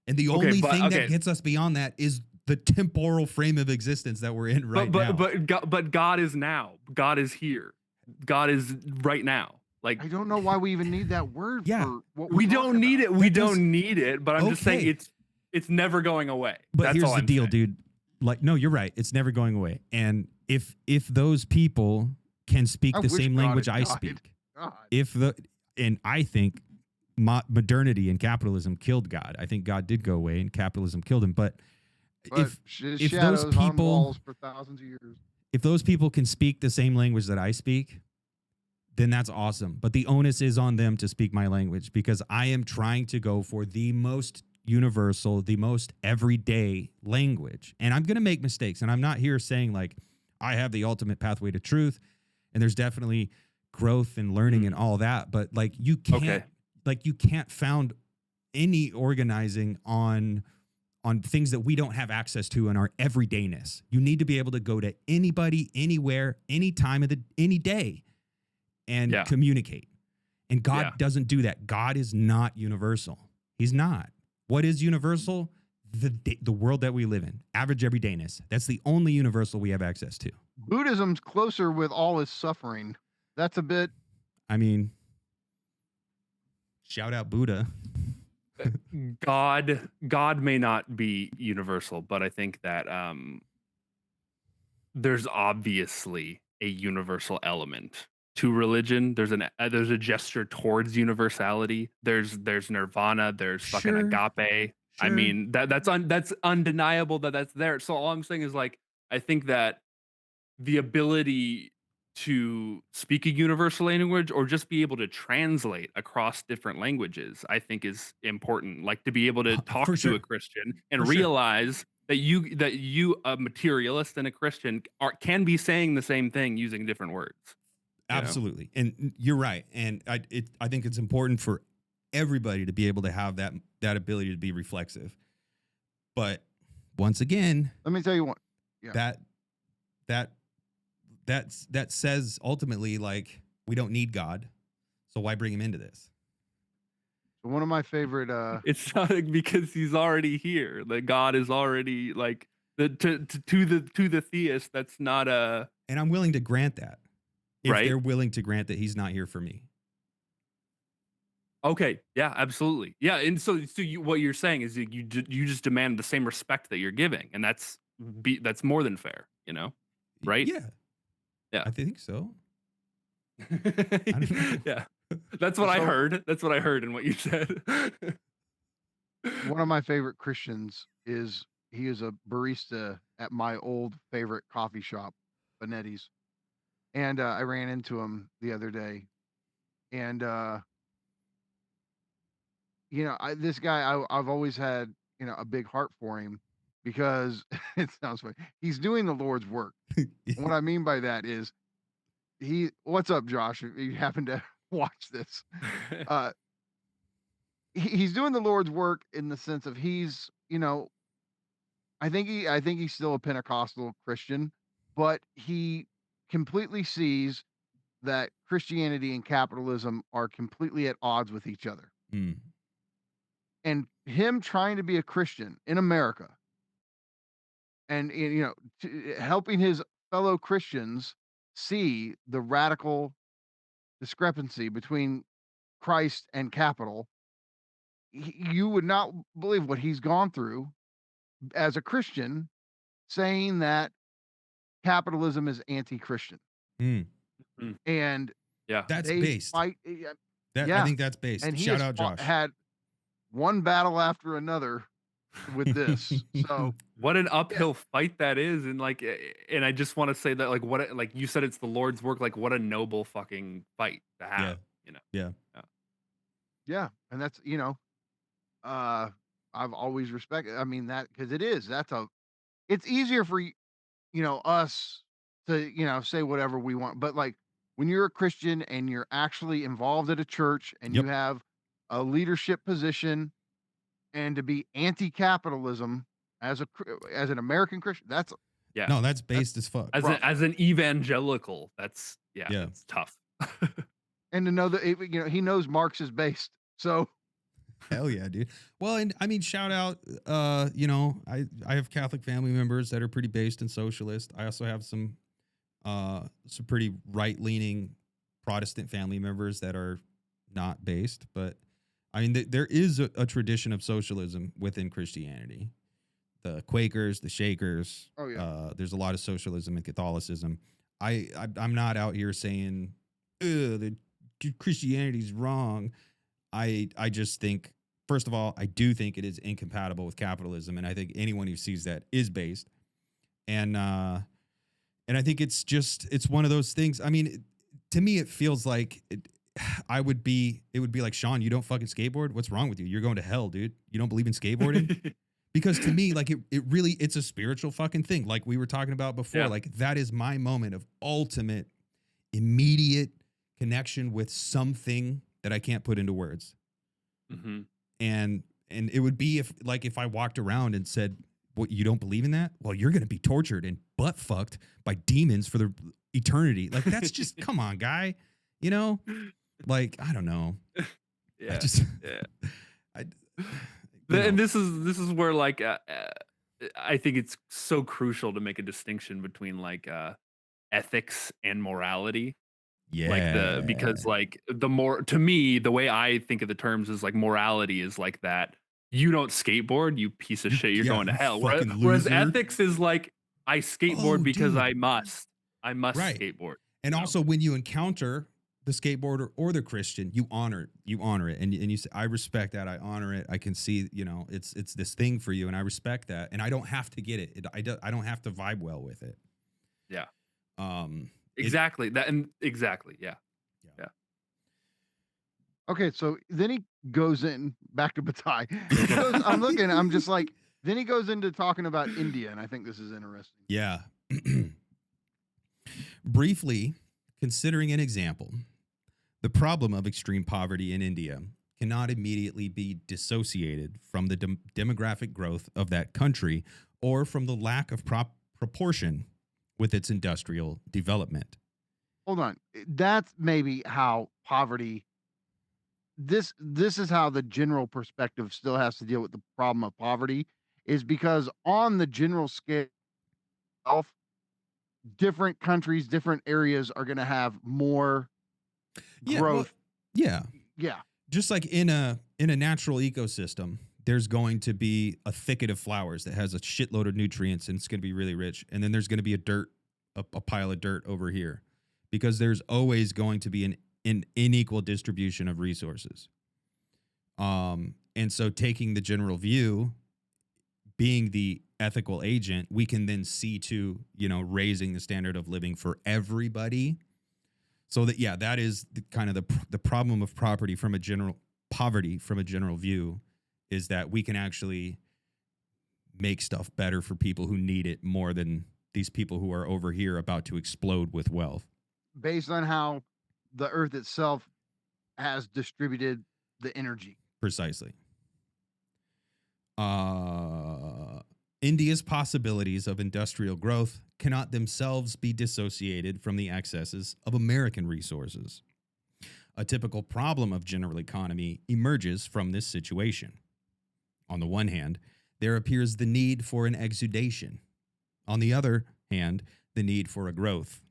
And the only thing that gets us beyond that is the temporal frame of existence that we're in right now. But God is now. God is here. God is right now. Like, I don't know why we even need that word Yeah. for what we're we don't talking need about. it. We That does- don't need it. But I'm just saying Okay. it's never going away. But That's here's all the I'm deal, saying. dude. Like, no, you're right. It's never going away. And if those people can speak I the wish same God language had I died. speak, God. and I think modernity and capitalism killed God. I think God did go away and capitalism killed him. But if those shadows on people- walls for thousands of years. if those people can speak the same language that I speak, then that's awesome. But the onus is on them to speak my language, because I am trying to go for the most universal, the most everyday language. And I'm going to make mistakes. And I'm not here saying like I have the ultimate pathway to truth. And there's definitely growth and learning and all that. But like you can't found any organizing on on things that we don't have access to in our everydayness. You need to be able to go to anybody, anywhere, any time of any day and communicate. And God doesn't do that. God is not universal. He's not. What is universal? The world that we live in, average everydayness. That's the only universal we have access to. Buddhism's closer with all its suffering. That's a bit. I mean, shout out Buddha. God may not be universal, but I think that there's obviously a universal element to religion. There's a gesture towards universality. There's nirvana. There's fucking agape. I mean that's undeniable that's there. So all I'm saying is like I think that the ability to speak a universal language or just be able to translate across different languages, I think is important. Like to be able to talk to a Christian and realize that you a materialist and a Christian can be saying the same thing using different words. Absolutely. And you're right. And I think it's important for everybody to be able to have that ability to be reflexive. But once again, let me tell you what. Yeah. That says ultimately like we don't need God. So why bring him into this? One of my favorite it's not because he's already here. Like God is already like to the theist, that's not a. And I'm willing to grant that. If right? they're willing to grant that he's not here for me. Okay. Yeah, absolutely. Yeah. And so what you're saying is you just demand the same respect that you're giving. And that's more than fair, you know? Right? Yeah. Yeah. I think so. Yeah. That's what I heard. That's what I heard in what you said. One of my favorite Christians he is a barista at my old favorite coffee shop, Bonetti's. And I ran into him the other day. And this guy, I've always had, a big heart for him because it sounds funny. He's doing the Lord's work. What I mean by that is what's up, Josh? If you happen to watch this, he's doing the Lord's work in the sense of he's, I think he's still a Pentecostal Christian, but he completely sees that Christianity and capitalism are completely at odds with each other. Mm. And him trying to be a Christian in America and helping his fellow Christians see the radical discrepancy between Christ and capital, you would not believe what he's gone through as a Christian, saying that capitalism is anti-Christian. Mm. And that's based. I think that's based. And shout out Josh. Had one battle after another with this. So what an uphill fight that is. And and I just want to say that like you said, it's the Lord's work. Like what a noble fucking fight to have, Yeah. And that's, I've always respected, I mean that, cause it's easier for, us to, say whatever we want. But like when you're a Christian and you're actually involved at a church and you have a leadership position, and to be anti-capitalism as an American Christian, that's based as fuck. As an evangelical, that's it's tough. And to know that he knows Marx is based, so hell yeah, dude. Well, and I mean, shout out, I have Catholic family members that are pretty based and socialist. I also have some pretty right-leaning Protestant family members that are not based, but I mean, there is a tradition of socialism within Christianity. The Quakers, the Shakers. Oh yeah. There's a lot of socialism in Catholicism. I'm not out here saying Christianity's wrong. I just think, first of all, I do think it is incompatible with capitalism, and I think anyone who sees that is based. And I think it's one of those things. I mean, to me, it feels like it would be like, Sean, you don't fucking skateboard? What's wrong with you? You're going to hell, dude. You don't believe in skateboarding? Because to me, like it's a spiritual fucking thing. Like we were talking about before, like that is my moment of ultimate, immediate connection with something that I can't put into words. Mm-hmm. And and it would be if I walked around and said, "What, you don't believe in that? Well, you're going to be tortured and butt fucked by demons for the eternity." Like, that's just come on, guy. You know, like, I don't know. Yeah. I just And this is where like I think it's so crucial to make a distinction between like ethics and morality. yeah, Because like to me, the way I think of the terms is like morality is like that. You don't skateboard, you piece of shit, you're going to hell. Whereas ethics is like, I skateboard because dude. I must Right. skateboard. And also when you encounter the skateboarder or the Christian, you honor it. And you say, I respect that. I honor it. I can see, it's this thing for you. And I respect that. And I don't have to get it. I don't have to vibe well with it. Yeah. Exactly. Yeah. Okay, so then he goes in back to Bataille. I'm looking, I'm just like, then he goes into talking about India, and I think this is interesting. Yeah. Briefly, considering an example, the problem of extreme poverty in India cannot immediately be dissociated from the demographic growth of that country or from the lack of proportion with its industrial development. Hold on. That's maybe how poverty, this is how the general perspective still has to deal with the problem of poverty, is because on the general scale, different countries, different areas are going to have more growth. Yeah. Yeah. Just like in a natural ecosystem, there's going to be a thicket of flowers that has a shitload of nutrients and it's going to be really rich. And then there's going to be a pile of dirt over here, because there's always going to be an unequal distribution of resources. And so taking the general view, being the ethical agent, we can then see to, raising the standard of living for everybody. So that is kind of the problem of poverty from a general view, is that we can actually make stuff better for people who need it more than these people who are over here about to explode with wealth. Based on how the earth itself has distributed the energy. Precisely. India's possibilities of industrial growth cannot themselves be dissociated from the excesses of American resources. A typical problem of general economy emerges from this situation. On the one hand, there appears the need for an exudation. On the other hand, the need for a growth.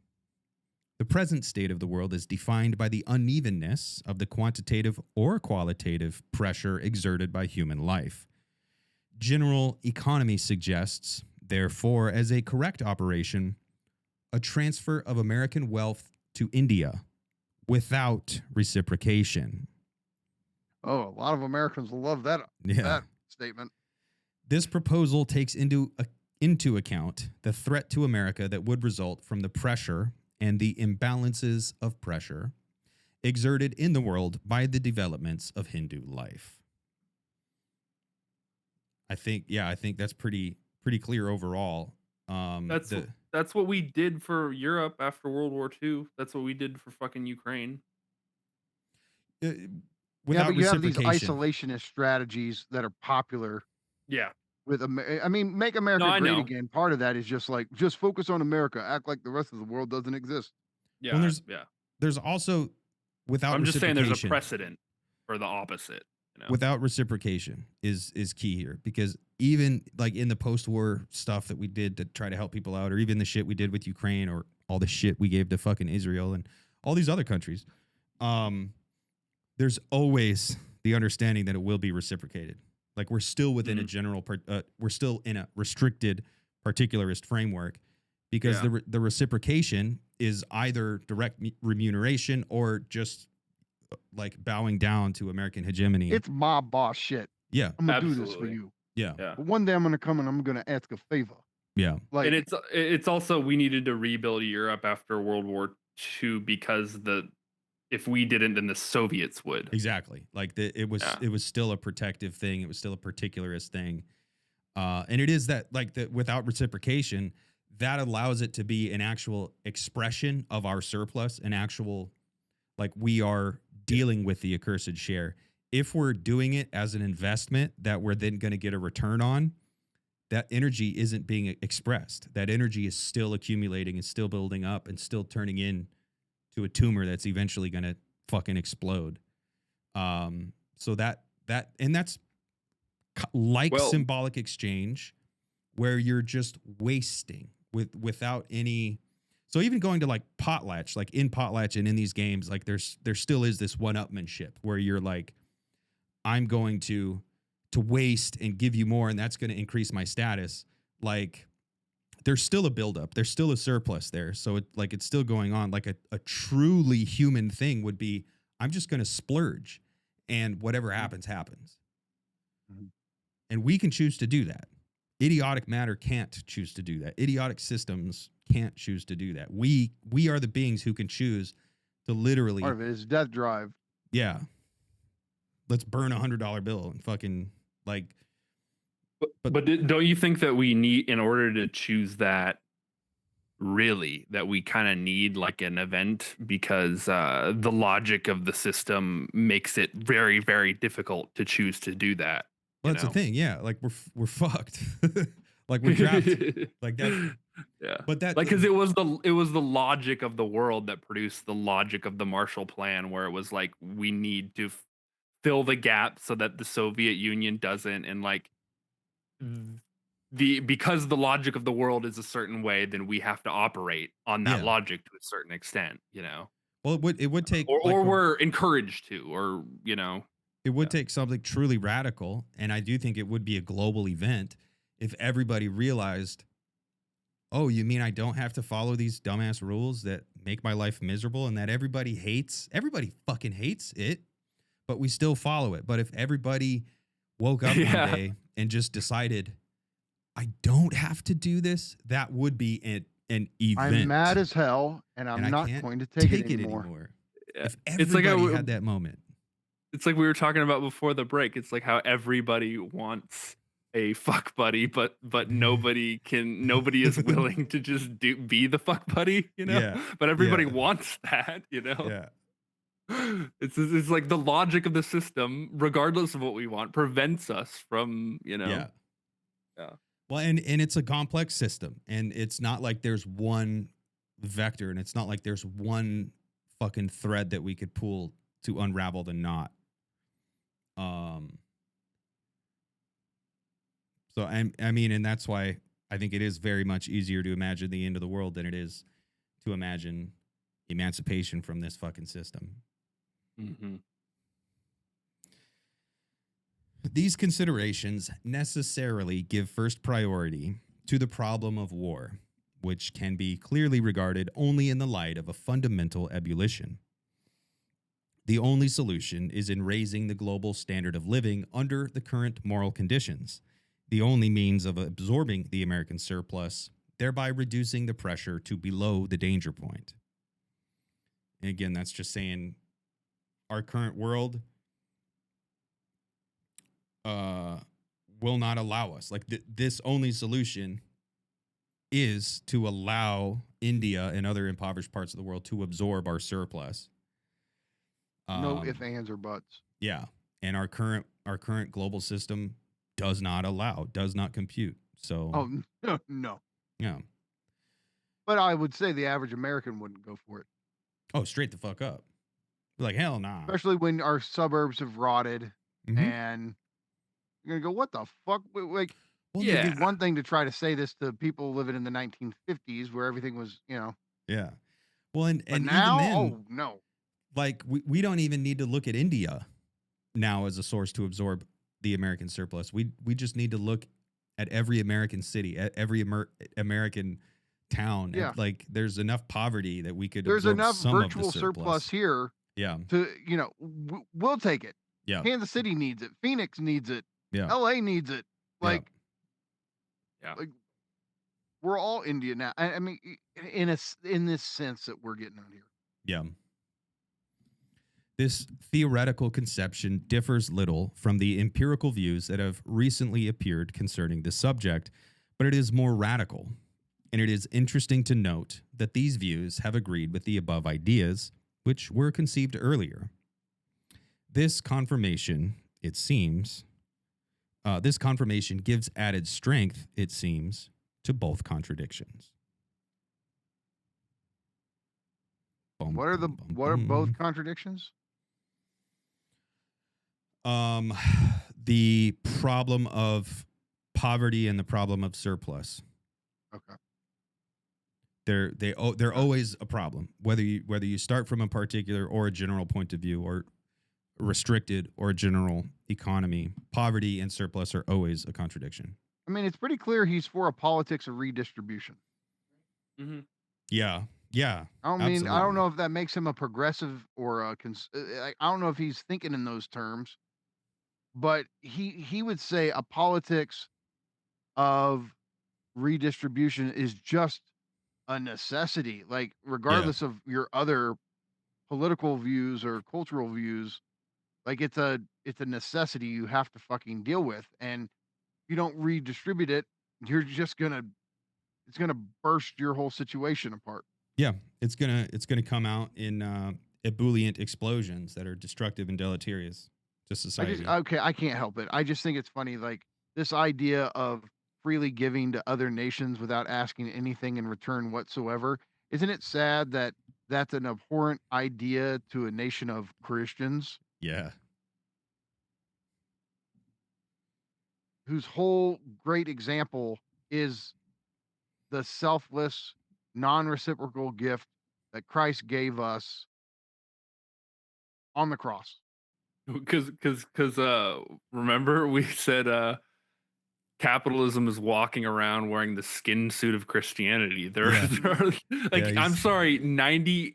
The present state of the world is defined by the unevenness of the quantitative or qualitative pressure exerted by human life. General economy suggests, therefore, as a correct operation, a transfer of American wealth to India without reciprocation. Oh, a lot of Americans love that statement. This proposal takes into account the threat to America that would result from the pressure and the imbalances of pressure exerted in the world by the developments of Hindu life. I think that's pretty clear overall. That's what we did for Europe after World War II. That's what we did for fucking Ukraine. But you have these isolationist strategies that are popular. Yeah. With make America great again. Part of that is just focus on America, act like the rest of the world doesn't exist. Yeah. Well, there's also, without I'm just saying there's a precedent for the opposite. Without reciprocation is key here, because even like in the post-war stuff that we did to try to help people out, or even the shit we did with Ukraine, or all the shit we gave to fucking Israel and all these other countries, there's always the understanding that it will be reciprocated. Like, we're still within a general, we're still in a restricted particularist framework, because the reciprocation is either direct remuneration or just like bowing down to American hegemony. It's mob boss shit. Yeah. I'm going to do this for you. Yeah. But one day I'm going to come and I'm going to ask a favor. Yeah. And it's also, we needed to rebuild Europe after World War II, because if we didn't, then the Soviets would. Exactly. Like it was still a protective thing. It was still a particularist thing. And it is that, like, without reciprocation, that allows it to be an actual expression of our surplus, an actual, like, we are dealing with the accursed share if we're doing it as an investment that we're then going to get a return on, that energy isn't being expressed. That energy is still accumulating and still building up and still turning in to a tumor that's eventually going to fucking explode. So that's like symbolic exchange, where you're just wasting without any. So even going to like potlatch, like in potlatch and in these games, like there still is this one-upmanship where you're like, I'm going to waste and give you more, and that's going to increase my status. Like there's still a buildup, there's still a surplus there. So it's still going on. Like a truly human thing would be, I'm just going to splurge, and whatever happens, happens. Mm-hmm. And we can choose to do that. Idiotic matter can't choose to do that. Idiotic systems can't choose to do that. We are the beings who can choose to literally. Part of it is death drive. Yeah. Let's burn $100 bill and fucking like. But don't you think that we need, in order to choose that, really, that we kind of need like an event, because the logic of the system makes it very, very difficult to choose to do that. Well, that's the thing. Yeah. Like we're fucked. Like we're trapped. Like that. Yeah. But that, like, because it was the logic of the world that produced the logic of the Marshall Plan, where it was like, we need to fill the gap so that the Soviet Union doesn't, and like because the logic of the world is a certain way, then we have to operate on that logic to a certain extent, Well, it would take, or we're encouraged to, or it would take something truly radical, and I do think it would be a global event if everybody realized, oh, you mean I don't have to follow these dumbass rules that make my life miserable, and that everybody fucking hates it, but we still follow it. But if everybody woke up one day and just decided, I don't have to do this, that would be an event. I'm mad as hell, and I'm not going to take it anymore. Yeah. If everybody had that moment. It's like we were talking about before the break. It's like how everybody wants a fuck buddy, but nobody is willing to just be the fuck buddy, Yeah. But everybody wants that, Yeah. It's like the logic of the system, regardless of what we want, prevents us from, Yeah. Well, and it's a complex system, and it's not like there's one vector, and it's not like there's one fucking thread that we could pull to unravel the knot. So I mean, and that's why I think it is very much easier to imagine the end of the world than it is to imagine emancipation from this fucking system. Mm-hmm. These considerations necessarily give first priority to the problem of war, which can be clearly regarded only in the light of a fundamental ebullition. The only solution is in raising the global standard of living under the current moral conditions, the only means of absorbing the American surplus, thereby reducing the pressure to below the danger point. And again, that's just saying our current world will not allow us. Like this only solution is to allow India and other impoverished parts of the world to absorb our surplus. No ifs, ands, or buts. Yeah, and our current global system does not compute. So no. Yeah. But I would say the average American wouldn't go for it. Oh, straight the fuck up. Like, hell nah. Especially when our suburbs have rotted, Mhm. and you're gonna go, what the fuck? Like, Well, it'd be one thing to try to say this to people living in the 1950s where everything was, Yeah. Well, and now, even then, oh no. Like we don't even need to look at India now as a source to absorb the American surplus. We just need to look at every American city, at every American town. Yeah. Like there's enough poverty that we could. There's absorb enough some virtual of the surplus here. Yeah. To we'll take it. Yeah. Kansas City needs it. Phoenix needs it. Yeah. LA needs it. Like, yeah. Like, we're all India now. I mean, in this sense that we're getting out here. Yeah. This theoretical conception differs little from the empirical views that have recently appeared concerning the subject, but it is more radical. And it is interesting to note that these views have agreed with the above ideas, which were conceived earlier. This confirmation, it seems, this confirmation gives added strength, it seems, to both contradictions. Boom, What are boom, boom, what are both boom. contradictions? The problem of poverty and the problem of surplus. Okay. They're always a problem, whether you start from a particular or a general point of view, or restricted or a general economy. Poverty and surplus are always a contradiction. I mean, it's pretty clear he's for a politics of redistribution. Mm-hmm. Yeah. I don't Absolutely. know if that makes him a progressive or I don't know if he's thinking in those terms, but he would say a politics of redistribution is just a necessity. Like, regardless of your other political views or cultural views, like it's a necessity you have to fucking deal with. And if you don't redistribute it, you're just it's gonna burst your whole situation apart. Yeah, it's gonna come out in ebullient explosions that are destructive and deleterious to society. I can't help it. I just think it's funny, like this idea of freely giving to other nations without asking anything in return whatsoever. Isn't it sad that that's an abhorrent idea to a nation of Christians Yeah. whose whole great example is the selfless, non-reciprocal gift that Christ gave us on the cross? Because remember we said capitalism is walking around wearing the skin suit of Christianity. They're, Yeah. they're like, Yeah, I'm sorry, 99%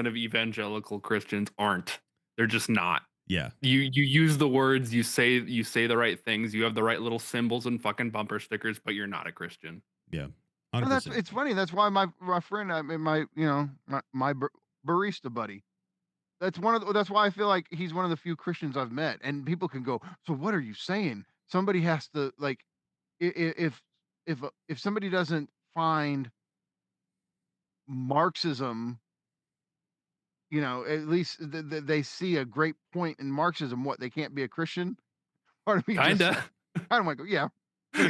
of evangelical Christians aren't. They're just not. Yeah. You use the words, you say the right things, you have the right little symbols and fucking bumper stickers, but you're not a Christian. Yeah. Well, 100%. it's funny. That's why my friend, I mean, my barista buddy. That's why I feel like he's one of the few Christians I've met. And people can go, so what are you saying? Somebody has to, like, if somebody doesn't find Marxism, at least they see a great point in Marxism. What, they can't be a Christian? Part of me Kinda. I'm like, yeah. Well,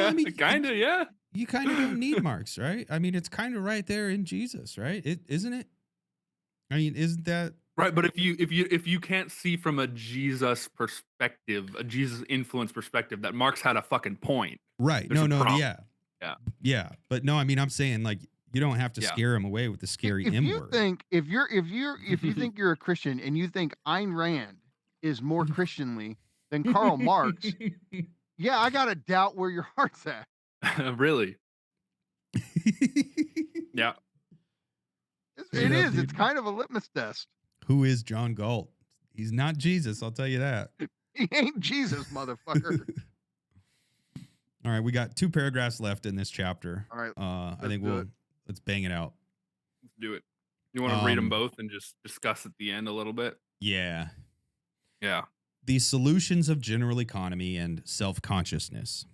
I mean, Kinda, yeah. You kind of don't need Marx, right? I mean, it's kind of right there in Jesus, right? Isn't it? I mean, isn't that Right, but if you can't see from a Jesus perspective, a Jesus influence perspective, that Marx had a fucking point. right? There's a problem. Yeah. But no, I mean, I'm saying, like, you don't have to Yeah. scare him away with the scary M word. If you think you're a Christian and you think Ayn Rand is more Christianly than Karl Marx, yeah, I gotta doubt where your heart's at. Really? Yeah. It Yeah, is. dude. It's kind of a litmus test. Who is John Galt? He's not Jesus, I'll tell you that. He ain't Jesus, motherfucker. All right, we got 2 paragraphs left in this chapter. All right, I think let's bang it out. Let's do it. You want to read them both and just discuss at the end a little bit? Yeah. Yeah. The solutions of general economy and self-consciousness.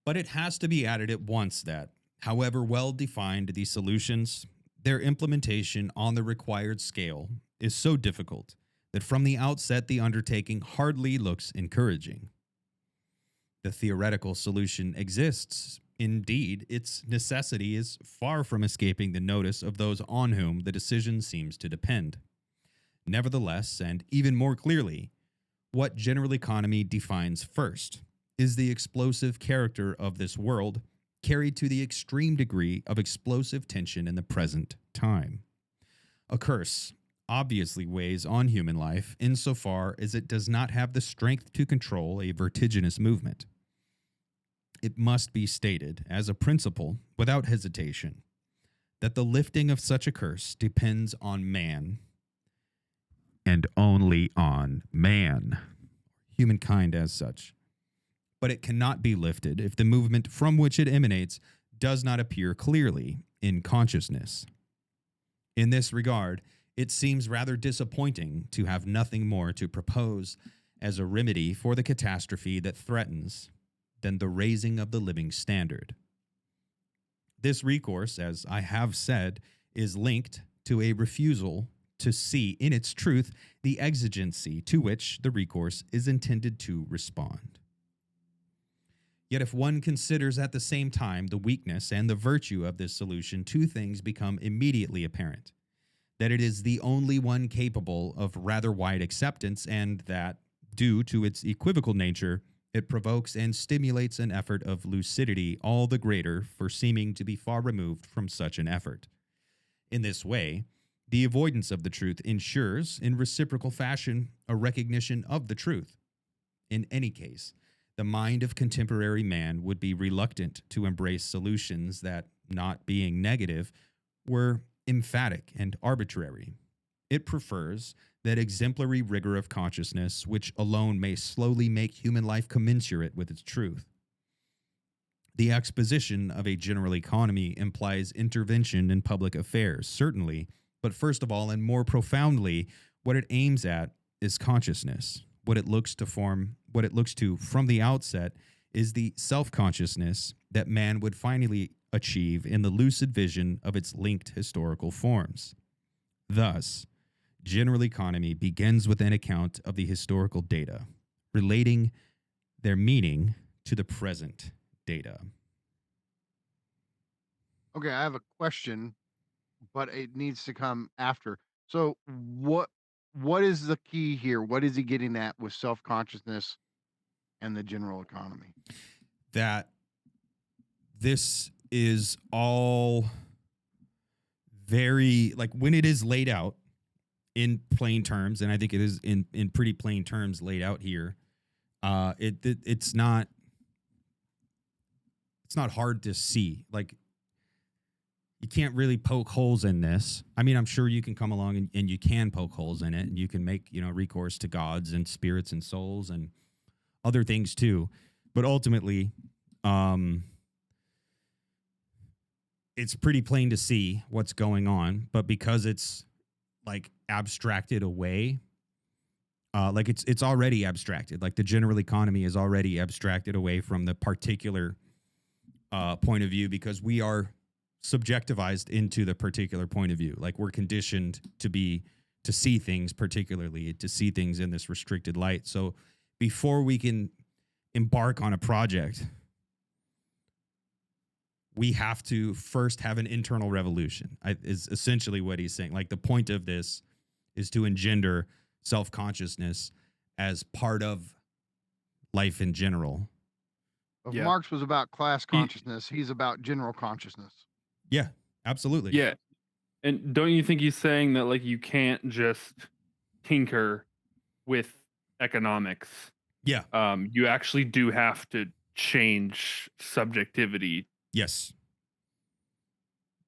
But it has to be added at once that, however well defined these solutions, their implementation on the required scale is so difficult that from the outset the undertaking hardly looks encouraging. The theoretical solution exists. Indeed, its necessity is far from escaping the notice of those on whom the decision seems to depend. Nevertheless, and even more clearly, what general economy defines first is the explosive character of this world, carried to the extreme degree of explosive tension in the present time. A curse obviously weighs on human life insofar as it does not have the strength to control a vertiginous movement. It must be stated as a principle, without hesitation, that the lifting of such a curse depends on man, and only on man, humankind as such. But it cannot be lifted if the movement from which it emanates does not appear clearly in consciousness. In this regard, it seems rather disappointing to have nothing more to propose as a remedy for the catastrophe that threatens than the raising of the living standard. This recourse, as I have said, is linked to a refusal to see in its truth the exigency to which the recourse is intended to respond. Yet if one considers at the same time the weakness and the virtue of this solution, two things become immediately apparent: that it is the only one capable of rather wide acceptance, and that, due to its equivocal nature, it provokes and stimulates an effort of lucidity all the greater for seeming to be far removed from such an effort. In this way, the avoidance of the truth ensures, in reciprocal fashion, a recognition of the truth. In any case, the mind of contemporary man would be reluctant to embrace solutions that, not being negative, were emphatic and arbitrary. It prefers that exemplary rigor of consciousness which alone may slowly make human life commensurate with its truth. The exposition of a general economy implies intervention in public affairs, certainly, but first of all and more profoundly, what it aims at is consciousness. What it looks to from the outset is the self-consciousness that man would finally achieve in the lucid vision of its linked historical forms. Thus, general economy begins with an account of the historical data, relating their meaning to the present data. Okay, I have a question, but it needs to come after. So what is the key here? What is he getting at with self-consciousness and the general economy? That this is all very, like, when it is laid out in plain terms, and I think it is in pretty plain terms laid out here, it's not hard to see. Like, you can't really poke holes in this. I mean, I'm sure you can come along and you can poke holes in it, and you can make, recourse to gods and spirits and souls and other things too. But ultimately, it's pretty plain to see what's going on. But because it's like abstracted away, like it's already abstracted. Like the general economy is already abstracted away from the particular point of view, because we are subjectivized into the particular point of view. Like, we're conditioned to see things particularly, to see things in this restricted light. So before we can embark on a project, we have to first have an internal revolution, is essentially what he's saying. Like, the point of this is to engender self-consciousness as part of life in general. If Marx was about class consciousness, he's about general consciousness. Yeah, absolutely. Yeah. And don't you think he's saying that, like, you can't just tinker with economics? Yeah. You actually do have to change subjectivity. Yes.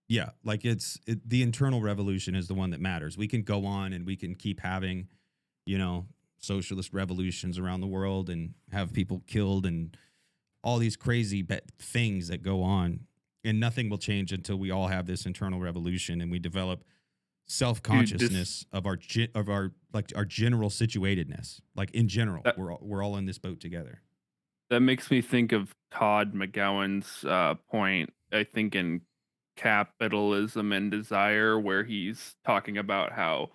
Yeah, like the internal revolution is the one that matters. We can go on and we can keep having, socialist revolutions around the world and have people killed and all these crazy things that go on, and nothing will change until we all have this internal revolution and we develop self-consciousness of our general situatedness. Like, in general, we're all in this boat together. That makes me think of Todd McGowan's point, I think, in Capitalism and Desire, where he's talking about how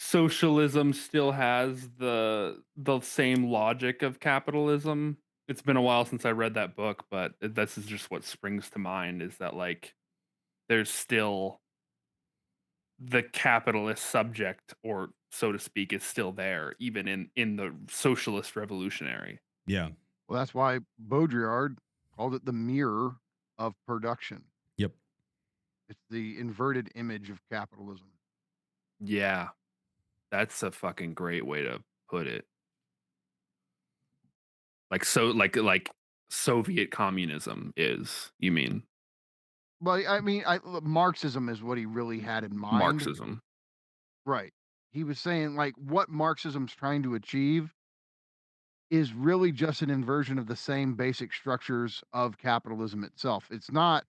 socialism still has the same logic of capitalism. It's been a while since I read that book, but this is just what springs to mind, is that, like, there's still the capitalist subject, or so to speak, is still there, even in the socialist revolutionary. Yeah. Well, that's why Baudrillard called it the mirror of production. Yep. It's the inverted image of capitalism. Yeah. That's a fucking great way to put it. Like Soviet communism is, you mean? Well, I mean, Marxism is what he really had in mind. Marxism. Right. He was saying, like, what Marxism's trying to achieve is really just an inversion of the same basic structures of capitalism itself. It's not.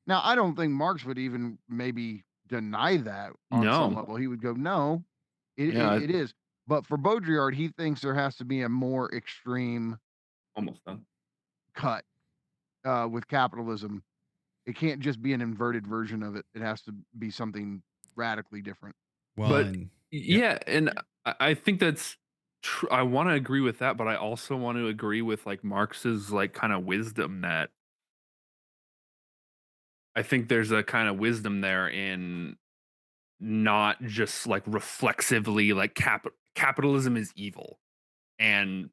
Now, I don't think Marx would even maybe deny that on some level. He would go, no, it is. But for Baudrillard, he thinks there has to be a more extreme Almost done. cut with capitalism. It can't just be an inverted version of it. It has to be something radically different. Well, But and and I think that's true. I want to agree with that, but I also want to agree with like Marx's like kind of wisdom that I think there's a kind of wisdom there in not just like reflexively like capitalism is evil and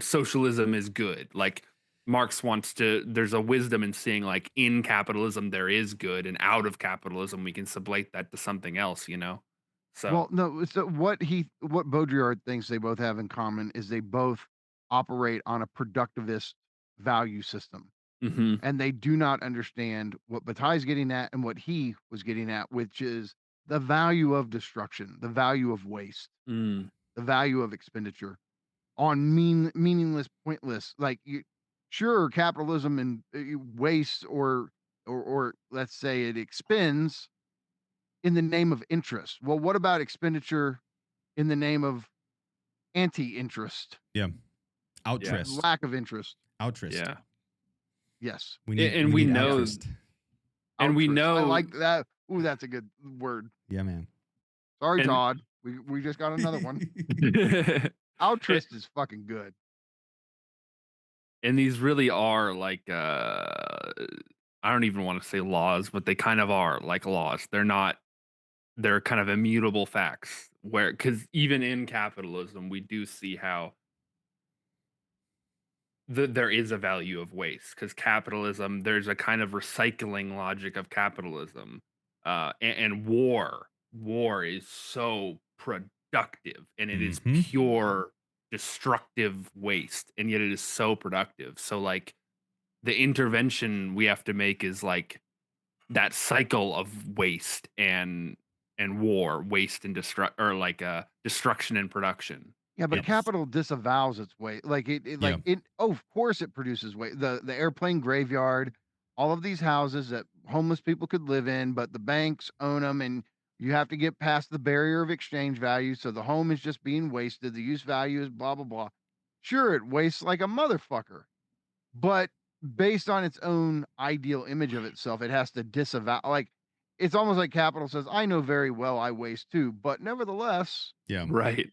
socialism is good. Like Marx wants to there's a wisdom in seeing like in capitalism there is good and out of capitalism we can sublate that to something else, you know? Well, So, no, so what Baudrillard thinks they both have in common is they both operate on a productivist value system. mhm. And they do not understand what Bataille's getting at and what he was getting at, which is the value of destruction, the value of waste, Mm. the value of expenditure on meaningless, pointless. Like sure, capitalism and waste or let's say it expends in the name of interest. Well, what about expenditure in the name of anti-interest? yeah, Yeah. outrist, Lack of interest. outrist. Yeah. Yes. And we we need know outrist. and we Outrist. I know like that. Ooh, that's a good word. Yeah, man. Sorry, and Todd. We just got another one. and Outrist is fucking good. these really are like I don't even want to say laws, but they kind of are like laws. They're kind of immutable facts where cuz even in capitalism we do see how there is a value of waste because capitalism there's a kind of recycling logic of capitalism and war is so productive and it is Mhm. pure destructive waste and yet it is so productive so like the intervention we have to make is like that cycle of waste and war waste and destruct or like destruction and production. Yeah, but Yep. capital disavows its weight. Like Yeah. oh, of course it produces weight. The airplane graveyard, all of these houses that homeless people could live in, but the banks own them and you have to get past the barrier of exchange value. So the home is just being wasted. The use value is blah blah blah. Sure, it wastes like a motherfucker. But based on its own ideal image of itself, it has to disavow like it's almost like capital says, I know very well I waste too, but nevertheless, Yeah. Right.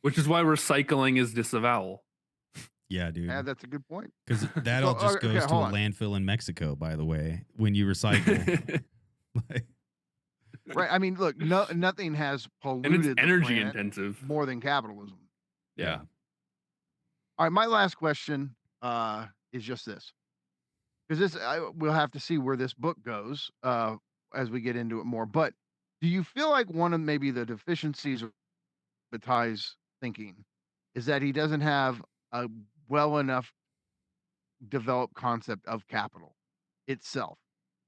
Which is why recycling is disavowal. Yeah, dude. that's a good point. Because that So, all just okay, goes to a hold on. landfill in Mexico, by the way, when you recycle. Like, Right. I mean, look, nothing has And it's polluted the energy planet intensive. more than capitalism. Yeah. All right, my last question is just this. Because we'll have to see where this book goes as we get into it more. But do you feel like one of maybe the deficiencies of Bataille's thinking is that he doesn't have a well enough developed concept of capital itself?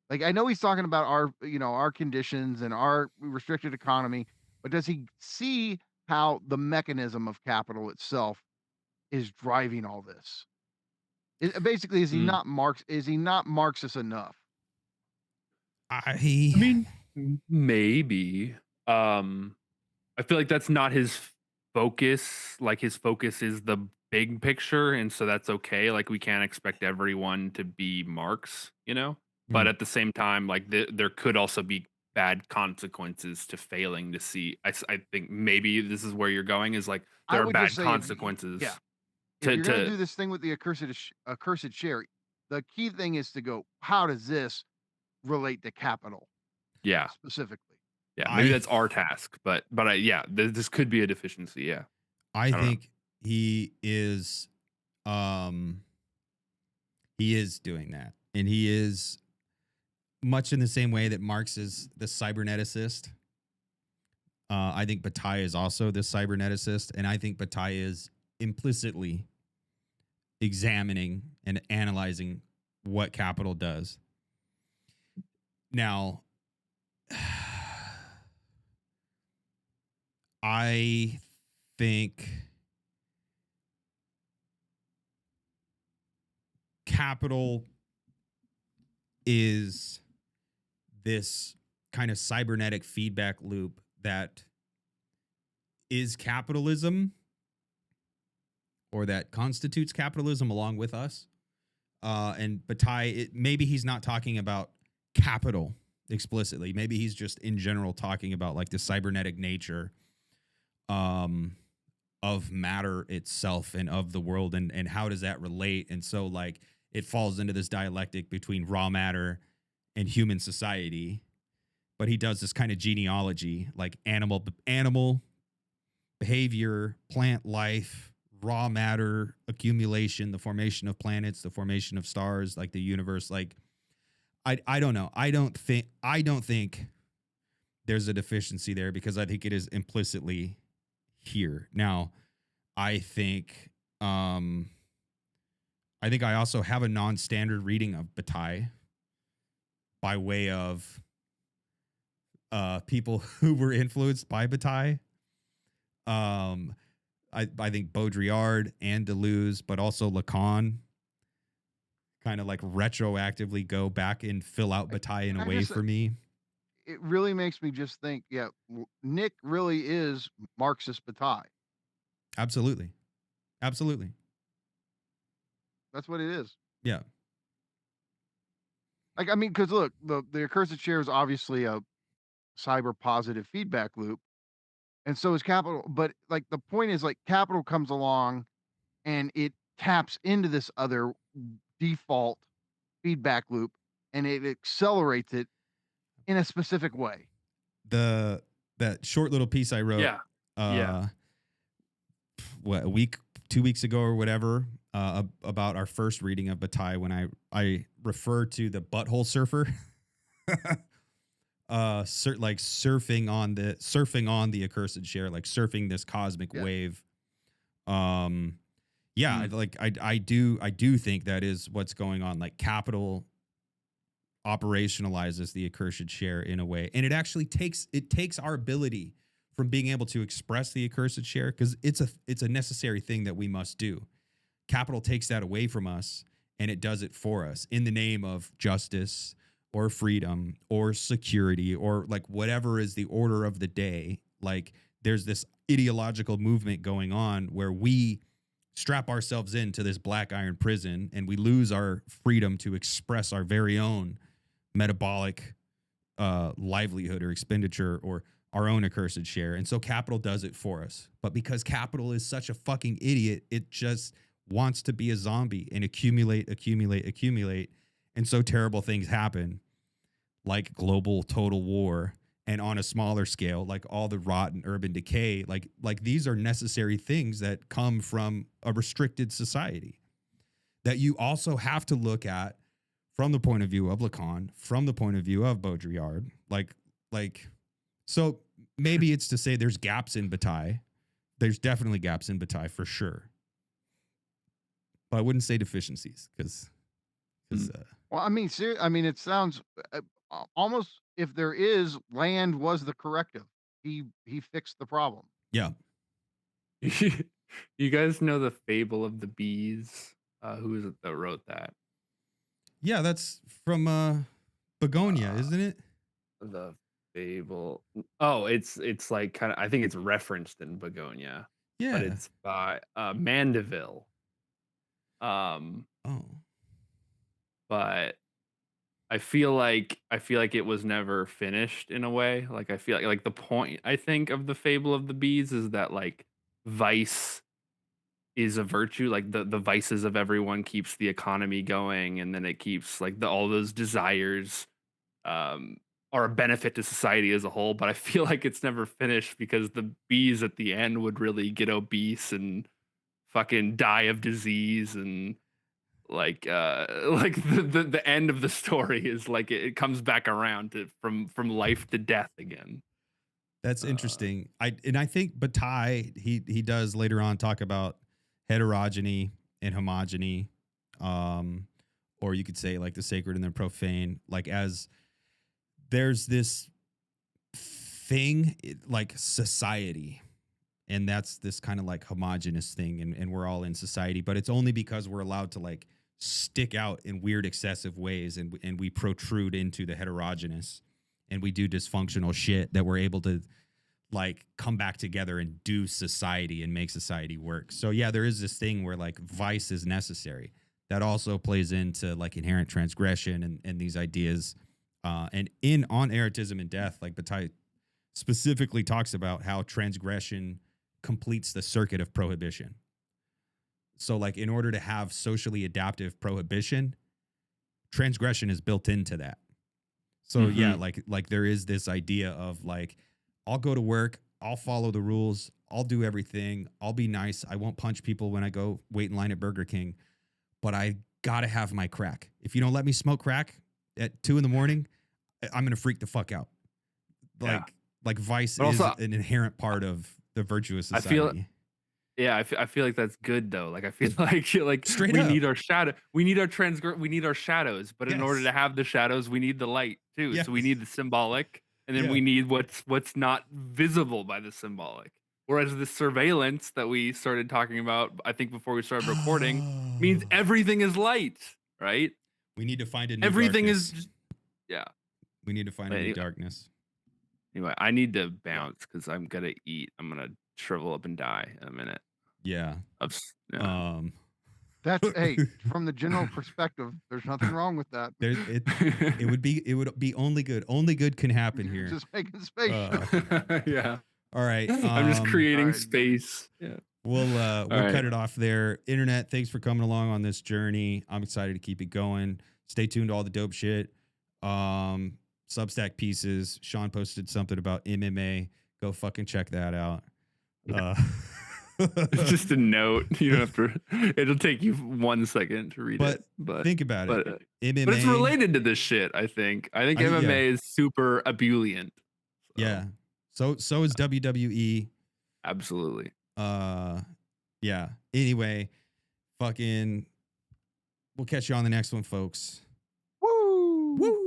Like I know he's talking about our conditions and our restricted economy, but does he see how the mechanism of capital itself is driving all this? Basically, is he Mm. not Marxist enough? I mean, maybe. I feel like that's not his focus. Like his focus is the big picture, and so that's okay. Like we can't expect everyone to be Marx, you know. But Mm. at the same time, like there could also be bad consequences to failing to see. I think maybe this is where you're going. Is like I there are would just bad say consequences. yeah, if To you're gonna do this thing with the accursed share, the key thing is to go, how does this relate to capital yeah. specifically? Yeah, maybe I that's our task, but yeah, this could be a deficiency. Yeah, I don't know. think he is doing that. And he is much in the same way that Marx is the cyberneticist. I think Bataille is also the cyberneticist, and I think Bataille is implicitly examining and analyzing what capital does. Now, I think capital is this kind of cybernetic feedback loop that is capitalism or that constitutes capitalism along with us. And Bataille, maybe he's not talking about capital explicitly. Maybe he's just in general talking about like the cybernetic nature of matter itself and of the world, and how does that relate. And so like it falls into this dialectic between raw matter and human society. But he does this kind of genealogy, like animal behavior, plant life, raw matter accumulation, the formation of planets, the formation of stars, like the universe. Like I don't know. I don't think there's a deficiency there, because I think it is implicitly here. Now, I think I also have a non-standard reading of Bataille by way of people who were influenced by Bataille. I think Baudrillard and Deleuze, but also Lacan, kind of like retroactively go back and fill out Bataille in a way for me. It really makes me just think, yeah, Nick really is Marxist Bataille. Absolutely. Absolutely. That's what it is. Yeah. Like, I mean, because look, the Accursed Share is obviously a cyber positive feedback loop, and so is Capital. But like the point is, like, Capital comes along and it taps into this other default feedback loop, and it accelerates it in a specific way. That short little piece I wrote, what, 2 weeks ago or whatever, about our first reading of Bataille, when I refer to the butthole surfer, like surfing on the Accursed Share, like surfing this cosmic wave. Like I do think that is what's going on. Like Capital operationalizes the Accursed Share in a way, and it actually takes our ability from being able to express the Accursed Share, because it's a necessary thing that we must do. Capital takes that away from us, and it does it for us in the name of justice or freedom or security, or like whatever is the order of the day. Like there's this ideological movement going on where we strap ourselves into this black iron prison, and we lose our freedom to express our very own metabolic livelihood or expenditure, or our own Accursed Share. And so Capital does it for us. But because Capital is such a fucking idiot, it just wants to be a zombie and accumulate. And so terrible things happen, like global total war, and on a smaller scale, like all the rot and urban decay. Like these are necessary things that come from a restricted society that you also have to look at from the point of view of Lacan, from the point of view of Baudrillard. So maybe it's to say there's gaps in Bataille. There's definitely gaps in Bataille for sure. But I wouldn't say deficiencies, because well, I mean, it sounds almost, if there is, Land was the corrective. He fixed the problem. Yeah. You guys know the fable of the bees? Who is it that wrote that? Yeah, that's from Begonia, isn't it? The fable. Oh, it's like kind of, I think it's referenced in Begonia. Yeah. But it's by Mandeville. But I feel like it was never finished in a way. Like I feel like the point, I think, of the fable of the bees is that like vice is a virtue. Like the vices of everyone keeps the economy going, and then it keeps like all those desires are a benefit to society as a whole. But I feel like it's never finished, because the bees at the end would really get obese and fucking die of disease, and like the end of the story is like it comes back around to from life to death again. That's interesting. I think Bataille, he does later on talk about heterogeny and homogeny, or you could say like the sacred and the profane, like as there's this thing like society, and that's this kind of like homogenous thing, and we're all in society, but it's only because we're allowed to like stick out in weird excessive ways, and we protrude into the heterogeneous, and we do dysfunctional shit, that we're able to like come back together and do society and make society work. So yeah, there is this thing where like vice is necessary. That also plays into like inherent transgression and these ideas And on Erotism and Death, like Bataille specifically talks about how transgression completes the circuit of prohibition. So like in order to have socially adaptive prohibition, transgression is built into that. So yeah, like there is this idea of like, I'll go to work, I'll follow the rules, I'll do everything, I'll be nice, I won't punch people when I go wait in line at Burger King, but I gotta have my crack. If you don't let me smoke crack at 2 a.m, I'm gonna freak the fuck out. Like vice is an inherent part of the virtuous society. I feel like that's good though. Like I feel like Straight we up. need our shadow. We need our we need our shadows. But in order to have the shadows, we need the light too. Yes. So we need the symbolic, and then we need what's not visible by the symbolic. Whereas the surveillance that we started talking about, I think before we started recording, means everything is light, right? We need to find a new everything darkness. is just, yeah. We need to find a new darkness. Anyway, I need to bounce because I'm gonna eat. I'm gonna shrivel up and die in a minute. Yeah. That's from the general perspective, there's nothing wrong with that. It would be only good. Only good can happen here. Just making space. Yeah. All right. I'm just creating space. Yeah. We'll cut it off there. Internet, thanks for coming along on this journey. I'm excited to keep it going. Stay tuned to all the dope shit. Substack pieces. Sean posted something about MMA. Go fucking check that out. It's just a note. You don't have to. It'll take you 1 second to read it. But think about it. MMA, but it's related to this shit. I think MMA is super ebullient. So. Yeah. So is WWE. Absolutely. Yeah. Anyway, fucking. We'll catch you on the next one, folks. Woo! Woo!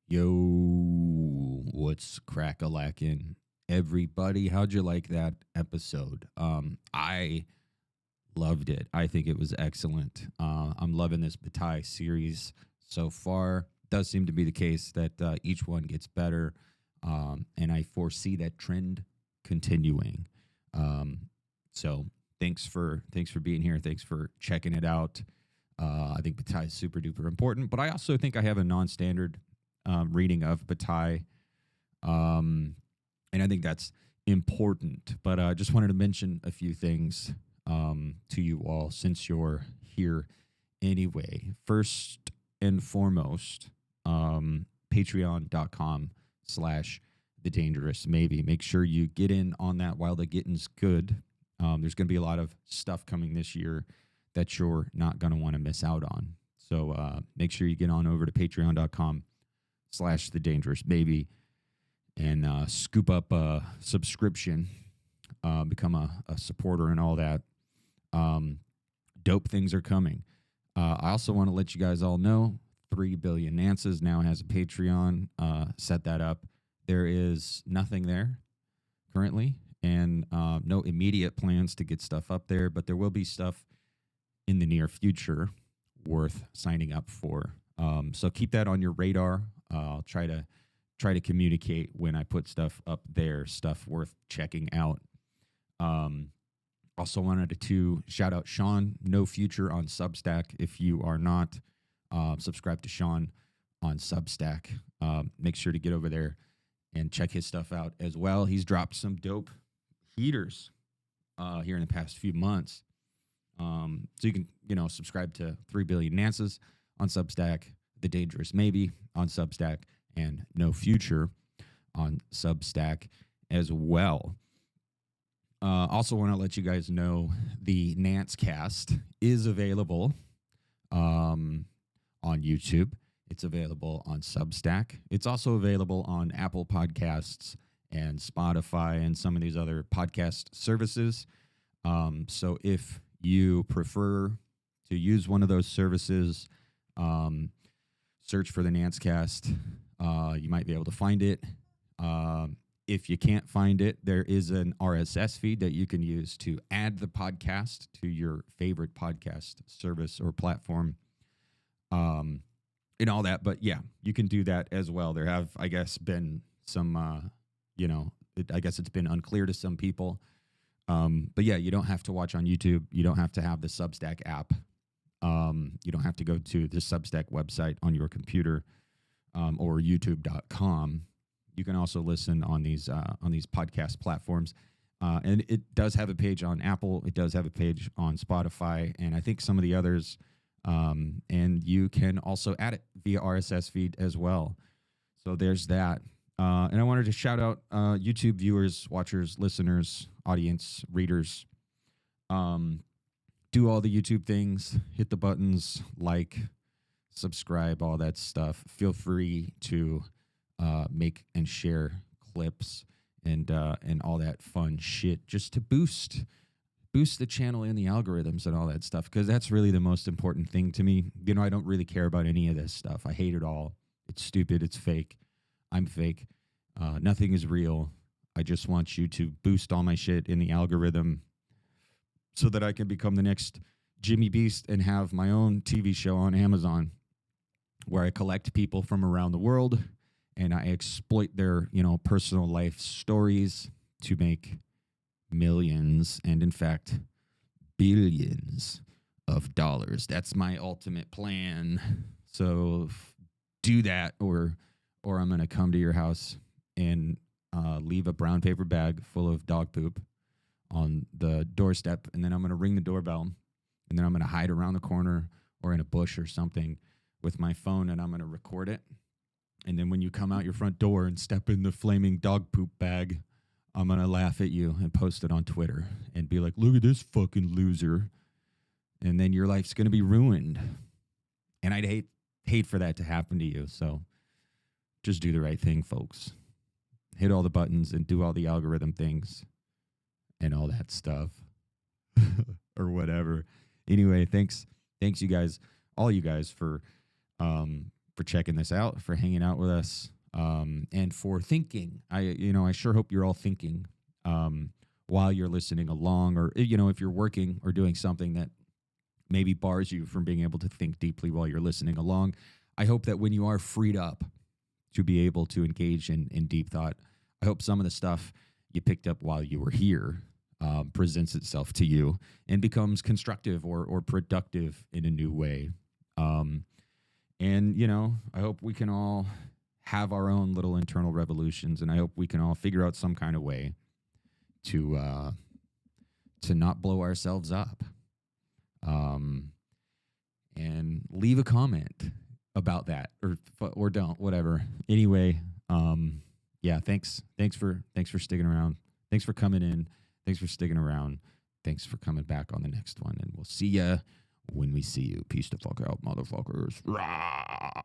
Yo, what's crack-a-lackin'? Everybody, how'd you like that episode? I loved it. I think it was excellent. I'm loving this Bataille series so far. Does seem to be the case that each one gets better, and I foresee that trend continuing. So thanks for being here. Thanks for checking it out. I think Bataille is super duper important, but I also think I have a non-standard reading of Bataille. And I think that's important. But I just wanted to mention a few things to you all since you're here anyway. First and foremost, patreon.com/thedangerousmaybe. Make sure you get in on that while the getting's good. There's going to be a lot of stuff coming this year that you're not going to want to miss out on. So make sure you get on over to patreon.com/thedangerousmaybe and scoop up a subscription, become a supporter and all that. Dope things are coming. I also want to let you guys all know 3 Billion Nances now has a Patreon. Set that up. There is nothing there currently and no immediate plans to get stuff up there, but there will be stuff in the near future worth signing up for. So keep that on your radar. I'll try to communicate when I put stuff up there, stuff worth checking out. Also wanted to shout out Sean, No Future on Substack. If you are not subscribed to Sean on Substack, make sure to get over there and check his stuff out as well. He's dropped some dope heaters here in the past few months. So you can, subscribe to 3 Billion Nances on Substack, The Dangerous Maybe on Substack, and No Future on Substack as well. Also want to let you guys know the Nance Cast is available on YouTube. It's available on Substack. It's also available on Apple Podcasts and Spotify and some of these other podcast services. So if you prefer to use one of those services, search for the Nance Cast. You might be able to find it. If you can't find it, there is an RSS feed that you can use to add the podcast to your favorite podcast service or platform, and all that. But yeah, you can do that as well. There have, I guess, been some, I guess it's been unclear to some people. But yeah, you don't have to watch on YouTube. You don't have to have the Substack app. You don't have to go to the Substack website on your computer or youtube.com. You can also listen on these podcast platforms. And it does have a page on Apple. It does have a page on Spotify, and I think some of the others. And you can also add it via RSS feed as well. So there's that. And I wanted to shout out YouTube viewers, watchers, listeners, audience, readers. Do all the YouTube things. Hit the buttons, like, subscribe, all that stuff. Feel free to make and share clips and all that fun shit just to boost the channel and the algorithms and all that stuff, because that's really the most important thing to me. I don't really care about any of this stuff. I hate it all. It's stupid. It's fake. I'm fake. Nothing is real. I just want you to boost all my shit in the algorithm so that I can become the next Jimmy Beast and have my own TV show on Amazon where I collect people from around the world and I exploit their, personal life stories to make millions and, in fact, billions of dollars. That's my ultimate plan. So do that, or I'm going to come to your house and leave a brown paper bag full of dog poop on the doorstep, and then I'm going to ring the doorbell, and then I'm going to hide around the corner or in a bush or something with my phone, and I'm going to record it. And then when you come out your front door and step in the flaming dog poop bag, I'm going to laugh at you and post it on Twitter and be like, look at this fucking loser. And then your life's going to be ruined. And I'd hate for that to happen to you. So just do the right thing, folks. Hit all the buttons and do all the algorithm things and all that stuff or whatever. Anyway, thanks you guys, all you guys for checking this out, for hanging out with us. And for thinking. I sure hope you're all thinking while you're listening along, or, if you're working or doing something that maybe bars you from being able to think deeply while you're listening along. I hope that when you are freed up to be able to engage in deep thought, I hope some of the stuff you picked up while you were here presents itself to you and becomes constructive or productive in a new way. And, I hope we can all have our own little internal revolutions, and I hope we can all figure out some kind of way to not blow ourselves up. And leave a comment about that, or don't, whatever. Anyway, yeah, thanks for sticking around. Thanks for coming in. Thanks for sticking around. Thanks for coming back on the next one, and we'll see ya when we see you. Peace the fuck out, motherfuckers. Rah!